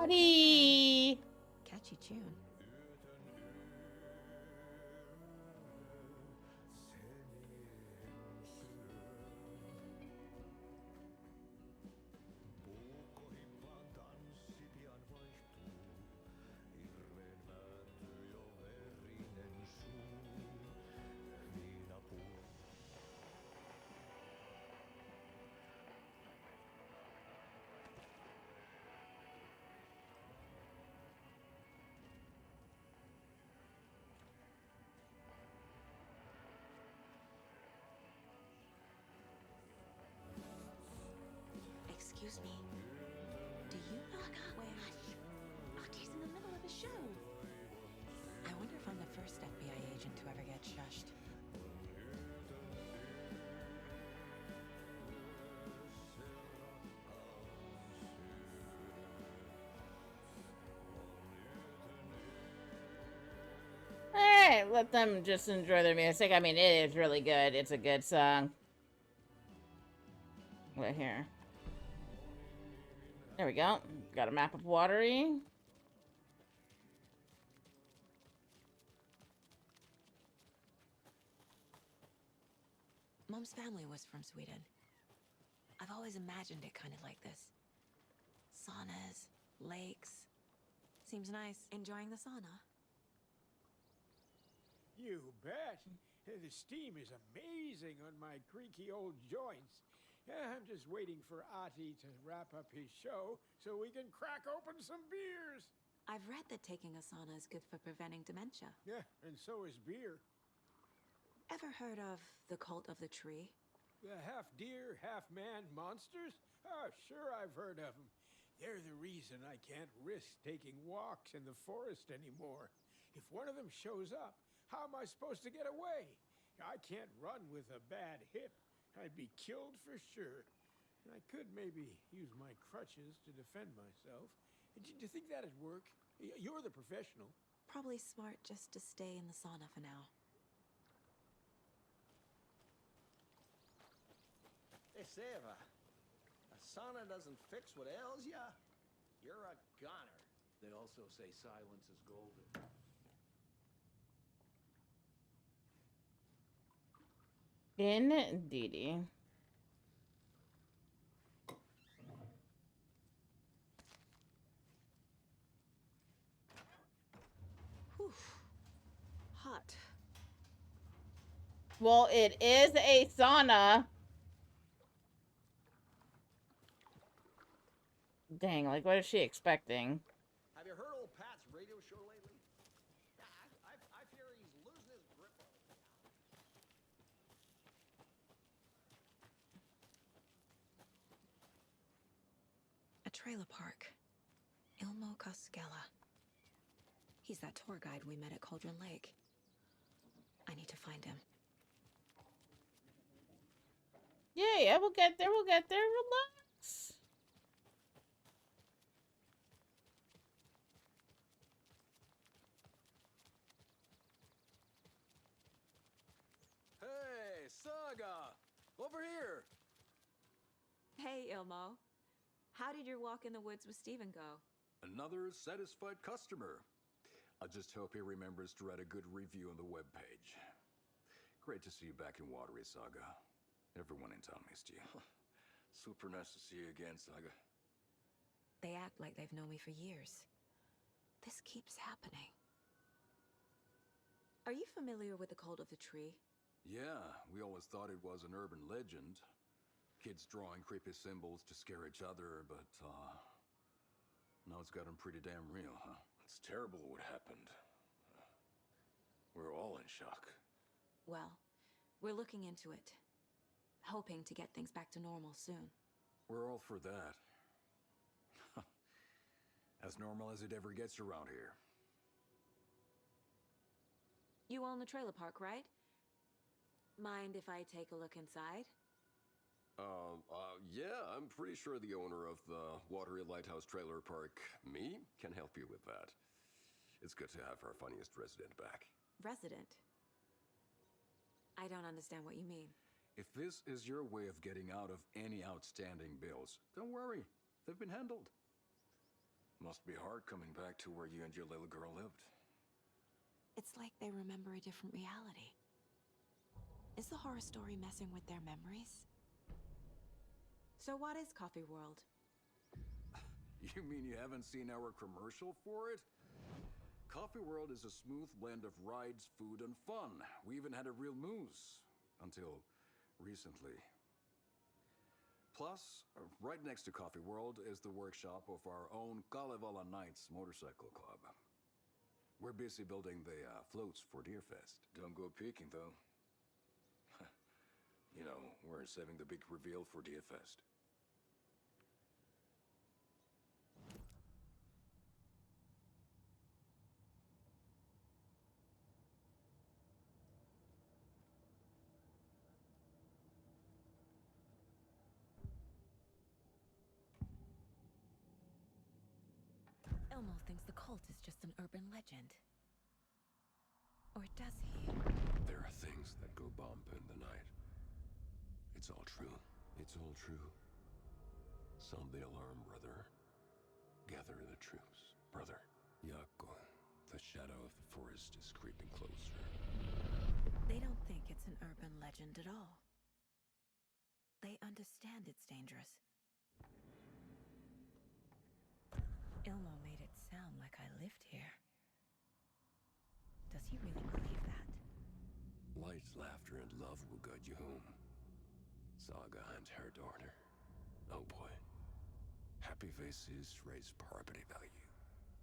Buddy! Catchy tune. Excuse me. Do you knock up? Wait, hush. Artie's in the middle of a show. I wonder if I'm the first FBI agent to ever get shushed. Alright, let them just enjoy their music. I mean, it is really good. It's a good song. Right here. There we go. Got a map of Watery. Mom's family was from Sweden. I've always imagined it kind of like this. Saunas, lakes. Seems nice. Enjoying the sauna? You bet. The steam is amazing on my creaky old joints. I'm just waiting for Ati to wrap up his show so we can crack open some beers. I've read that taking a sauna is good for preventing dementia. Yeah, and so is beer. Ever heard of the Cult of the Tree? The half-deer, half-man monsters? Oh, sure I've heard of them. They're the reason I can't risk taking walks in the forest anymore. If one of them shows up, how am I supposed to get away? I can't run with a bad hip. I'd be killed for sure. I could maybe use my crutches to defend myself. Do you think that'd work? You're the professional. Probably smart just to stay in the sauna for now. Hey, Seva, a sauna doesn't fix what ails ya. You're a goner. They also say silence is golden. Indeedy. Whew. Hot. Well, it is a sauna. Dang, like, what is she expecting? Have you heard old Pat's radio show lately? I fear he's losing his grip on it now. A trailer park. Ilmo Koskela. He's that tour guide we met at Cauldron Lake. I need to find him. Yeah, we'll get there, relax. Hey, Saga! Over here! Hey, Ilmo. How did your walk in the woods with Steven go? Another satisfied customer. I just hope he remembers to write a good review on the webpage. Great to see you back in Watery, Saga. Everyone in town missed you. Super nice to see you again, Saga. They act like they've known me for years. This keeps happening. Are you familiar with the Cult of the Tree? Yeah, we always thought it was an urban legend. Kids drawing creepy symbols to scare each other, but, now it's gotten pretty damn real, huh? It's terrible what happened. We're all in shock. Well, we're looking into it. Hoping to get things back to normal soon. We're all for that. As normal as it ever gets around here. You own the trailer park, right? Mind if I take a look inside? Yeah, I'm pretty sure the owner of the Watery Lighthouse Trailer Park, me, can help you with that. It's good to have our funniest resident back. Resident? I don't understand what you mean. If this is your way of getting out of any outstanding bills, don't worry. They've been handled. Must be hard coming back to where you and your little girl lived. It's like they remember a different reality. Is the horror story messing with their memories? So what is Coffee World? You mean you haven't seen our commercial for it? Coffee World is a smooth blend of rides, food, and fun. We even had a real moose. Until recently. Plus, right next to Coffee World is the workshop of our own Kalevala Knights Motorcycle Club. We're busy building the floats for Deerfest. Don't go peeking, though. You know, we're saving the big reveal for Deerfest. Elmo thinks the cult is just an urban legend. Or does he? There are things that go bump in the night. It's all true. It's all true. Sound the alarm, brother. Gather the troops, brother. Yako, the shadow of the forest is creeping closer. They don't think it's an urban legend at all. They understand it's dangerous. Ilmo made it sound like I lived here. Does he really believe that? Light, laughter, and love will guide you home. Saga and her daughter. Oh boy. Happy faces raise property value.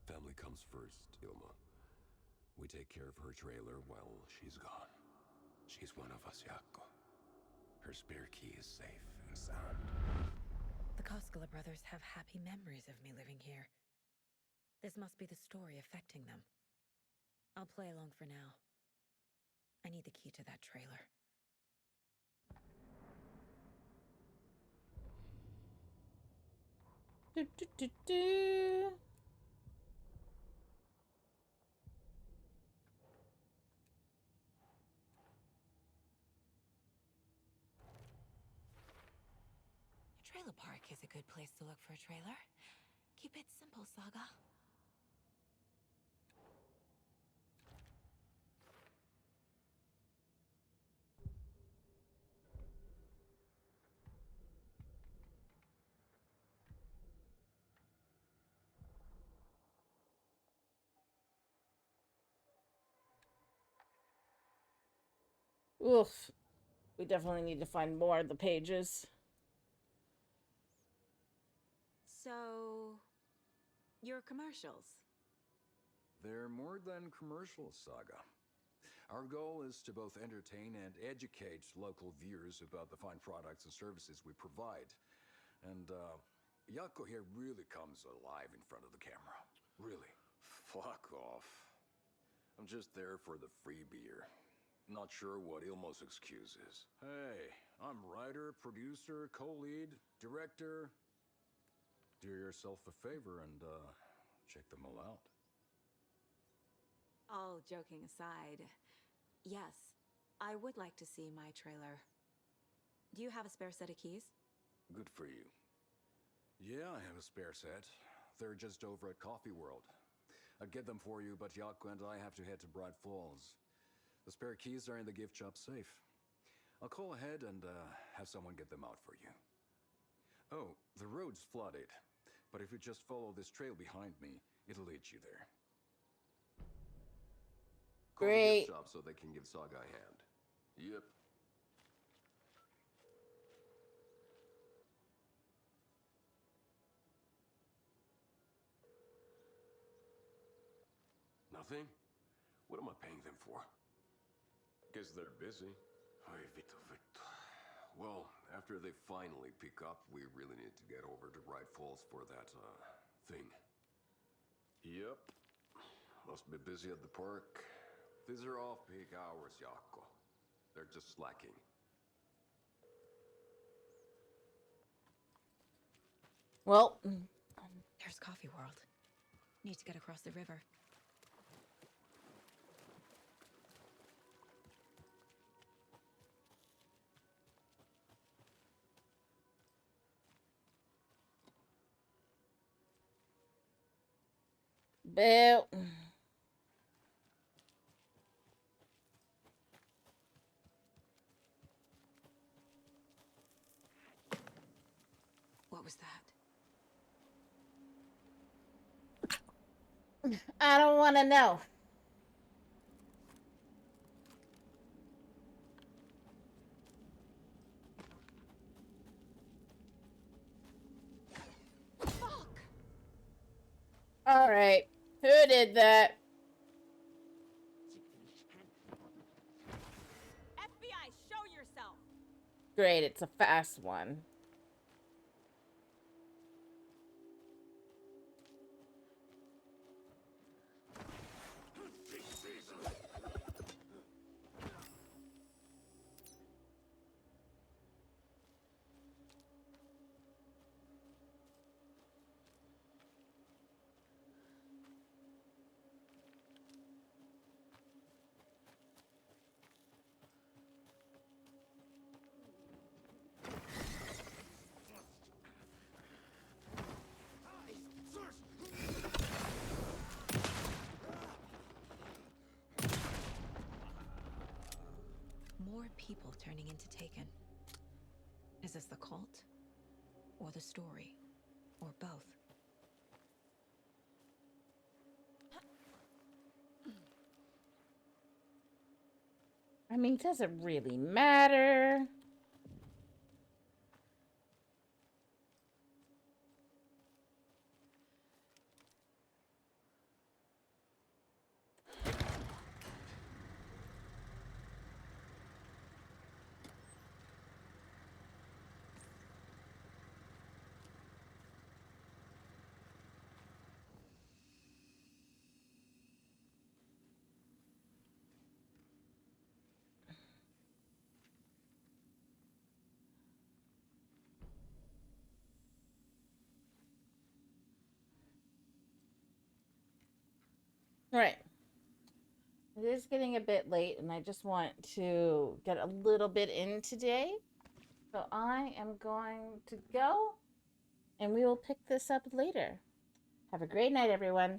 Family comes first, Ilma. We take care of her trailer while she's gone. She's one of us, Yako. Her spare key is safe and sound. The Koskela brothers have happy memories of me living here. This must be the story affecting them. I'll play along for now. I need the key to that trailer. Do, do, do, do. A trailer park is a good place to look for a trailer. Keep it simple, Saga. Oof. We definitely need to find more of the pages. So, your commercials. They're more than commercials, Saga. Our goal is to both entertain and educate local viewers about the fine products and services we provide. And, Yako here really comes alive in front of the camera. Really. Fuck off. I'm just there for the free beer. Not sure what Ilmo's excuse is. Hey, I'm writer, producer, co-lead, director. Do yourself a favor and, check them all out. All joking aside, yes, I would like to see my trailer. Do you have a spare set of keys? Good for you. Yeah, I have a spare set. They're just over at Coffee World. I'd get them for you, but Yako and I have to head to Bright Falls. The spare keys are in the gift shop safe. I'll call ahead and have someone get them out for you. Oh, the road's flooded, but if you just follow this trail behind me, it'll lead you there. Call the Great. gift shop so they can give Saga a hand. Yep. Nothing? What am I paying them for? Guess they're busy. Ay, Vito, Vito. Well, after they finally pick up, we really need to get over to Bright Falls for that, thing. Yep. Must be busy at the park. These are off-peak hours, Yako. They're just slacking. Well, There's Coffee World. Need to get across the river. Boo. What was that? I don't want to know. Fuck! All right. Who did that? FBI, show yourself! Great, it's a fast one. More people turning into Taken. Is this the cult? Or the story? Or both? I mean, does it really matter? Right. It is getting a bit late, and I just want to get a little bit in today. So I am going to go, and we will pick this up later. Have a great night, everyone.